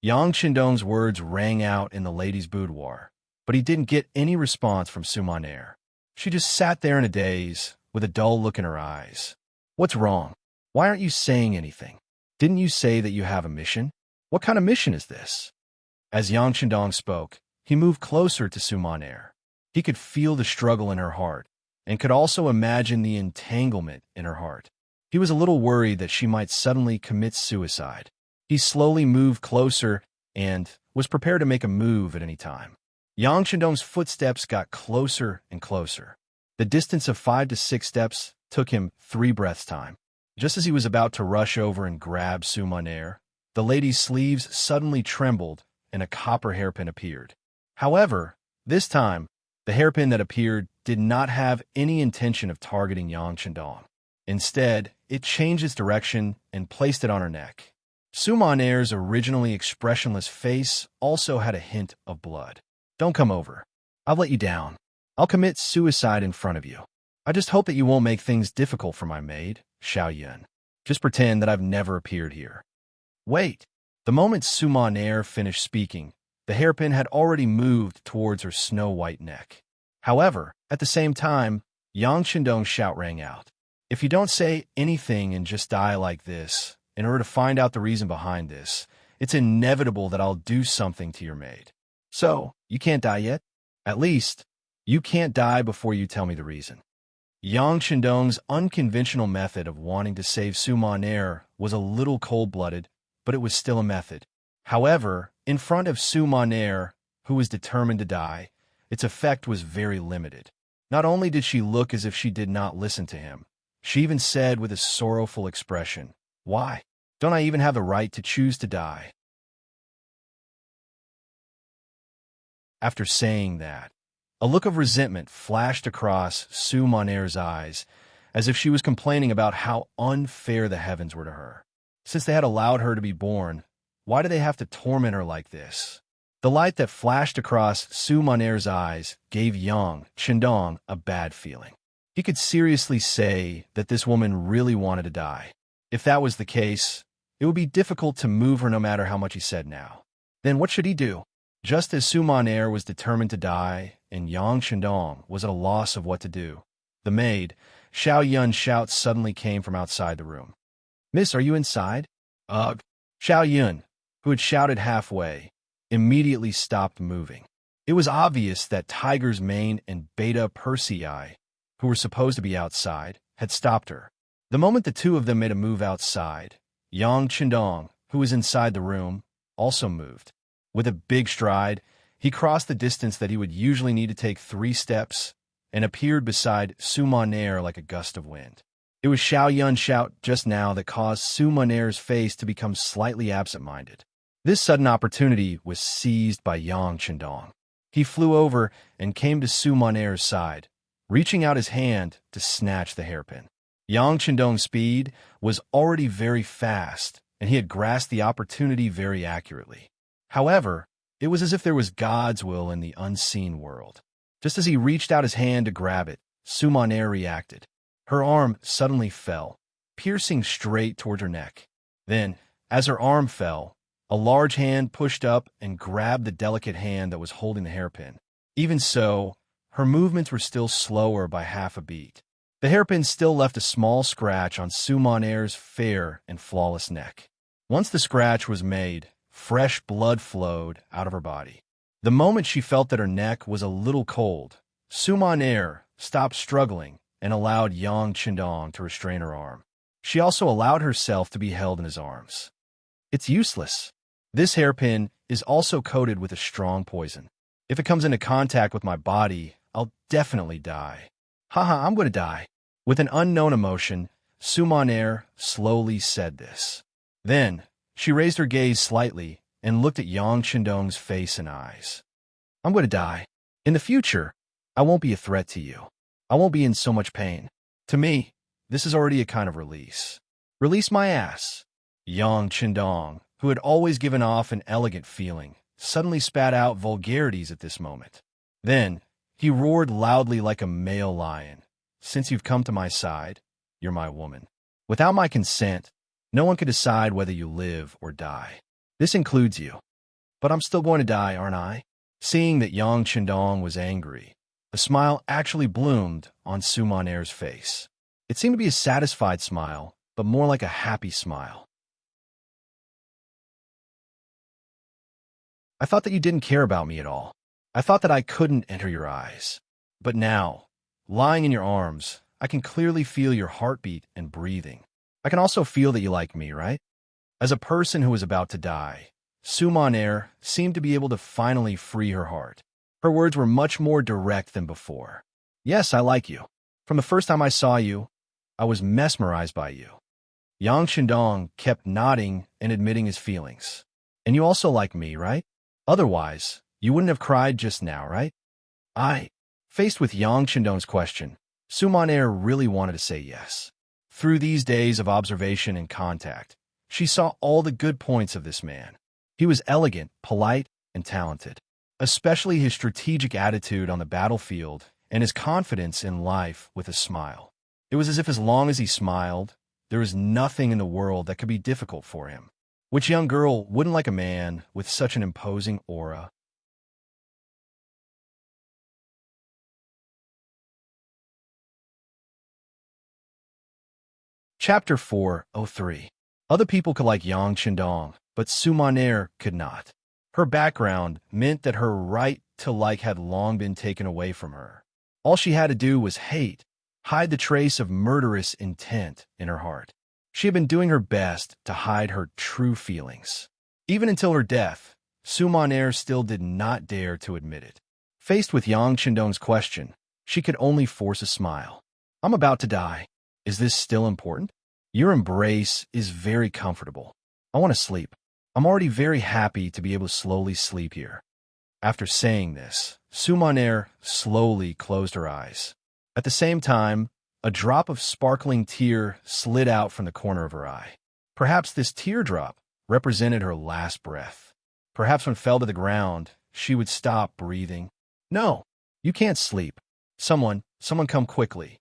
Yang Qindong's words rang out in the lady's boudoir, but he didn't get any response from Sumaner. She just sat there in a daze, with a dull look in her eyes. What's wrong? Why aren't you saying anything? Didn't you say that you have a mission? What kind of mission is this? As Yang Chendong spoke, he moved closer to Sumaner. He could feel the struggle in her heart, and could also imagine the entanglement in her heart. He was a little worried that she might suddenly commit suicide. He slowly moved closer and was prepared to make a move at any time. Yang Chendong's footsteps got closer and closer. The distance of 5 to 6 steps took him 3 breaths' time. Just as he was about to rush over and grab Sumaner, the lady's sleeves suddenly trembled and a copper hairpin appeared. However, this time, the hairpin that appeared did not have any intention of targeting Yang Chendong. Instead, it changed its direction and placed it on her neck. Sumaner's originally expressionless face also had a hint of blood. Don't come over. I'll let you down. I'll commit suicide in front of you. I just hope that you won't make things difficult for my maid, Xiao Yun. Just pretend that I've never appeared here. Wait. The moment Sumaner finished speaking, the hairpin had already moved towards her snow-white neck. However, at the same time, Yang Chendong's shout rang out. If you don't say anything and just die like this, in order to find out the reason behind this, it's inevitable that I'll do something to your maid. So, you can't die yet? At least, you can't die before you tell me the reason. Yang Chendong's unconventional method of wanting to save Sumaner was a little cold-blooded, but it was still a method. However, in front of Sumaner, who was determined to die, its effect was very limited. Not only did she look as if she did not listen to him, she even said with a sorrowful expression, "Why? Don't I even have the right to choose to die?" After saying that, a look of resentment flashed across Sumaner's eyes, as if she was complaining about how unfair the heavens were to her. Since they had allowed her to be born, why do they have to torment her like this? The light that flashed across Sumaner's eyes gave Yang Chendong a bad feeling. He could seriously say that this woman really wanted to die. If that was the case, it would be difficult to move her no matter how much he said now. Then what should he do? Just as Sumaner was determined to die, and Yang Chendong was at a loss of what to do, the maid, Xiao Yun's shout suddenly came from outside the room. "Miss, are you inside?" "Ugh." Xiao Yun, who had shouted halfway, immediately stopped moving. It was obvious that Tiger's Mane and Beta Persei, who were supposed to be outside, had stopped her. The moment the two of them made a move outside, Yang Chendong, who was inside the room, also moved. With a big stride, he crossed the distance that he would usually need to take 3 steps and appeared beside Sumaner like a gust of wind. It was Xiao Yun's shout just now that caused Sumaner's face to become slightly absent-minded. This sudden opportunity was seized by Yang Chendong. He flew over and came to Sumaner's side, reaching out his hand to snatch the hairpin. Yang Chendong's speed was already very fast, and he had grasped the opportunity very accurately. However, it was as if there was God's will in the unseen world. Just as he reached out his hand to grab it, Sumaner reacted. Her arm suddenly fell, piercing straight toward her neck. Then, as her arm fell, a large hand pushed up and grabbed the delicate hand that was holding the hairpin. Even so, her movements were still slower by half a beat. The hairpin still left a small scratch on Sumaner's fair and flawless neck. Once the scratch was made, fresh blood flowed out of her body. The moment she felt that her neck was a little cold, Sumaner stopped struggling and allowed Yang Chendong to restrain her arm. She also allowed herself to be held in his arms. "It's useless. This hairpin is also coated with a strong poison. If it comes into contact with my body, I'll definitely die. Haha, I'm going to die." With an unknown emotion, Sumaner slowly said this. Then, she raised her gaze slightly and looked at Yang Chendong's face and eyes. "I'm going to die. In the future, I won't be a threat to you. I won't be in so much pain. To me, this is already a kind of release. Release my ass." Yang Chendong, who had always given off an elegant feeling, suddenly spat out vulgarities at this moment. Then, he roared loudly like a male lion. "Since you've come to my side, you're my woman. Without my consent, no one can decide whether you live or die. This includes you. But I'm still going to die, aren't I? Seeing that Yang Chendong was angry, a smile actually bloomed on Su Maner's face. It seemed to be a satisfied smile, but more like a happy smile. I thought that you didn't care about me at all. I thought that I couldn't enter your eyes. But now, lying in your arms, I can clearly feel your heartbeat and breathing. I can also feel that you like me, right? As a person who was about to die, Su Maner seemed to be able to finally free her heart. Her words were much more direct than before. Yes, I like you. From the first time I saw you, I was mesmerized by you. Yang Chendong kept nodding and admitting his feelings. And you also like me, right? Otherwise, you wouldn't have cried just now, right? Faced with Yang Chendong's question, Su Maner really wanted to say yes. Through these days of observation and contact, she saw all the good points of this man. He was elegant, polite, and talented, especially his strategic attitude on the battlefield and his confidence in life with a smile. It was as if as long as he smiled, there was nothing in the world that could be difficult for him. Which young girl wouldn't like a man with such an imposing aura? Chapter 403. Other people could like Yang Chendong, but Su Maner could not. Her background meant that her right to like had long been taken away from her. All she had to do was hide the trace of murderous intent in her heart. She had been doing her best to hide her true feelings. Even until her death, Su Maner still did not dare to admit it. Faced with Yang Chendong's question, she could only force a smile. I'm about to die. Is this still important? Your embrace is very comfortable. I want to sleep. I'm already very happy to be able to slowly sleep here. After saying this, Su Maner slowly closed her eyes. At the same time, a drop of sparkling tear slid out from the corner of her eye. Perhaps this teardrop represented her last breath. Perhaps when it fell to the ground, she would stop breathing. No, you can't sleep. Someone come quickly.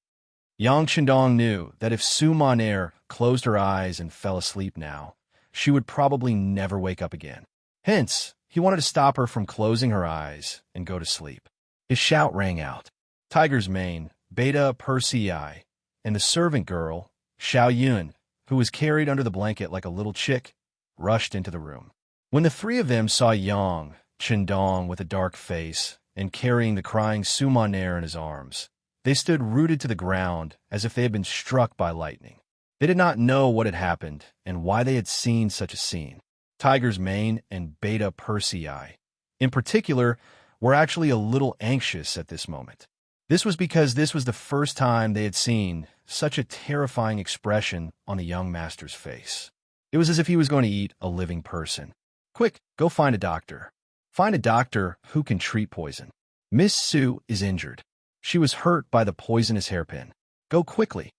Yang Chendong knew that if Su Maner closed her eyes and fell asleep now, she would probably never wake up again. Hence, he wanted to stop her from closing her eyes and go to sleep. His shout rang out. Tiger's mane, Beta Persei, and the servant girl, Xiao Yun, who was carried under the blanket like a little chick, rushed into the room. When the three of them saw Yang Chendong with a dark face and carrying the crying Su Maner in his arms, they stood rooted to the ground as if they had been struck by lightning. They did not know what had happened and why they had seen such a scene. Tiger's mane and Beta Persei, in particular, were actually a little anxious at this moment. This was because this was the first time they had seen such a terrifying expression on the young master's face. It was as if he was going to eat a living person. Quick, go find a doctor. Find a doctor who can treat poison. Miss Su is injured. She was hurt by the poisonous hairpin. Go quickly.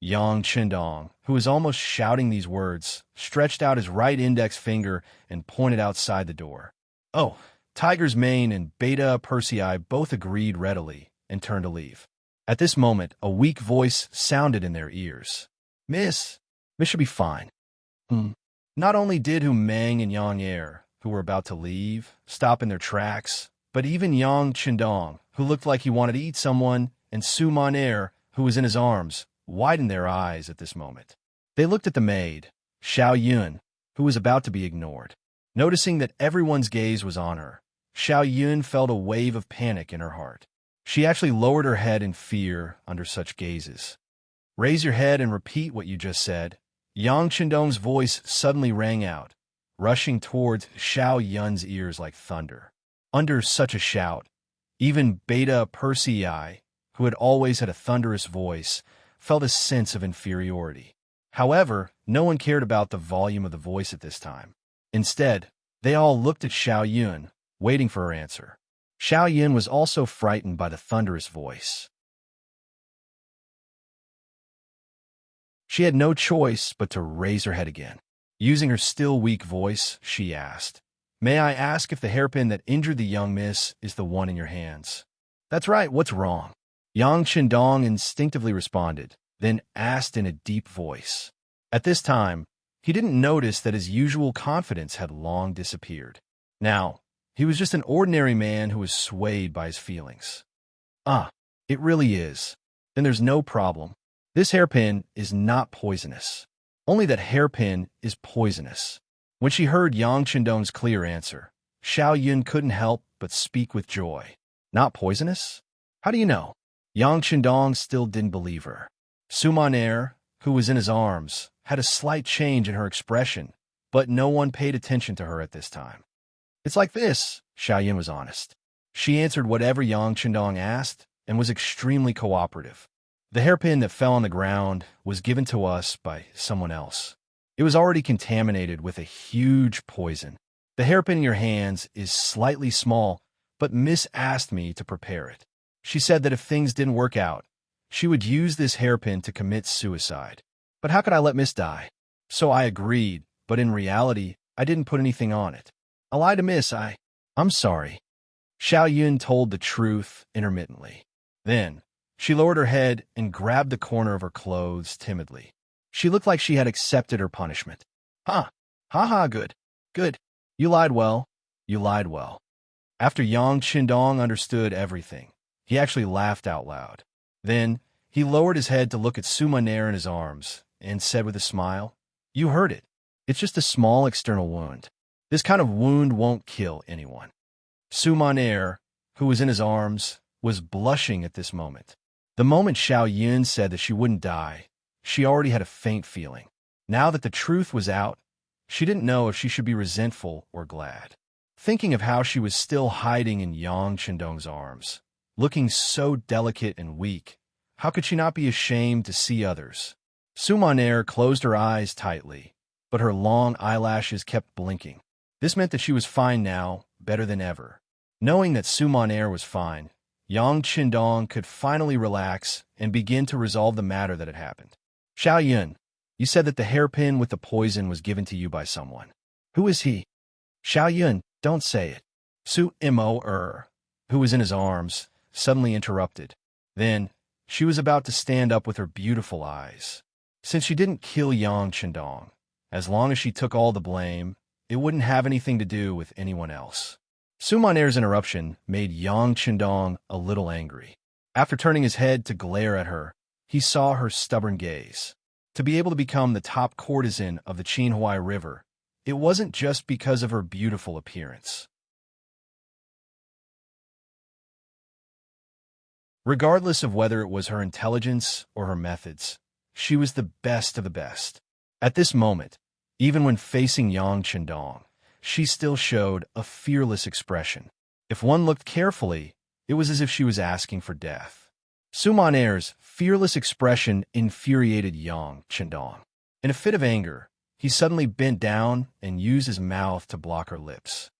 Yang Chendong, who was almost shouting these words, stretched out his right index finger and pointed outside the door. Oh, Tiger's mane and Beta Persei both agreed readily and turned to leave. At this moment, a weak voice sounded in their ears. Miss should be fine. Not only did Hu Meng and Yang Er, who were about to leave, stop in their tracks, but even Yang Chendong, who looked like he wanted to eat someone, and Su Maner, who was in his arms, widened their eyes at this moment. They looked at the maid, Xiao Yun, who was about to be ignored. Noticing that everyone's gaze was on her, Xiao Yun felt a wave of panic in her heart. She actually lowered her head in fear under such gazes. Raise your head and repeat what you just said. Yang Chendong's voice suddenly rang out, rushing towards Xiao Yun's ears like thunder. Under such a shout, even Beta Persei, who had always had a thunderous voice, felt a sense of inferiority. However, no one cared about the volume of the voice at this time. Instead, they all looked at Xiao Yun, waiting for her answer. Xiao Yun was also frightened by the thunderous voice. She had no choice but to raise her head again. Using her still weak voice, she asked, May I ask if the hairpin that injured the young miss is the one in your hands? That's right, what's wrong? Yang Chendong instinctively responded, then asked in a deep voice. At this time, he didn't notice that his usual confidence had long disappeared. Now, He was just an ordinary man who was swayed by his feelings. Ah, it really is. Then there's no problem. This hairpin is not poisonous. Only that hairpin is poisonous. When she heard Yang Chendong's clear answer, Xiao Yun couldn't help but speak with joy. Not poisonous? How do you know? Yang Chendong still didn't believe her. Sumaner, who was in his arms, had a slight change in her expression, but no one paid attention to her at this time. It's like this, Xiao Yun was honest. She answered whatever Yang Chendong asked and was extremely cooperative. The hairpin that fell on the ground was given to us by someone else. It was already contaminated with a huge poison. The hairpin in your hands is slightly small, but Miss asked me to prepare it. She said that if things didn't work out, she would use this hairpin to commit suicide. But how could I let Miss die? So I agreed, but in reality, I didn't put anything on it. I lied to Miss, I'm sorry. Xiao Yun told the truth intermittently. Then, she lowered her head and grabbed the corner of her clothes timidly. She looked like she had accepted her punishment. Good. You lied well. After Yang Chendong understood everything, he actually laughed out loud. Then, he lowered his head to look at Sumaner in his arms and said with a smile, You heard it. It's just a small external wound. This kind of wound won't kill anyone. Sumaner, who was in his arms, was blushing at this moment. The moment Xiao Yun said that she wouldn't die, she already had a faint feeling. Now that the truth was out, she didn't know if she should be resentful or glad. Thinking of how she was still hiding in Yang Chendong's arms, looking so delicate and weak, how could she not be ashamed to see others? Sumaner closed her eyes tightly, but her long eyelashes kept blinking. This meant that she was fine now, better than ever. Knowing that Sumaner was fine, Yang Chendong could finally relax and begin to resolve the matter that had happened. Xiao Yun, you said that the hairpin with the poison was given to you by someone. Who is he? Xiao Yun, don't say it. Su-Mo-Er, who was in his arms, suddenly interrupted. Then, she was about to stand up with her beautiful eyes. Since she didn't kill Yang Chendong, as long as she took all the blame, it wouldn't have anything to do with anyone else. Sumaner's interruption made Yang Chendong a little angry. After turning his head to glare at her, he saw her stubborn gaze. To be able to become the top courtesan of the Qinhuai River, it wasn't just because of her beautiful appearance. Regardless of whether it was her intelligence or her methods, she was the best of the best. At this moment, even when facing Yang Chendong, she still showed a fearless expression. If one looked carefully, it was as if she was asking for death. Sumaner's fearless expression infuriated Yang Chendong. In a fit of anger, he suddenly bent down and used his mouth to block her lips.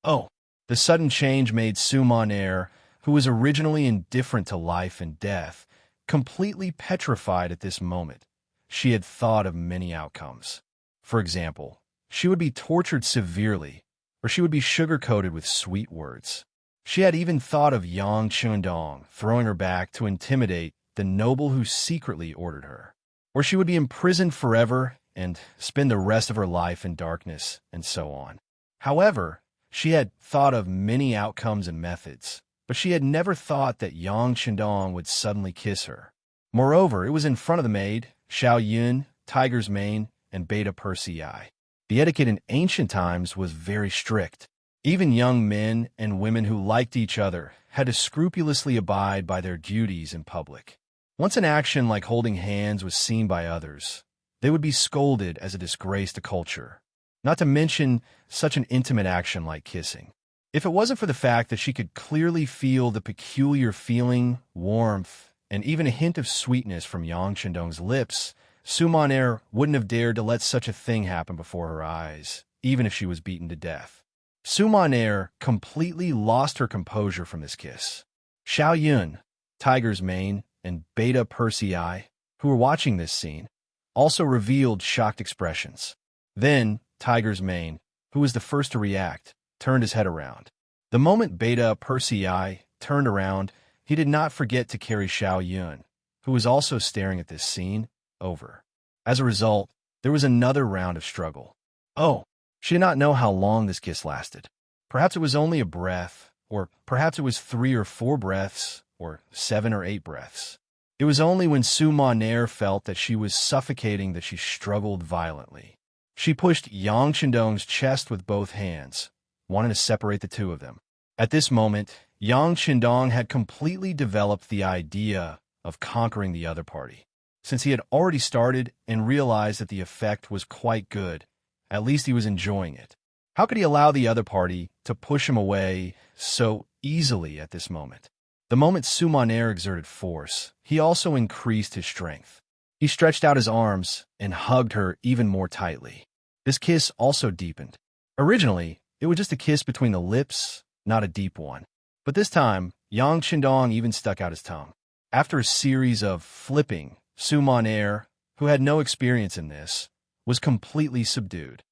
Oh, the sudden change made Sumaner, who was originally indifferent to life and death, completely petrified at this moment. She had thought of many outcomes. For example, she would be tortured severely, or she would be sugar-coated with sweet words. She had even thought of Yang Chendong throwing her back to intimidate the noble who secretly ordered her. Or she would be imprisoned forever and spend the rest of her life in darkness, and so on. However, she had thought of many outcomes and methods, but she had never thought that Yang Chendong would suddenly kiss her. Moreover, it was in front of the maid, Xiao Yun, Tiger's Mane, and Beta Persei. The etiquette in ancient times was very strict. Even young men and women who liked each other had to scrupulously abide by their duties in public. Once an action like holding hands was seen by others, they would be scolded as a disgrace to culture, not to mention such an intimate action like kissing. If it wasn't for the fact that she could clearly feel the peculiar feeling, warmth, and even a hint of sweetness from Yang Chendong's lips, Sumaner wouldn't have dared to let such a thing happen before her eyes, even if she was beaten to death. Sumaner completely lost her composure from this kiss. Xiao Yun, Tiger's Mane, and Beta Persei, who were watching this scene, also revealed shocked expressions. Then, Tiger's Mane, who was the first to react, turned his head around. The moment Beta Persei turned around, he did not forget to carry Xiao Yun, who was also staring at this scene, over. As a result, there was another round of struggle. Oh, she did not know how long this kiss lasted. Perhaps it was only a breath, or perhaps it was 3 or 4 breaths, or 7 or 8 breaths. It was only when Su Monair felt that she was suffocating that she struggled violently. She pushed Yang Chendong's chest with both hands, wanting to separate the two of them. At this moment, Yang Chendong had completely developed the idea of conquering the other party. Since he had already started and realized that the effect was quite good, at least he was enjoying it. How could he allow the other party to push him away so easily at this moment? The moment Su Monair exerted force, he also increased his strength. He stretched out his arms and hugged her even more tightly. This kiss also deepened. Originally, it was just a kiss between the lips, not a deep one. But this time, Yang Chendong even stuck out his tongue. After a series of flipping, Su Monair, who had no experience in this, was completely subdued.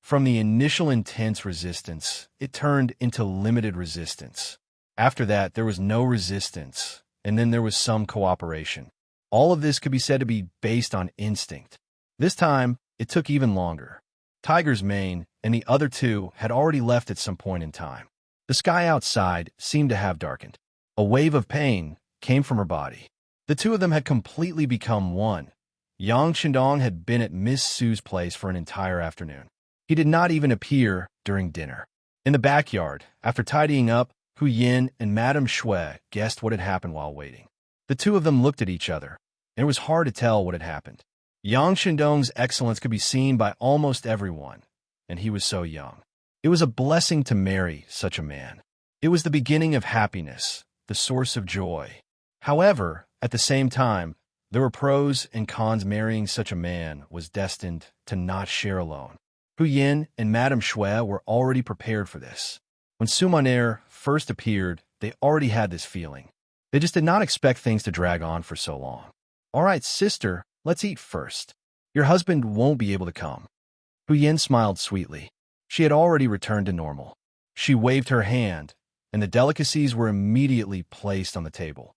From the initial intense resistance, it turned into limited resistance. After that, there was no resistance, and then there was some cooperation. All of this could be said to be based on instinct. This time, it took even longer. Tiger's mane and the other two had already left at some point in time. The sky outside seemed to have darkened. A wave of pain came from her body. The two of them had completely become one. Yang Chendong had been at Miss Su's place for an entire afternoon. He did not even appear during dinner. In the backyard, after tidying up, Hu Yin and Madame Shui guessed what had happened while waiting. The two of them looked at each other, and it was hard to tell what had happened. Yang Chendong's excellence could be seen by almost everyone, and he was so young. It was a blessing to marry such a man. It was the beginning of happiness, the source of joy. However, at the same time, there were pros and cons. Marrying such a man was destined to not share alone. Hu Yin and Madame Shui were already prepared for this. When Su Monair first appeared, they already had this feeling. They just did not expect things to drag on for so long. "All right, sister, let's eat first. Your husband won't be able to come." Hu Yin smiled sweetly. She had already returned to normal. She waved her hand, and the delicacies were immediately placed on the table.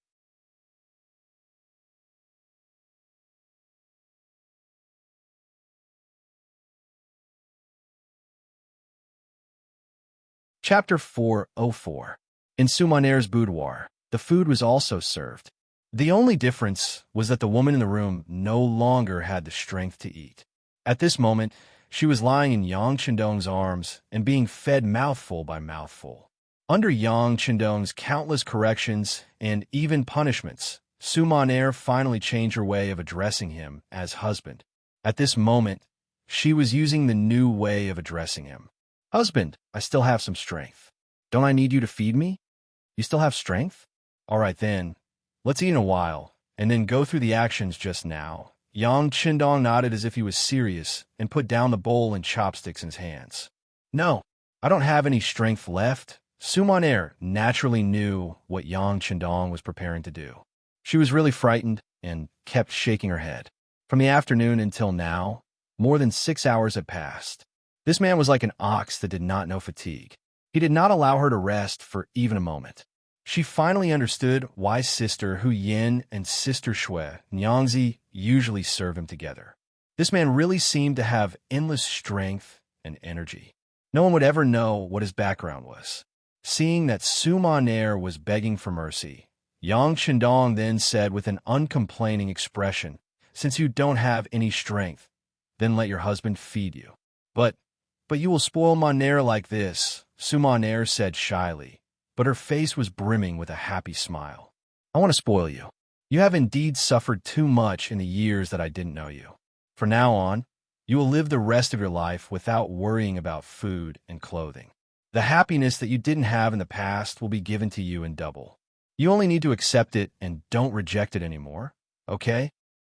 Chapter 404. In Su Monair's boudoir, the food was also served. The only difference was that the woman in the room no longer had the strength to eat. At this moment, she was lying in Yang Chendong's arms and being fed mouthful by mouthful. Under Yang Chendong's countless corrections and even punishments, Su Monair finally changed her way of addressing him as husband. At this moment, she was using the new way of addressing him. "Husband, I still have some strength. Don't I need you to feed me? You still have strength? All right then, let's eat in a while, and then go through the actions just now." Yang Chendong nodded as if he was serious and put down the bowl and chopsticks in his hands. "No, I don't have any strength left." Su Monair naturally knew what Yang Chendong was preparing to do. She was really frightened and kept shaking her head. From the afternoon until now, more than 6 hours had passed. This man was like an ox that did not know fatigue. He did not allow her to rest for even a moment. She finally understood why Sister Hu Yin and Sister Shui Nyangzi usually serve him together. This man really seemed to have endless strength and energy. No one would ever know what his background was. Seeing that Su Monair was begging for mercy, Yang Chendong then said with an uncomplaining expression, "Since you don't have any strength, then let your husband feed you." But you will spoil Monair like this," Su Monair said shyly, but her face was brimming with a happy smile. "I want to spoil you. You have indeed suffered too much in the years that I didn't know you. From now on, you will live the rest of your life without worrying about food and clothing. The happiness that you didn't have in the past will be given to you in double. You only need to accept it and don't reject it anymore, okay?"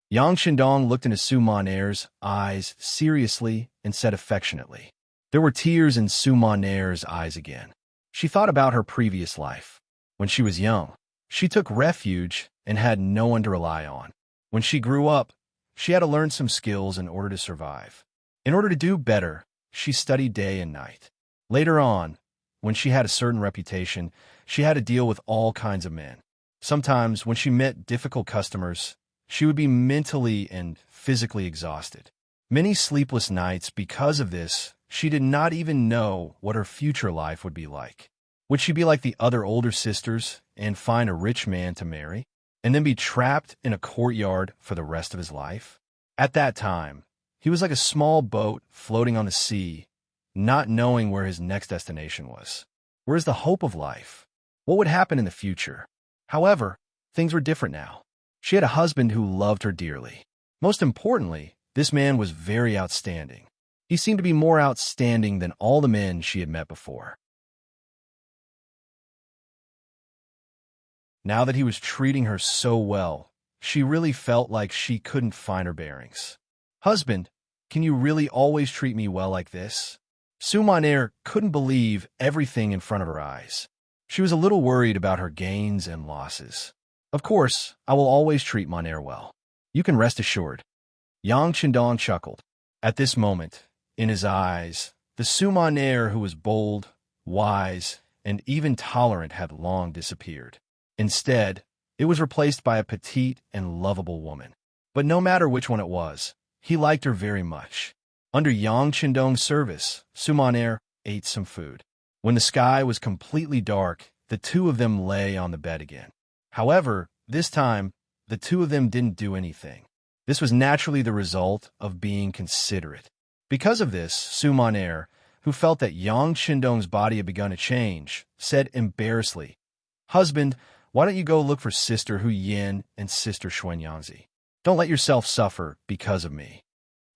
Yang Chendong looked into Su Monair's eyes seriously and said affectionately. There were tears in Su Monair's eyes again. She thought about her previous life. When she was young, she took refuge and had no one to rely on. When she grew up, she had to learn some skills in order to survive. In order to do better, she studied day and night. Later on, when she had a certain reputation, she had to deal with all kinds of men. Sometimes, when she met difficult customers, she would be mentally and physically exhausted. Many sleepless nights because of this. She did not even know what her future life would be like. Would she be like the other older sisters and find a rich man to marry, and then be trapped in a courtyard for the rest of his life? At that time, he was like a small boat floating on the sea, not knowing where his next destination was. Where is the hope of life? What would happen in the future? However, things were different now. She had a husband who loved her dearly. Most importantly, this man was very outstanding. He seemed to be more outstanding than all the men she had met before. Now that he was treating her so well, she really felt like she couldn't find her bearings. Husband, can you really always treat me well like this? Sumaner couldn't believe everything in front of her eyes. She was a little worried about her gains and losses. Of course, I will always treat Monair well. You can rest assured. Yang Qindong chuckled. At this moment, in his eyes, the Sumaner who was bold, wise, and even tolerant had long disappeared. Instead, it was replaced by a petite and lovable woman. But no matter which one it was, he liked her very much. Under Yang Qindong's service, Sumaner ate some food. When the sky was completely dark, the two of them lay on the bed again. However, this time, the two of them didn't do anything. This was naturally the result of being considerate. Because of this, Sumaner, who felt that Yang Qindong's body had begun to change, said embarrassedly, "Husband, why don't you go look for Sister Hu Yin and Sister Xuanyangzi? Don't let yourself suffer because of me."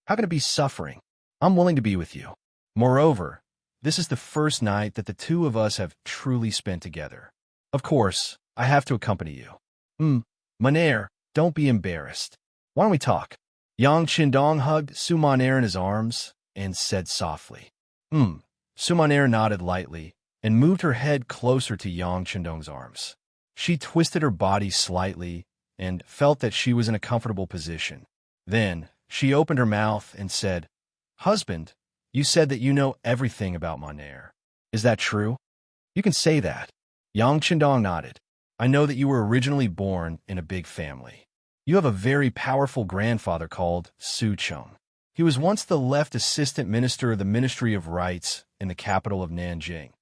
"How can it be suffering? I'm willing to be with you. Moreover, this is the first night that the two of us have truly spent together. Of course, I have to accompany you." Monair, don't be embarrassed. Why don't we talk?" Yang Qindong hugged Sumaner in his arms and said softly. Sumaner nodded lightly and moved her head closer to Yang Qindong's arms. She twisted her body slightly and felt that she was in a comfortable position. Then, she opened her mouth and said, "Husband, you said that you know everything about Monair. Is that true?" "You can say that." Yang Qindong nodded. "I know that you were originally born in a big family. You have a very powerful grandfather called Su Cheng. He was once the left assistant minister of the Ministry of Rights in the capital of Nanjing."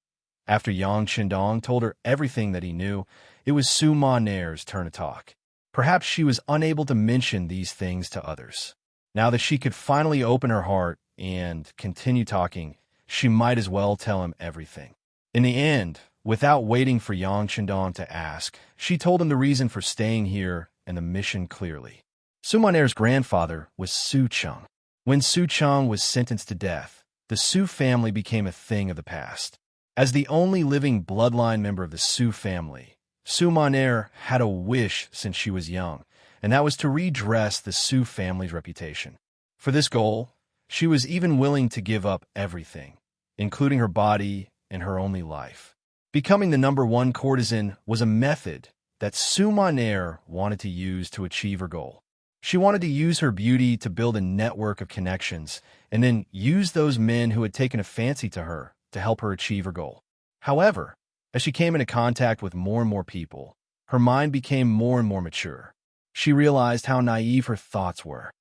After Yang Qindong told her everything that he knew, it was Sumaner's turn to talk. Perhaps she was unable to mention these things to others. Now that she could finally open her heart and continue talking, she might as well tell him everything. In the end, without waiting for Yang Qindong to ask, she told him the reason for staying here and the mission clearly. Sumaner's grandfather was Su Cheng. When Su Cheng was sentenced to death, the Su family became a thing of the past. As the only living bloodline member of the Su family, Sumaner had a wish since she was young, and that was to redress the Su family's reputation. For this goal, she was even willing to give up everything, including her body and her only life. Becoming the #1 courtesan was a method that Sumaner wanted to use to achieve her goal. She wanted to use her beauty to build a network of connections and then use those men who had taken a fancy to her to help her achieve her goal. However, as she came into contact with more and more people, her mind became more and more mature. She realized how naive her thoughts were.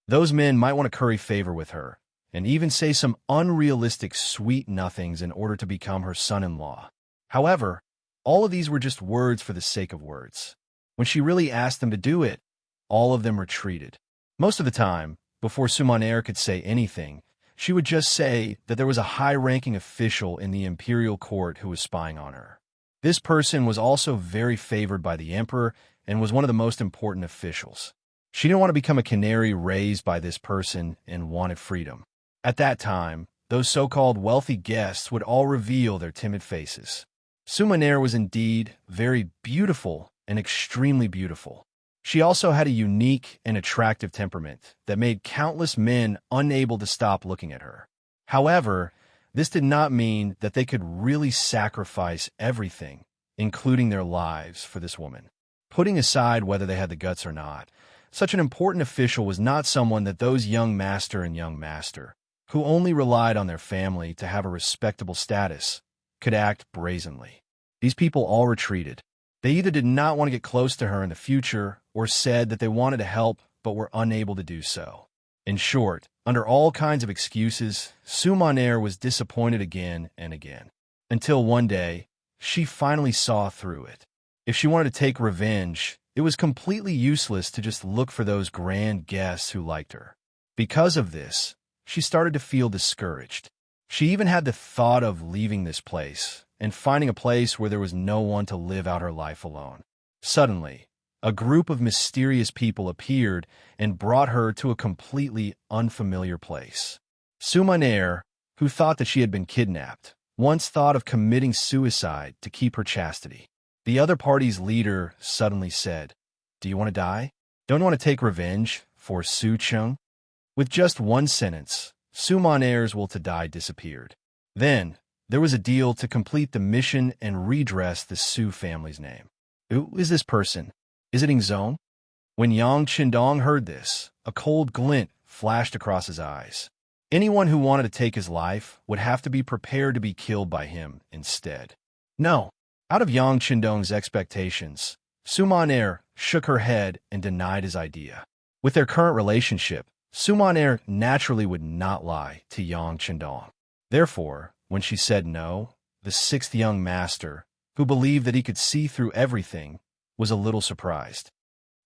Those men might want to curry favor with her, and even say some unrealistic sweet nothings in order to become her son-in-law. However, all of these were just words for the sake of words. When she really asked them to do it, all of them retreated. Most of the time, before Sumaner could say anything, she would just say that there was a high-ranking official in the imperial court who was spying on her. This person was also very favored by the emperor and was one of the most important officials. She didn't want to become a canary raised by this person and wanted freedom. At that time, those so-called wealthy guests would all reveal their timid faces. Sumaner was indeed very beautiful and extremely beautiful. She also had a unique and attractive temperament that made countless men unable to stop looking at her. However, this did not mean that they could really sacrifice everything, including their lives, for this woman. Putting aside whether they had the guts or not, such an important official was not someone that those young master and young master, who only relied on their family to have a respectable status, could act brazenly. These people all retreated. They either did not want to get close to her in the future or said that they wanted to help but were unable to do so. In short, under all kinds of excuses, Sumaner was disappointed again and again. Until one day, she finally saw through it. If she wanted to take revenge, it was completely useless to just look for those grand guests who liked her. Because of this, she started to feel discouraged. She even had the thought of leaving this place and finding a place where there was no one to live out her life alone. Suddenly, a group of mysterious people appeared and brought her to a completely unfamiliar place. Sumaner, who thought that she had been kidnapped, once thought of committing suicide to keep her chastity. The other party's leader suddenly said, "Do you want to die? Don't you want to take revenge for Su Chung?" With just one sentence, Sumaner's will to die disappeared. Then, there was a deal to complete the mission and redress the Su family's name. Who is this person? Is it Ingzong? When Yang Qindong heard this, a cold glint flashed across his eyes. Anyone who wanted to take his life would have to be prepared to be killed by him instead. No. Out of Yang Qindong's expectations, Sumaner shook her head and denied his idea. With their current relationship, Sumaner naturally would not lie to Yang Qindong. Therefore, when she said no, the sixth young master, who believed that he could see through everything, was a little surprised.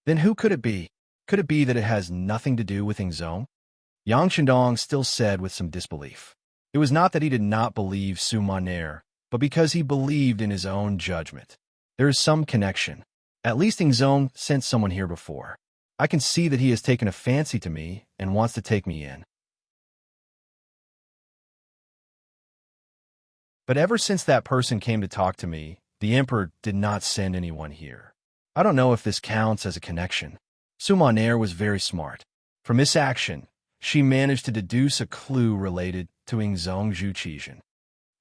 Then who could it be? Could it be that it has nothing to do with Ingzong? Yang Qindong still said with some disbelief. It was not that he did not believe Sumaner, but because he believed in his own judgment. There is some connection. At least Ingzong sent someone here before. I can see that he has taken a fancy to me and wants to take me in. But ever since that person came to talk to me, the Emperor did not send anyone here. I don't know if this counts as a connection. Sumaner was very smart. From this action, she managed to deduce a clue related to Ingzong Zhuqizhen.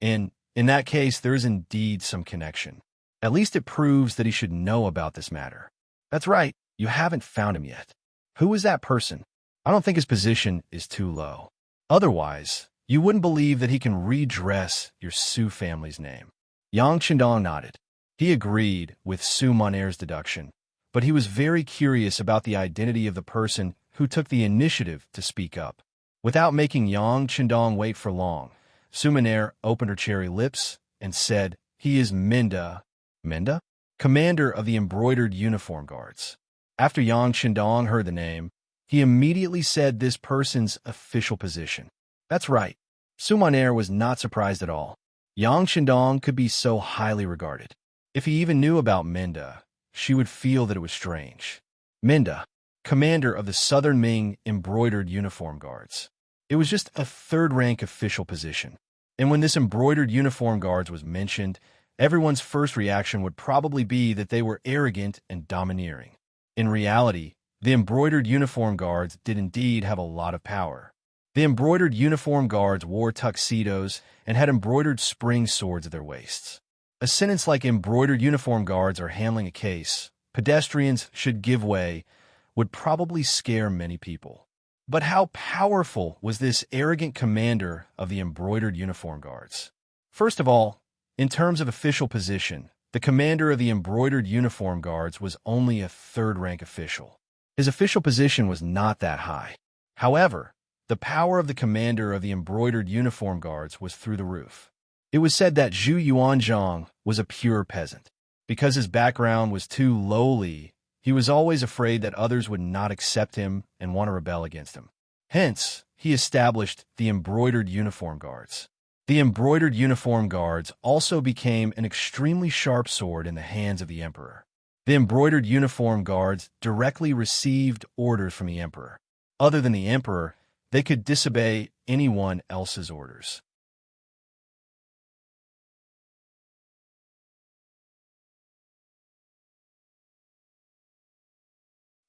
In that case, there is indeed some connection. At least it proves that he should know about this matter. That's right, you haven't found him yet. Who is that person? I don't think his position is too low. Otherwise, you wouldn't believe that he can redress your Su family's name. Yang Qindong nodded. He agreed with Sumaner's deduction, but he was very curious about the identity of the person who took the initiative to speak up. Without making Yang Qindong wait for long, Sumaner opened her cherry lips and said, "He is Minda." Minda? Commander of the Embroidered Uniform Guards. After Yang Qindong heard the name, he immediately said this person's official position. That's right. Sumaner was not surprised at all. Yang Qindong could be so highly regarded. If he even knew about Minda, she would feel that it was strange. Minda, commander of the Southern Ming Embroidered Uniform Guards. It was just a third-rank official position. And when this Embroidered Uniform Guards was mentioned, everyone's first reaction would probably be that they were arrogant and domineering. In reality, the Embroidered Uniform Guards did indeed have a lot of power. The Embroidered Uniform Guards wore tuxedos and had embroidered spring swords at their waists. A sentence like "Embroidered Uniform Guards are handling a case, pedestrians should give way," would probably scare many people. But how powerful was this arrogant commander of the Embroidered Uniform Guards? First of all, in terms of official position, the commander of the Embroidered Uniform Guards was only a third-rank official. His official position was not that high. However, the power of the commander of the Embroidered Uniform Guards was through the roof. It was said that Zhu Yuanzhang was a pure peasant. Because his background was too lowly, he was always afraid that others would not accept him and want to rebel against him. Hence, he established the Embroidered Uniform Guards. The Embroidered Uniform Guards also became an extremely sharp sword in the hands of the Emperor. The Embroidered Uniform Guards directly received orders from the Emperor. Other than the Emperor, they could disobey anyone else's orders.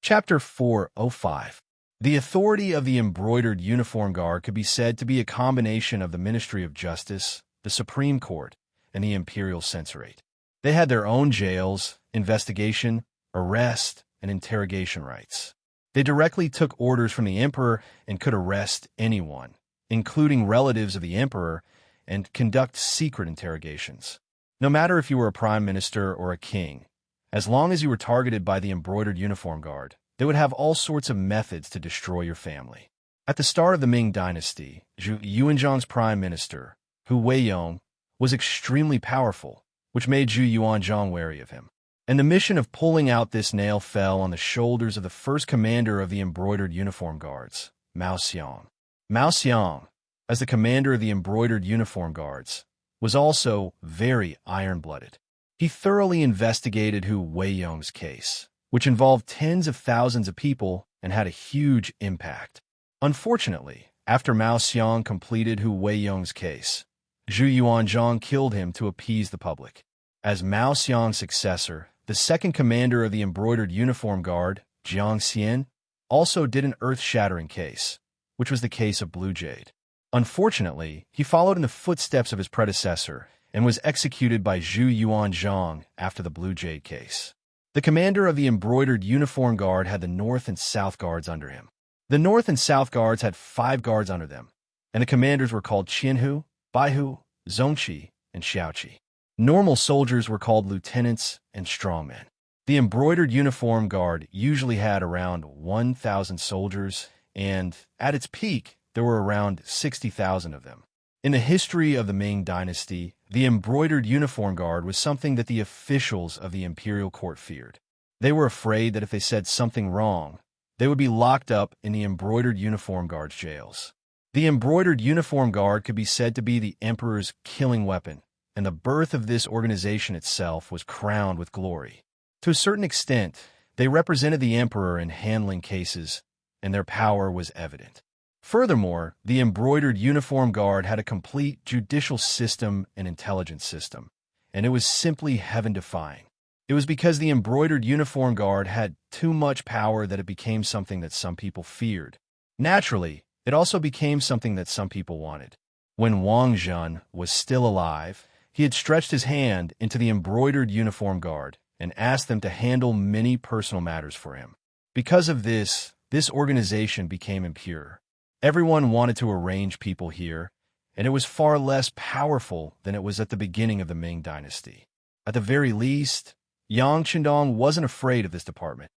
Chapter 405. The authority of the Embroidered Uniform Guard could be said to be a combination of the Ministry of Justice, the Supreme Court, and the Imperial Censorate. They had their own jails, investigation, arrest, and interrogation rights. They directly took orders from the Emperor and could arrest anyone, including relatives of the Emperor, and conduct secret interrogations. No matter if you were a prime minister or a king, As long as you were targeted by the embroidered uniform guard, they would have all sorts of methods to destroy your family. At the start of the Ming Dynasty, Zhu Yuanzhang's prime minister, Hu Weiyong, was extremely powerful, which made Zhu Yuanzhang wary of him. And the mission of pulling out this nail fell on the shoulders of the first commander of the embroidered uniform guards, Mao Xiang. Mao Xiang, as the commander of the embroidered uniform guards, was also very iron-blooded. He thoroughly investigated Hu Weiyong's case, which involved tens of thousands of people and had a huge impact. Unfortunately, after Mao Xiang completed Hu Weiyong's case, Zhu Yuanzhang killed him to appease the public. As Mao Xiang's successor, the second commander of the embroidered uniform guard, Jiang Xian, also did an earth-shattering case, which was the case of Blue Jade. Unfortunately, he followed in the footsteps of his predecessor and was executed by Zhu Yuanzhang after the Blue Jade case. The commander of the embroidered uniform guard had the North and South guards under him. The North and South guards had 5 guards under them, and the commanders were called Qianhu, Baihu, Zongqi, and Xiaoqi. Normal soldiers were called lieutenants and strongmen. The embroidered uniform guard usually had around 1,000 soldiers, and at its peak, there were around 60,000 of them. In the history of the Ming Dynasty, the embroidered uniform guard was something that the officials of the imperial court feared. They were afraid that if they said something wrong, they would be locked up in the embroidered uniform guard's jails. The embroidered uniform guard could be said to be the emperor's killing weapon, and the birth of this organization itself was crowned with glory. To a certain extent, they represented the emperor in handling cases, and their power was evident. Furthermore, the embroidered uniform guard had a complete judicial system and intelligence system, and it was simply heaven-defying. It was because the embroidered uniform guard had too much power that it became something that some people feared. Naturally, it also became something that some people wanted. When Wang Zhen was still alive, he had stretched his hand into the embroidered uniform guard and asked them to handle many personal matters for him. Because of this organization became impure. Everyone wanted to arrange people here, and it was far less powerful than it was at the beginning of the Ming Dynasty. At the very least, Yang Qindong wasn't afraid of this department.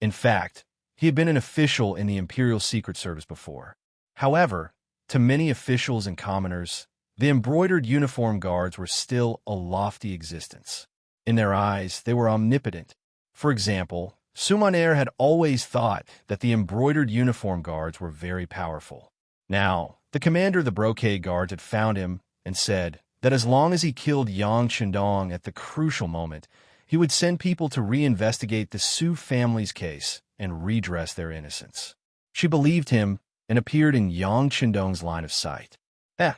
In fact, he had been an official in the Imperial Secret Service before. However, to many officials and commoners, the embroidered uniform guards were still a lofty existence. In their eyes, they were omnipotent. For example, Sumaner had always thought that the embroidered uniform guards were very powerful. Now, the commander of the brocade guards had found him and said that as long as he killed Yang Qindong at the crucial moment, he would send people to reinvestigate the Su family's case and redress their innocence. She believed him and appeared in Yang Qindong's line of sight.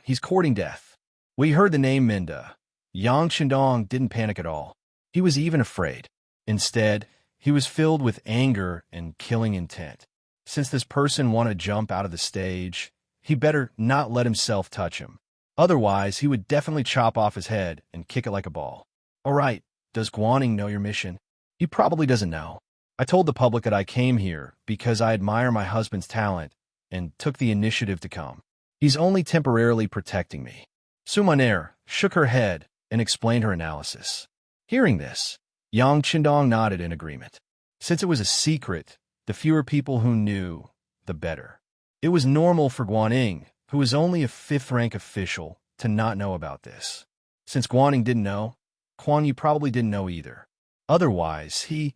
He's courting death. We heard the name Minda. Yang Qindong didn't panic at all. He was even afraid. Instead, he was filled with anger and killing intent. Since this person wanted to jump out of the stage, he better not let himself touch him. Otherwise, he would definitely chop off his head and kick it like a ball. All right, does Guaning know your mission? He probably doesn't know. I told the public that I came here because I admire my husband's talent and took the initiative to come. He's only temporarily protecting me. Sumaner shook her head and explained her analysis. Hearing this, Yang Qindong nodded in agreement. Since it was a secret, the fewer people who knew, the better. It was normal for Guaning, who was only a 5th-rank official, to not know about this. Since Guaning didn't know, Quan Yu probably didn't know either. Otherwise, he,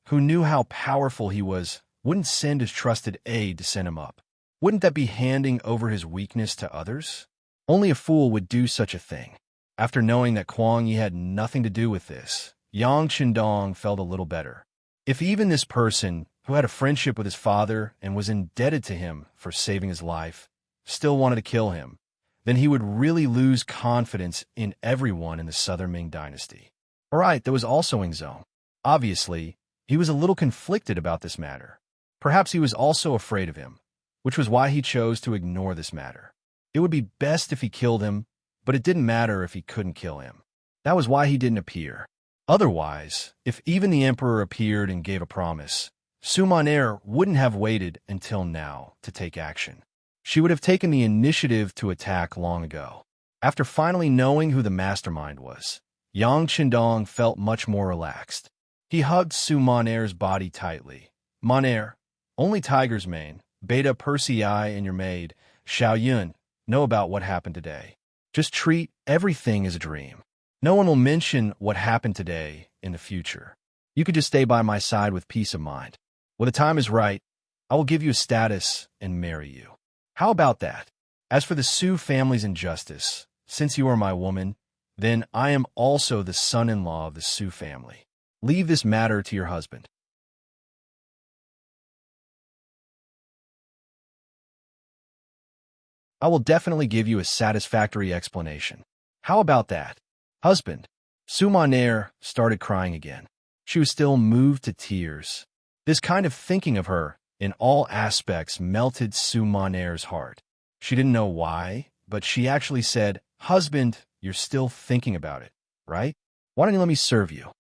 who knew how powerful he was, wouldn't send his trusted aide to send him up. Wouldn't that be handing over his weakness to others? Only a fool would do such a thing. After knowing that Kuang Yi had nothing to do with this, Yang Qindong felt a little better. If even this person, who had a friendship with his father and was indebted to him for saving his life, still wanted to kill him, then he would really lose confidence in everyone in the Southern Ming Dynasty. Alright, there was also Ingzong. Obviously, he was a little conflicted about this matter. Perhaps he was also afraid of him, which was why he chose to ignore this matter. It would be best if he killed him, but it didn't matter if he couldn't kill him. That was why he didn't appear. Otherwise, if even the emperor appeared and gave a promise, Sumaner wouldn't have waited until now to take action. She would have taken the initiative to attack long ago. After finally knowing who the mastermind was, Yang Qindong felt much more relaxed. He hugged Su Monair's body tightly. Monair, only Tiger's Mane, Beta Persei and your maid, Xiao Yun, know about what happened today. Just treat everything as a dream. No one will mention what happened today in the future. You could just stay by my side with peace of mind. When the time is right, I will give you a status and marry you. How about that? As for the Su family's injustice, since you are my woman, then I am also the son-in-law of the Su family. Leave this matter to your husband. I will definitely give you a satisfactory explanation. How about that? Husband. Su Monair started crying again. She was still moved to tears. This kind of thinking of her, in all aspects, melted Su Monair's heart. She didn't know why, but she actually said, "Husband, you're still thinking about it, right? Why don't you let me serve you?"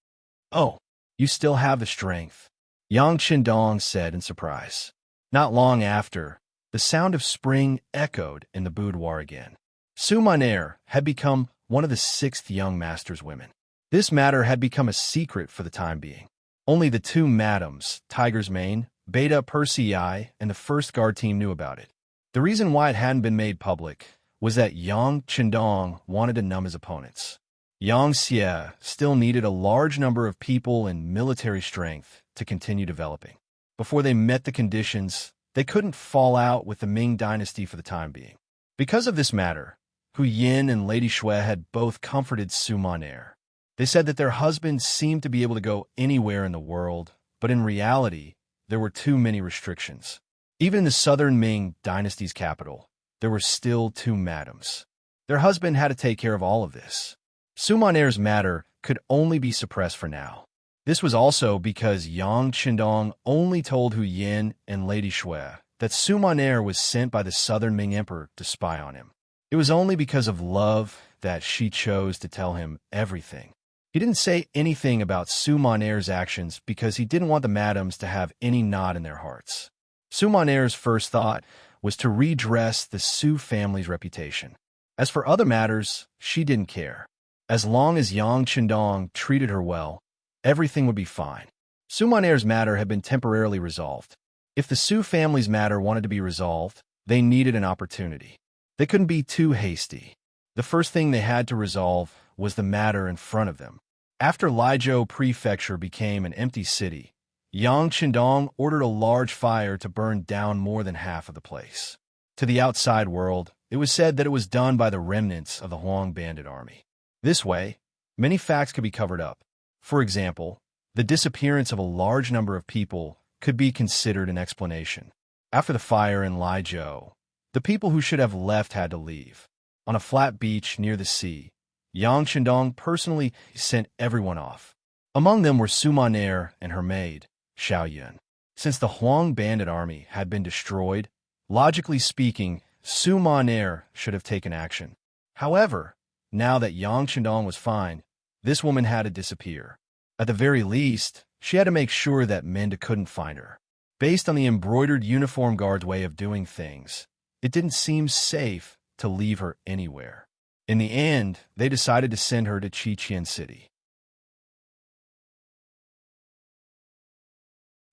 "Oh, you still have the strength," Yang Qindong said in surprise. Not long after, the sound of spring echoed in the boudoir again. Su Monair had become one of the 6th young master's women. This matter had become a secret for the time being. Only the 2 madams, Tiger's Mane, Beta Persei, and the first guard team knew about it. The reason why it hadn't been made public was that Yang Qindong wanted to numb his opponents. Yang Xie still needed a large number of people and military strength to continue developing. Before they met the conditions, they couldn't fall out with the Ming dynasty for the time being. Because of this matter, Hu Yin and Lady Shui had both comforted Su Monair. They said that their husbands seemed to be able to go anywhere in the world, but in reality, there were too many restrictions. Even in the southern Ming dynasty's capital, there were still 2 madams. Their husband had to take care of all of this. Su Monair's matter could only be suppressed for now. This was also because Yang Qindong only told Hu Yin and Lady Shui that Su Monair was sent by the southern Ming emperor to spy on him. It was only because of love that she chose to tell him everything. He didn't say anything about Su Monair's actions because he didn't want the madams to have any knot in their hearts. Su Monair's first thought was to redress the Su family's reputation. As for other matters, she didn't care. As long as Yang Qindong treated her well, everything would be fine. Su Monair's matter had been temporarily resolved. If the Su family's matter wanted to be resolved, they needed an opportunity. They couldn't be too hasty. The first thing they had to resolve was the matter in front of them. After Lizhou Prefecture became an empty city, Yang Qindong ordered a large fire to burn down more than half of the place. To the outside world, it was said that it was done by the remnants of the Huang bandit army. This way, many facts could be covered up. For example, the disappearance of a large number of people could be considered an explanation. After the fire in Lizhou, the people who should have left had to leave. On a flat beach near the sea, Yang Qindong personally sent everyone off. Among them were Su Monair and her maid, Xiao Yun. Since the Huang bandit army had been destroyed, logically speaking, Su Monair should have taken action. However, now that Yang Qindong was fine, this woman had to disappear. At the very least, she had to make sure that Minda couldn't find her. Based on the embroidered uniform guard's way of doing things, it didn't seem safe to leave her anywhere. In the end, they decided to send her to Qiqian City.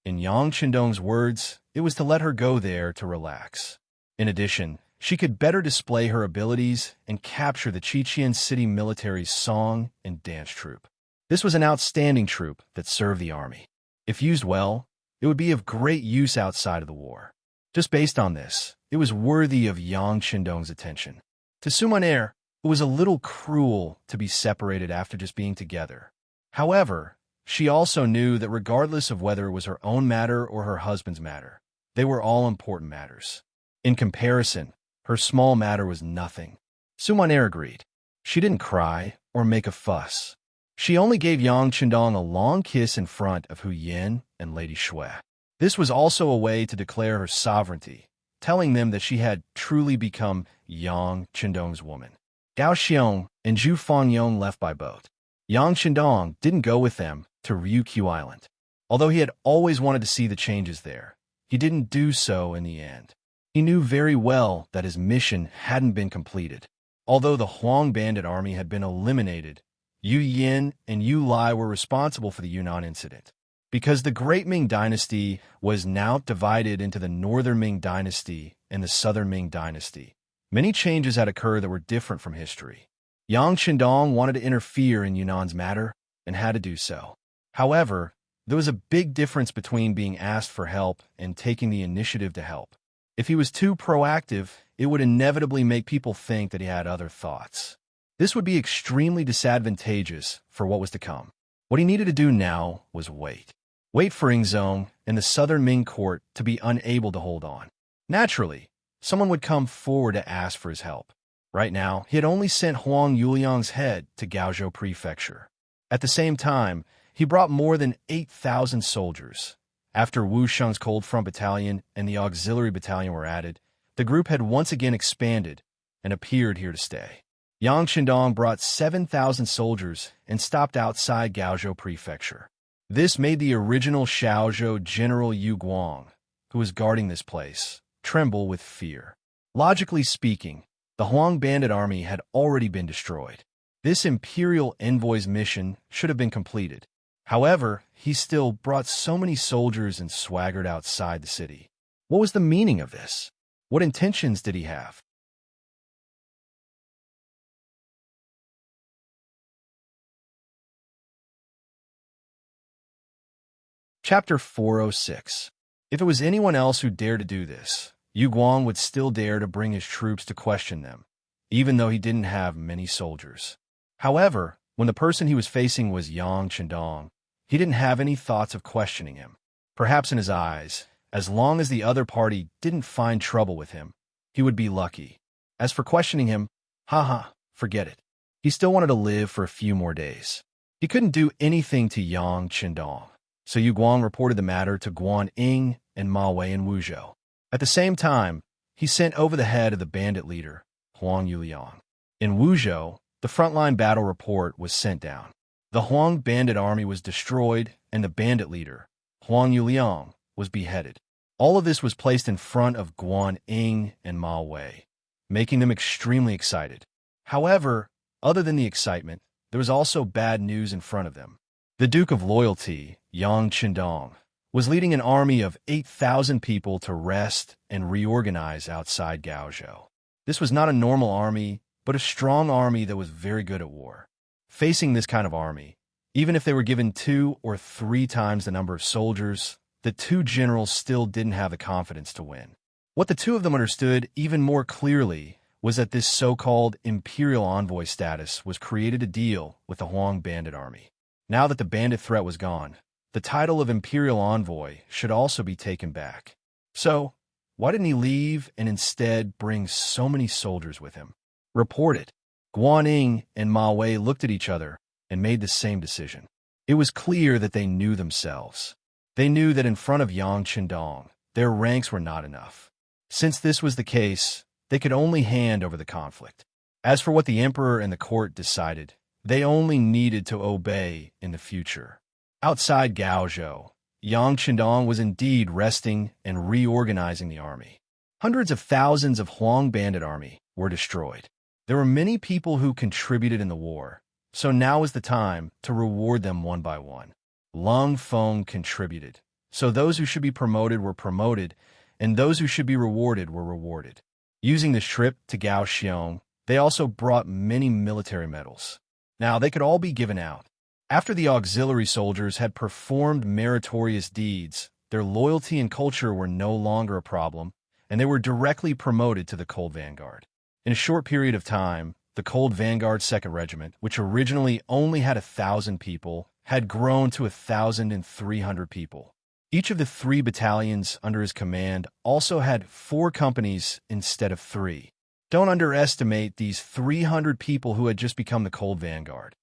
In Yang Qindong's words, it was to let her go there to relax. In addition, she could better display her abilities and capture the Qiqian City military's song and dance troupe. This was an outstanding troupe that served the army. If used well, it would be of great use outside of the war. Just based on this, it was worthy of Yang Qindong's attention. To Su Monair, it was a little cruel to be separated after just being together. However, she also knew that regardless of whether it was her own matter or her husband's matter, they were all important matters. In comparison, her small matter was nothing. Su Monair agreed. She didn't cry or make a fuss. She only gave Yang Qindong a long kiss in front of Hu Yin and Lady Shui. This was also a way to declare her sovereignty, telling them that she had truly become Yang Qindong's woman. Gao Xiong and Zhu Fangyong left by boat. Yang Qindong didn't go with them to Ryukyu Island. Although he had always wanted to see the changes there, he didn't do so in the end. He knew very well that his mission hadn't been completed. Although the Huang bandit army had been eliminated, Yu Yin and Yu Lai were responsible for the Yunnan incident. Because the Great Ming Dynasty was now divided into the Northern Ming Dynasty and the Southern Ming Dynasty, many changes had occurred that were different from history. Yang Qindong wanted to interfere in Yunnan's matter and had to do so. However, there was a big difference between being asked for help and taking the initiative to help. If he was too proactive, it would inevitably make people think that he had other thoughts. This would be extremely disadvantageous for what was to come. What he needed to do now was wait. Wait for Yingzong and the Southern Ming court to be unable to hold on. Naturally, someone would come forward to ask for his help. Right now, he had only sent Huang Yuliang's head to Gaozhou Prefecture. At the same time, he brought more than 8,000 soldiers. After Wu Sheng's Cold Front Battalion and the Auxiliary Battalion were added, the group had once again expanded and appeared here to stay. Yang Qindong brought 7,000 soldiers and stopped outside Gaozhou Prefecture. This made the original Shaozhou General Yu Guang, who was guarding this place, tremble with fear. Logically speaking, the Huang bandit army had already been destroyed. This imperial envoy's mission should have been completed. However, he still brought so many soldiers and swaggered outside the city. What was the meaning of this? What intentions did he have? Chapter 406. If it was anyone else who dared to do this, Yu Guang would still dare to bring his troops to question them, even though he didn't have many soldiers. However, when the person he was facing was Yang Qindong, he didn't have any thoughts of questioning him. Perhaps in his eyes, as long as the other party didn't find trouble with him, he would be lucky. As for questioning him, forget it. He still wanted to live for a few more days. He couldn't do anything to Yang Qindong, so Yu Guang reported the matter to Guan Ying and Ma Wei in Wuzhou. At the same time, he sent over the head of the bandit leader, Huang Yuliang. In Wuzhou, the frontline battle report was sent down. The Huang bandit army was destroyed, and the bandit leader, Huang Yuliang, was beheaded. All of this was placed in front of Guan Ying and Ma Wei, making them extremely excited. However, other than the excitement, there was also bad news in front of them. The Duke of Loyalty, Yang Qindong, was leading an army of 8,000 people to rest and reorganize outside Gaozhou. This was not a normal army, but a strong army that was very good at war. Facing this kind of army, even if they were given 2 or 3 times the number of soldiers, the two generals still didn't have the confidence to win. What the two of them understood even more clearly was that this so-called imperial envoy status was created to deal with the Huang bandit army. Now that the bandit threat was gone, the title of imperial envoy should also be taken back. So, why didn't he leave and instead bring so many soldiers with him? Report it. Guan Ying and Ma Wei looked at each other and made the same decision. It was clear that they knew themselves. They knew that in front of Yang Qindong, their ranks were not enough. Since this was the case, they could only hand over the conflict. As for what the emperor and the court decided, they only needed to obey in the future. Outside Gaozhou, Yang Qindong was indeed resting and reorganizing the army. Hundreds of thousands of Huang bandit army were destroyed. There were many people who contributed in the war, so now was the time to reward them one by one. Lung Feng contributed, so those who should be promoted were promoted, and those who should be rewarded were rewarded. Using this trip to Gaoxiong, they also brought many military medals. Now they could all be given out. After the auxiliary soldiers had performed meritorious deeds, their loyalty and culture were no longer a problem, and they were directly promoted to the Cold Vanguard. In a short period of time, the Cold Vanguard 2nd Regiment, which originally only had 1,000 people, had grown to 1,300 people. Each of the 3 battalions under his command also had 4 companies instead of 3. Don't underestimate these 300 people who had just become the Cold Vanguard.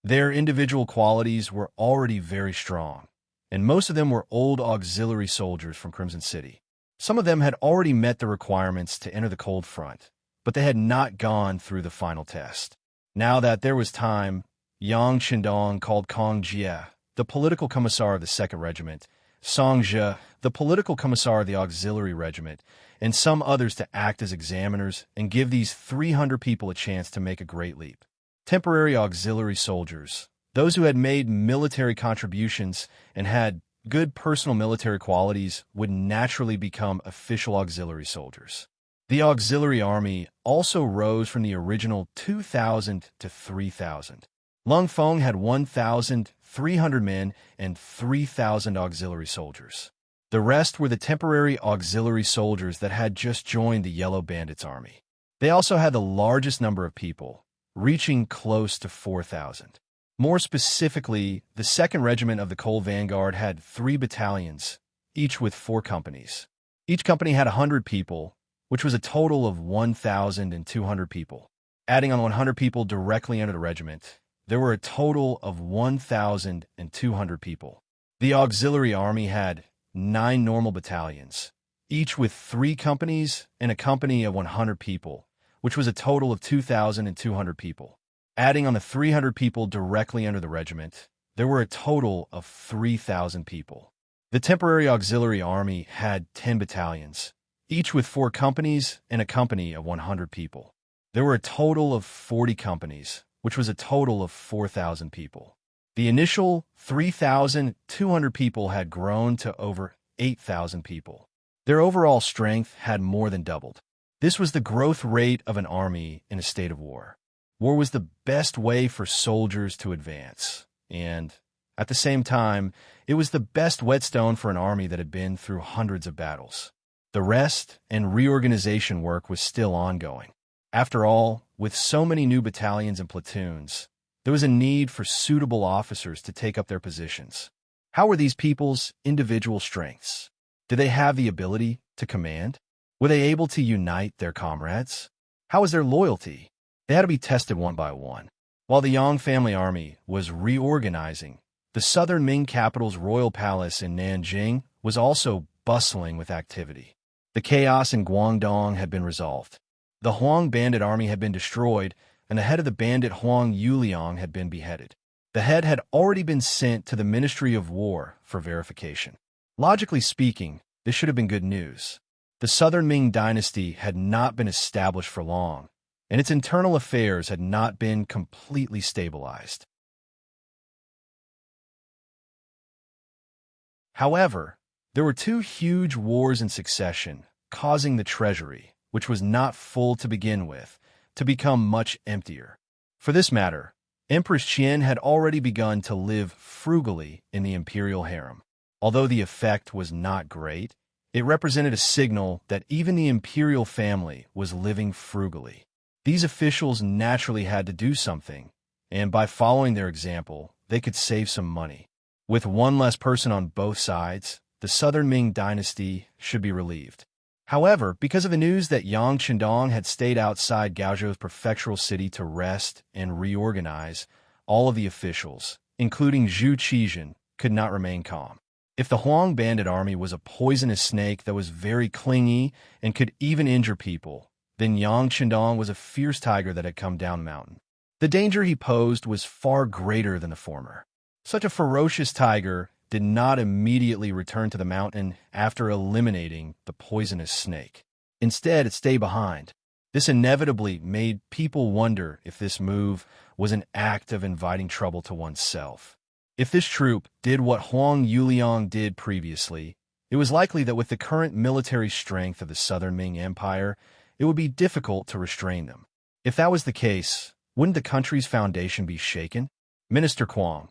Their individual qualities were already very strong, and most of them were old auxiliary soldiers from Crimson City. Some of them had already met the requirements to enter the Cold Front, but they had not gone through the final test. Now that there was time, Yang Qindong called Kong Jie, the political commissar of the 2nd Regiment, Song Zhe, the political commissar of the Auxiliary Regiment, and some others to act as examiners and give these 300 people a chance to make a great leap. Temporary auxiliary soldiers, those who had made military contributions and had good personal military qualities, would naturally become official auxiliary soldiers. The auxiliary army also rose from the original 2,000 to 3,000. Lung Feng had 1,300 men and 3,000 auxiliary soldiers. The rest were the temporary auxiliary soldiers that had just joined the Yellow Bandits' army. They also had the largest number of people, reaching close to 4,000. More specifically, the 2nd Regiment of the Coal Vanguard had 3 battalions, each with 4 companies. Each company had 100 people, which was a total of 1,200 people. Adding on 100 people directly under the regiment, there were a total of 1,200 people. The auxiliary army had 9 normal battalions, each with 3 companies and a company of 100 people, which was a total of 2,200 people. Adding on the 300 people directly under the regiment, there were a total of 3,000 people. The temporary auxiliary army had 10 battalions, each with 4 companies and a company of 100 people. There were a total of 40 companies, which was a total of 4,000 people. The initial 3,200 people had grown to over 8,000 people. Their overall strength had more than doubled. This was the growth rate of an army in a state of war. War was the best way for soldiers to advance, and at the same time, it was the best whetstone for an army that had been through hundreds of battles. The rest and reorganization work was still ongoing. After all, with so many new battalions and platoons, there was a need for suitable officers to take up their positions. How were these people's individual strengths? Did they have the ability to command? Were they able to unite their comrades? How was their loyalty? They had to be tested one by one. While the Yang family army was reorganizing, the southern Ming capital's royal palace in Nanjing was also bustling with activity. The chaos in Guangdong had been resolved. The Huang bandit army had been destroyed, and the head of the bandit Huang Yuliang had been beheaded. The head had already been sent to the Ministry of War for verification. Logically speaking, this should have been good news. The Southern Ming dynasty had not been established for long, and its internal affairs had not been completely stabilized. However, there were 2 huge wars in succession, causing the treasury, which was not full to begin with, to become much emptier. For this matter, Empress Qian had already begun to live frugally in the imperial harem. Although the effect was not great, it represented a signal that even the imperial family was living frugally. These officials naturally had to do something, and by following their example, they could save some money. With one less person on both sides, the Southern Ming dynasty should be relieved. However, because of the news that Yang Qindong had stayed outside Gaozhou's prefectural city to rest and reorganize, all of the officials, including Zhu Qizhen, could not remain calm. If the Huang bandit army was a poisonous snake that was very clingy and could even injure people, then Yang Qindong was a fierce tiger that had come down the mountain. The danger he posed was far greater than the former. Such a ferocious tiger did not immediately return to the mountain after eliminating the poisonous snake. Instead, it stayed behind. This inevitably made people wonder if this move was an act of inviting trouble to oneself. If this troop did what Huang Yuliang did previously, it was likely that with the current military strength of the Southern Ming Empire, it would be difficult to restrain them. If that was the case, wouldn't the country's foundation be shaken? Minister Kuang,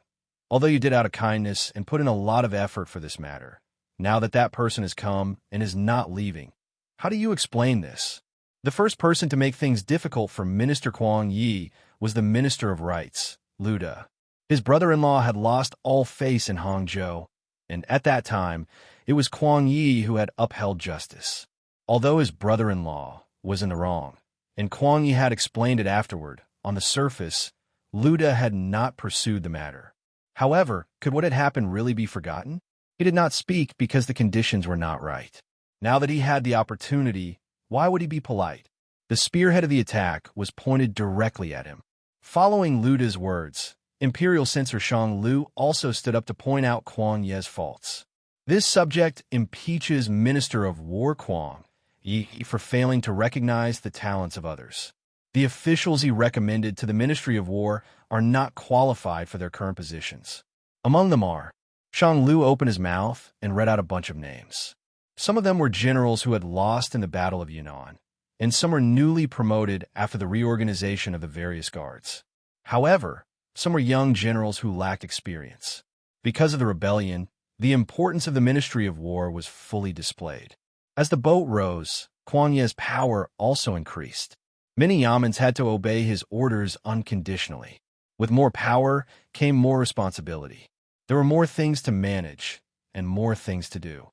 although you did out of kindness and put in a lot of effort for this matter, now that that person has come and is not leaving, how do you explain this? The first person to make things difficult for Minister Kuang Yi was the Minister of Rights, Liu De. His brother-in-law had lost all face in Hangzhou, and at that time, it was Kuang Yi who had upheld justice. Although his brother-in-law was in the wrong, and Kuang Yi had explained it afterward, on the surface, Liu De had not pursued the matter. However, could what had happened really be forgotten? He did not speak because the conditions were not right. Now that he had the opportunity, why would he be polite? The spearhead of the attack was pointed directly at him. Following Liu De's words, Imperial Censor Shang Lu also stood up to point out Kuang Ye's faults. This subject impeaches Minister of War Kuang Yi for failing to recognize the talents of others. The officials he recommended to the Ministry of War are not qualified for their current positions. Among them are, Shang Lu opened his mouth and read out a bunch of names. Some of them were generals who had lost in the Battle of Yunnan, and some were newly promoted after the reorganization of the various guards. However, some were young generals who lacked experience. Because of the rebellion, the importance of the Ministry of War was fully displayed. As the boat rose, Kuan Ye's power also increased. Many Yamans had to obey his orders unconditionally. With more power came more responsibility. There were more things to manage and more things to do.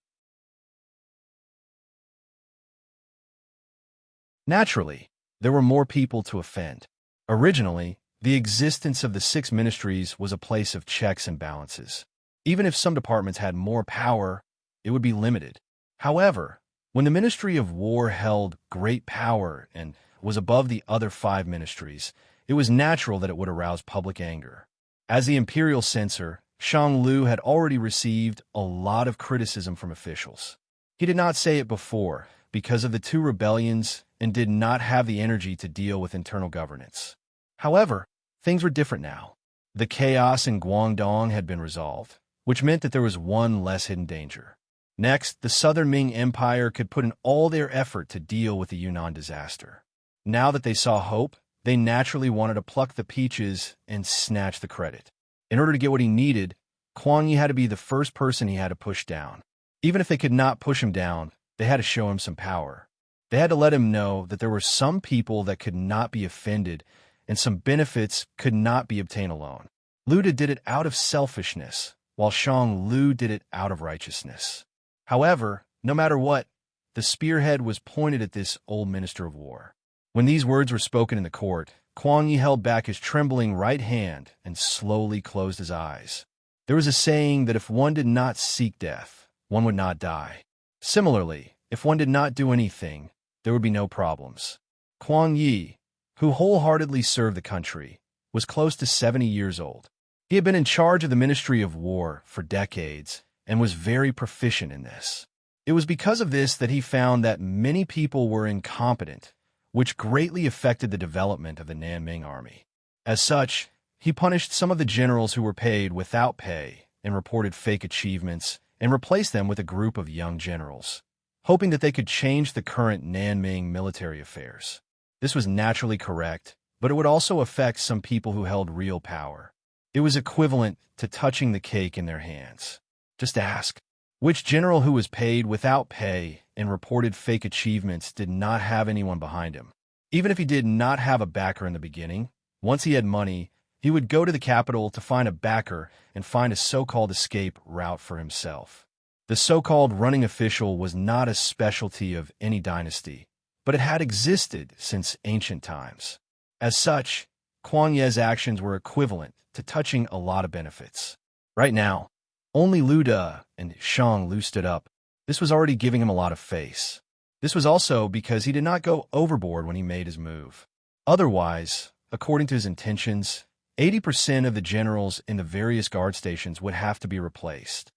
Naturally, there were more people to offend. Originally, the existence of the 6 ministries was a place of checks and balances. Even if some departments had more power, it would be limited. However, when the Ministry of War held great power and was above the other 5 ministries, it was natural that it would arouse public anger. As the imperial censor, Shang Lu had already received a lot of criticism from officials. He did not say it before because of the 2 rebellions and did not have the energy to deal with internal governance. However, things were different now. The chaos in Guangdong had been resolved, which meant that there was one less hidden danger. Next, the Southern Ming Empire could put in all their effort to deal with the Yunnan disaster. Now that they saw hope, they naturally wanted to pluck the peaches and snatch the credit. In order to get what he needed, Kuan Yi had to be the first person he had to push down. Even if they could not push him down, they had to show him some power. They had to let him know that there were some people that could not be offended and some benefits could not be obtained alone. Lu De did it out of selfishness, while Shang Lu did it out of righteousness. However, no matter what, the spearhead was pointed at this old minister of war. When these words were spoken in the court, Kuan Yi held back his trembling right hand and slowly closed his eyes. There was a saying that if one did not seek death, one would not die. Similarly, if one did not do anything, there would be no problems. Kuan Yi, who wholeheartedly served the country, was close to 70 years old. He had been in charge of the Ministry of War for decades and was very proficient in this. It was because of this that he found that many people were incompetent, which greatly affected the development of the Nanming army. As such, he punished some of the generals who were paid without pay and reported fake achievements and replaced them with a group of young generals, hoping that they could change the current Nanming military affairs. This was naturally correct, but it would also affect some people who held real power. It was equivalent to touching the cake in their hands. Just ask, which general who was paid without pay and reported fake achievements did not have anyone behind him? Even if he did not have a backer in the beginning, once he had money, he would go to the capital to find a backer and find a so-called escape route for himself. The so-called running official was not a specialty of any dynasty, but it had existed since ancient times. As such, Kuan Ye's actions were equivalent to touching a lot of benefits. Right now, only Lu De and Shang Lu stood up. This was already giving him a lot of face. This was also because he did not go overboard when he made his move. Otherwise, according to his intentions, 80% of the generals in the various guard stations would have to be replaced.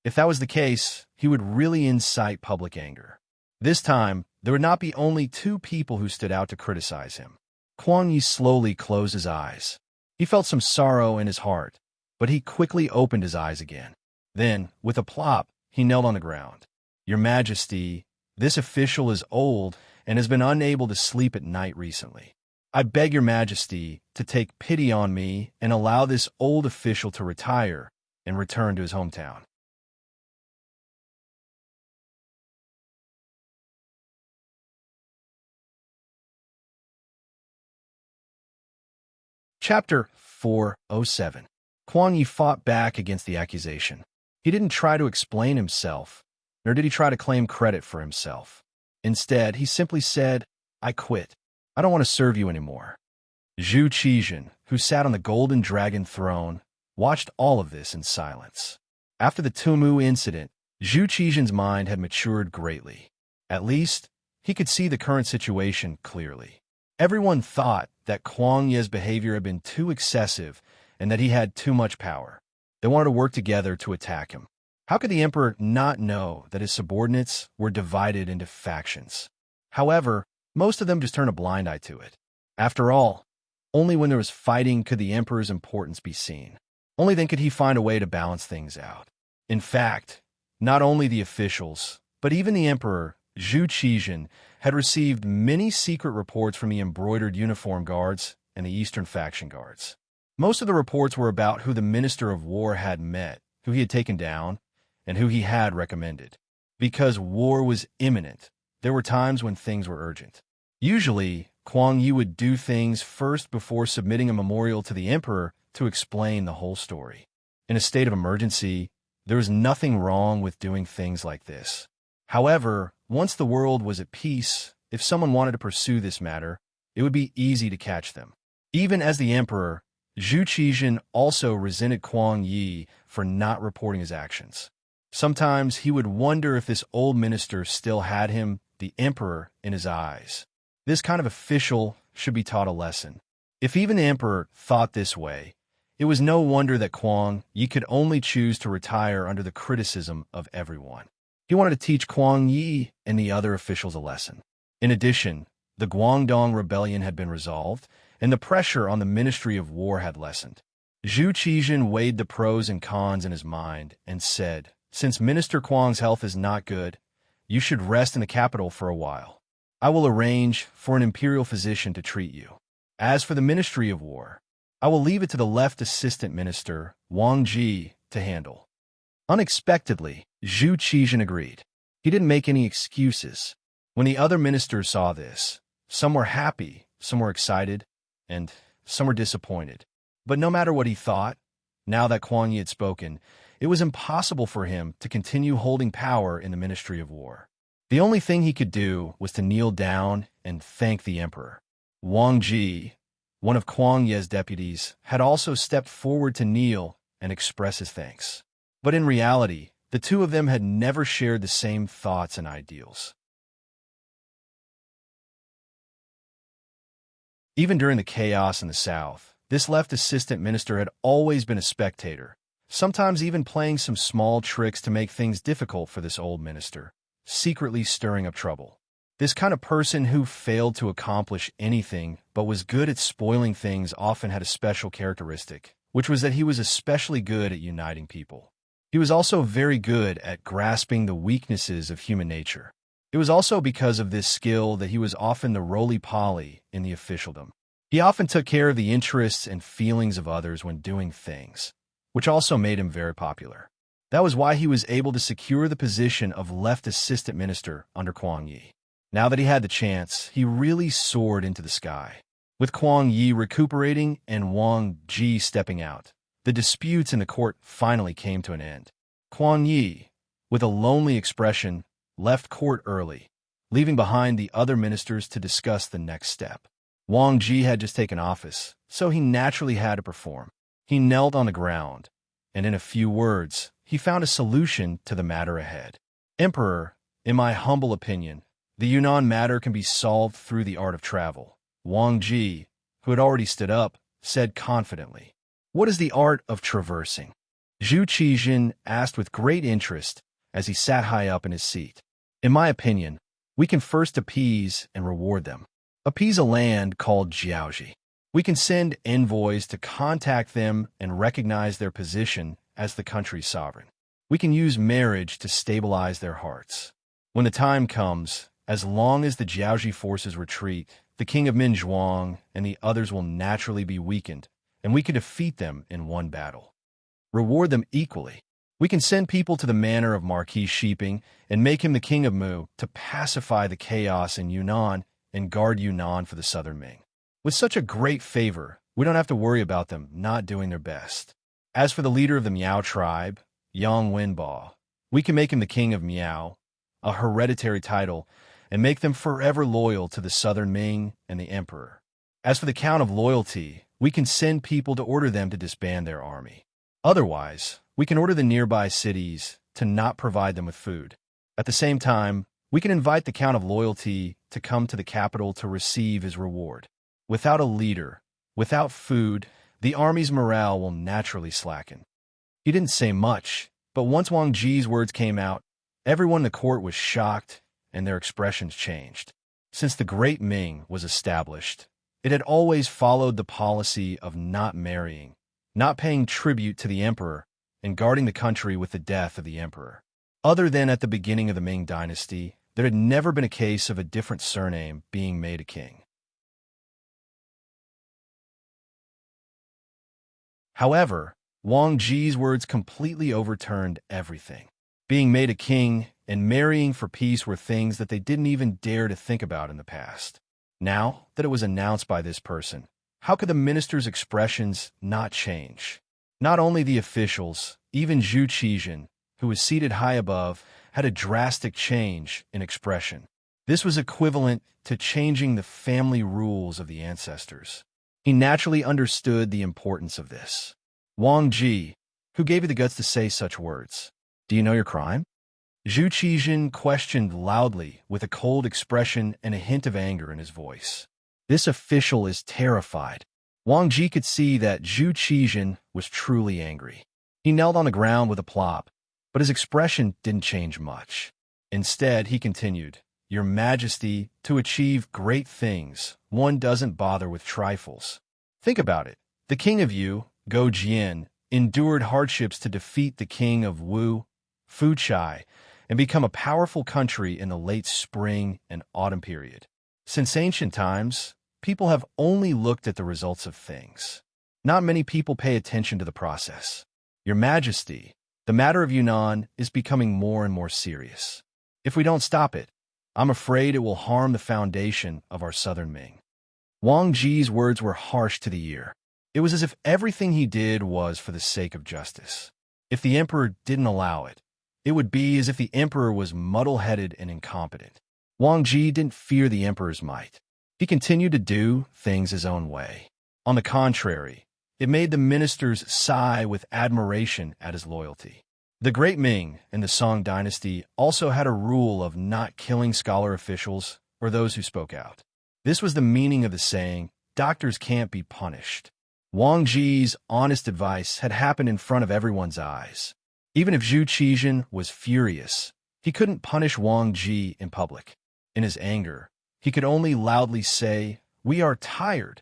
If that was the case, he would really incite public anger. This time, there would not be only 2 people who stood out to criticize him. Kuan Yi slowly closed his eyes. He felt some sorrow in his heart, but he quickly opened his eyes again. Then, with a plop, he knelt on the ground. "Your Majesty, this official is old and has been unable to sleep at night recently. I beg your Majesty to take pity on me and allow this old official to retire and return to his hometown." Chapter 407. Kuan Yi fought back against the accusation. He didn't try to explain himself, nor did he try to claim credit for himself. Instead, he simply said, "I quit. I don't want to serve you anymore." Zhu Qizhen, who sat on the golden dragon throne, watched all of this in silence. After the Tumu incident, Zhu Qizhen's mind had matured greatly. At least, he could see the current situation clearly. Everyone thought that Kuan Ye's behavior had been too excessive and that he had too much power. They wanted to work together to attack him. How could the emperor not know that his subordinates were divided into factions? However, most of them just turned a blind eye to it. After all, only when there was fighting could the emperor's importance be seen. Only then could he find a way to balance things out. In fact, not only the officials, but even the emperor, Zhu Qizhen, had received many secret reports from the embroidered uniform guards and the Eastern faction guards. Most of the reports were about who the Minister of War had met, who he had taken down, and who he had recommended. Because war was imminent, there were times when things were urgent. Usually, Kuang Yi would do things first before submitting a memorial to the emperor to explain the whole story. In a state of emergency, there was nothing wrong with doing things like this. However, once the world was at peace, if someone wanted to pursue this matter, it would be easy to catch them. Even as the emperor, Zhu Qizhen also resented Kuang Yi for not reporting his actions. Sometimes he would wonder if this old minister still had him, the emperor, in his eyes. This kind of official should be taught a lesson. If even the emperor thought this way, it was no wonder that Kuang Yi could only choose to retire under the criticism of everyone. He wanted to teach Kuang Yi and the other officials a lesson. In addition, the Guangdong rebellion had been resolved, and the pressure on the Ministry of War had lessened. Zhu Qizhen weighed the pros and cons in his mind and said, "Since Minister Kuang's health is not good, you should rest in the capital for a while. I will arrange for an imperial physician to treat you. As for the Ministry of War, I will leave it to the left assistant minister, Wang Ji, to handle." Unexpectedly, Zhu Qizhen agreed. He didn't make any excuses. When the other ministers saw this, some were happy, some were excited, and some were disappointed. But no matter what he thought, now that Kuang Yi had spoken, it was impossible for him to continue holding power in the Ministry of War. The only thing he could do was to kneel down and thank the emperor. Wang Ji, one of Kuang Ye's deputies, had also stepped forward to kneel and express his thanks. But in reality, the two of them had never shared the same thoughts and ideals. Even during the chaos in the South, this left assistant minister had always been a spectator, sometimes even playing some small tricks to make things difficult for this old minister, secretly stirring up trouble. This kind of person who failed to accomplish anything but was good at spoiling things often had a special characteristic, which was that he was especially good at uniting people. He was also very good at grasping the weaknesses of human nature. It was also because of this skill that he was often the roly-poly in the officialdom. He often took care of the interests and feelings of others when doing things, which also made him very popular. That was why he was able to secure the position of left assistant minister under Kuang Yi. Now that he had the chance, he really soared into the sky. With Kuang Yi recuperating and Wang Ji stepping out, the disputes in the court finally came to an end. Kuang Yi, with a lonely expression, left court early, leaving behind the other ministers to discuss the next step. Wang Ji had just taken office, so he naturally had to perform. He knelt on the ground, and in a few words, he found a solution to the matter ahead. "Emperor, in my humble opinion, the Yunnan matter can be solved through the art of travel," Wang Ji, who had already stood up, said confidently. "What is the art of traversing?" Zhu Qizhen asked with great interest as he sat high up in his seat. "In my opinion, we can first appease and reward them. Appease a land called Jiaoji. We can send envoys to contact them and recognize their position as the country's sovereign. We can use marriage to stabilize their hearts. When the time comes, as long as the Jiaoji forces retreat, the king of Minzhuang and the others will naturally be weakened, and we can defeat them in one battle. Reward them equally. We can send people to the manor of Marquis Shiping and make him the king of Mu to pacify the chaos in Yunnan and guard Yunnan for the southern Ming. With such a great favor, we don't have to worry about them not doing their best. As for the leader of the Miao tribe, Yang Wenbo, we can make him the king of Miao, a hereditary title, and make them forever loyal to the southern Ming and the emperor. As for the Count of Loyalty, we can send people to order them to disband their army. Otherwise, we can order the nearby cities to not provide them with food. At the same time, we can invite the Count of Loyalty to come to the capital to receive his reward. Without a leader, without food, the army's morale will naturally slacken." He didn't say much, But once Wang Ji's words came out, everyone in the court was shocked and their expressions changed. Since the Great Ming was established, it had always followed the policy of not marrying, not paying tribute to the emperor, and guarding the country with the death of the emperor. Other than at the beginning of the Ming dynasty, there had never been a case of a different surname being made a king. However, Wang Ji's words completely overturned everything. Being made a king and marrying for peace were things that they didn't even dare to think about in the past. Now that it was announced by this person, how could the minister's expressions not change? Not only the officials, even Zhu Qizhen, who was seated high above, had a drastic change in expression. This was equivalent to changing the family rules of the ancestors. He naturally understood the importance of this. Wang Ji, who gave you the guts to say such words? Do you know your crime? Zhu Qizhen questioned loudly with a cold expression and a hint of anger in his voice. This official is terrified. Wang Ji could see that Zhu Qizhen was truly angry. He knelt on the ground with a plop, but his expression didn't change much. Instead, he continued, "Your Majesty, to achieve great things, one doesn't bother with trifles. Think about it. The king of Yu, Go Jian, endured hardships to defeat the king of Wu, Fu Chai, and become a powerful country in the late spring and autumn period. Since ancient times, people have only looked at the results of things. Not many people pay attention to the process. Your Majesty, the matter of Yunnan is becoming more and more serious. If we don't stop it, I'm afraid it will harm the foundation of our southern Ming." Wang Ji's words were harsh to the ear. It was as if everything he did was for the sake of justice. If the emperor didn't allow it, it would be as if the emperor was muddle-headed and incompetent. Wang Ji didn't fear the emperor's might. He continued to do things his own way. On the contrary, it made the ministers sigh with admiration at his loyalty. The Great Ming and the Song dynasty also had a rule of not killing scholar officials or those who spoke out. This was the meaning of the saying, "Doctors can't be punished." Wang Ji's honest advice had happened in front of everyone's eyes. Even if Zhu Qizhen was furious, he couldn't punish Wang Ji in public. In his anger, he could only loudly say, "We are tired."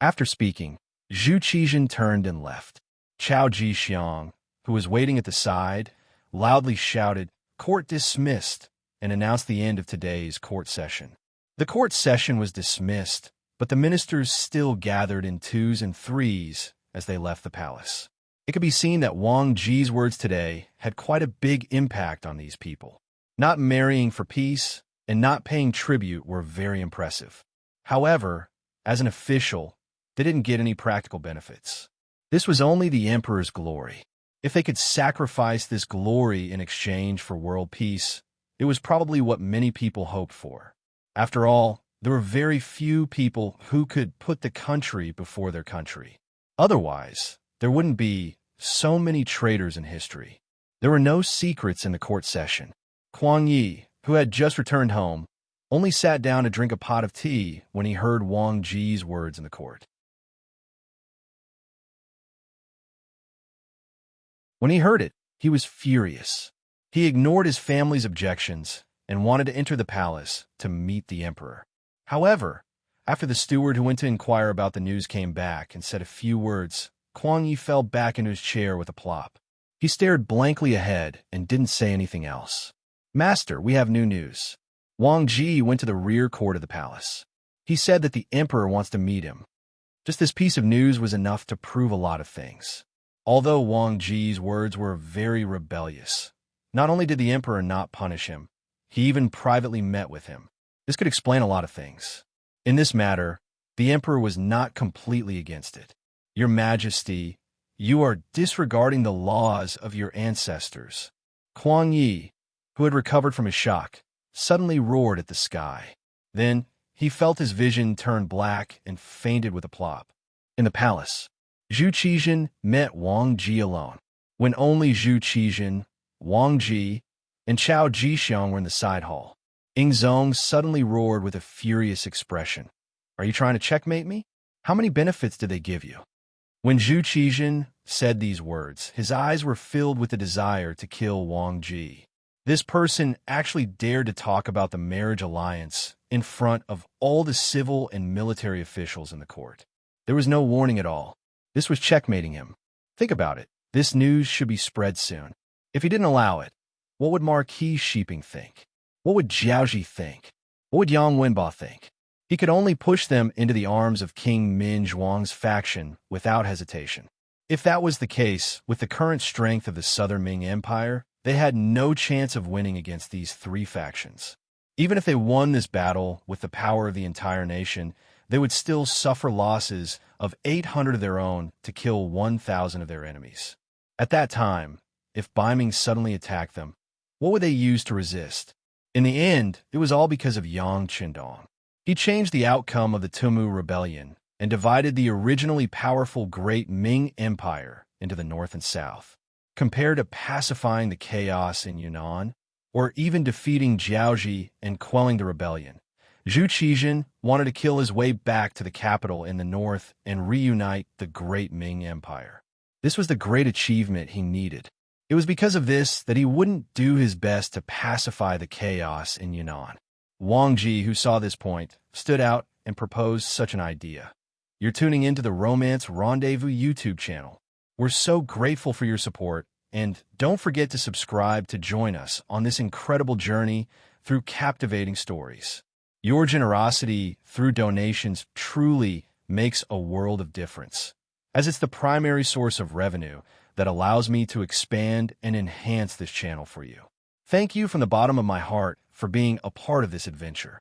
After speaking, Zhu Qizhen turned and left. Chao Jixiang, who was waiting at the side, loudly shouted, "Court dismissed," and announced the end of today's court session. The court session was dismissed, but the ministers still gathered in twos and threes as they left the palace. It could be seen that Wang Ji's words today had quite a big impact on these people. Not marrying for peace and not paying tribute were very impressive. However, as an official, they didn't get any practical benefits. This was only the emperor's glory. If they could sacrifice this glory in exchange for world peace, it was probably what many people hoped for. After all, there were very few people who could put the country before their country. Otherwise, there wouldn't be so many traitors in history. There were no secrets in the court session. Kuang Yi, who had just returned home, only sat down to drink a pot of tea when he heard Wang Ji's words in the court. When he heard it, he was furious. He ignored his family's objections and wanted to enter the palace to meet the emperor. However, after the steward who went to inquire about the news came back and said a few words, Kuang Yi fell back into his chair with a plop. He stared blankly ahead and didn't say anything else. "Master, we have new news." Wang Ji went to the rear court of the palace. He said that the emperor wants to meet him. Just this piece of news was enough to prove a lot of things. Although Wang Ji's words were very rebellious, not only did the emperor not punish him, he even privately met with him. This could explain a lot of things. In this matter, the emperor was not completely against it. "Your Majesty, you are disregarding the laws of your ancestors." Kuang Yi, who had recovered from his shock, suddenly roared at the sky. Then, he felt his vision turn black and fainted with a plop. In the palace, Zhu Qizhen met Wang Ji alone. When only Zhu Qizhen, Wang Ji, and Chao Jixiang were in the side hall, Ying Zong suddenly roared with a furious expression. "Are you trying to checkmate me? How many benefits did they give you?" When Zhu Qizhen said these words, his eyes were filled with the desire to kill Wang Ji. This person actually dared to talk about the marriage alliance in front of all the civil and military officials in the court. There was no warning at all. This was checkmating him. Think about it. This news should be spread soon. If he didn't allow it, what would Marquis Shiping think? What would Jiaoji think? What would Yang Wenba think? He could only push them into the arms of King Min Zhuang's faction without hesitation. If that was the case, with the current strength of the Southern Ming Empire, they had no chance of winning against these three factions. Even if they won this battle with the power of the entire nation, they would still suffer losses of 800 of their own to kill 1,000 of their enemies. At that time, if Baiming suddenly attacked them, what would they use to resist? In the end, it was all because of Yang Qindong. He changed the outcome of the Tumu Rebellion and divided the originally powerful Great Ming Empire into the north and south. Compared to pacifying the chaos in Yunnan, or even defeating Jiaoji and quelling the rebellion, Zhu Qizhen wanted to kill his way back to the capital in the north and reunite the Great Ming Empire. This was the great achievement he needed. It was because of this that he wouldn't do his best to pacify the chaos in Yunnan. Wang Ji, who saw this point, stood out and proposed such an idea. You're tuning into the Romance Rendezvous YouTube channel. We're so grateful for your support, and don't forget to subscribe to join us on this incredible journey through captivating stories. Your generosity through donations truly makes a world of difference, as it's the primary source of revenue that allows me to expand and enhance this channel for you. Thank you from the bottom of my heart for being a part of this adventure.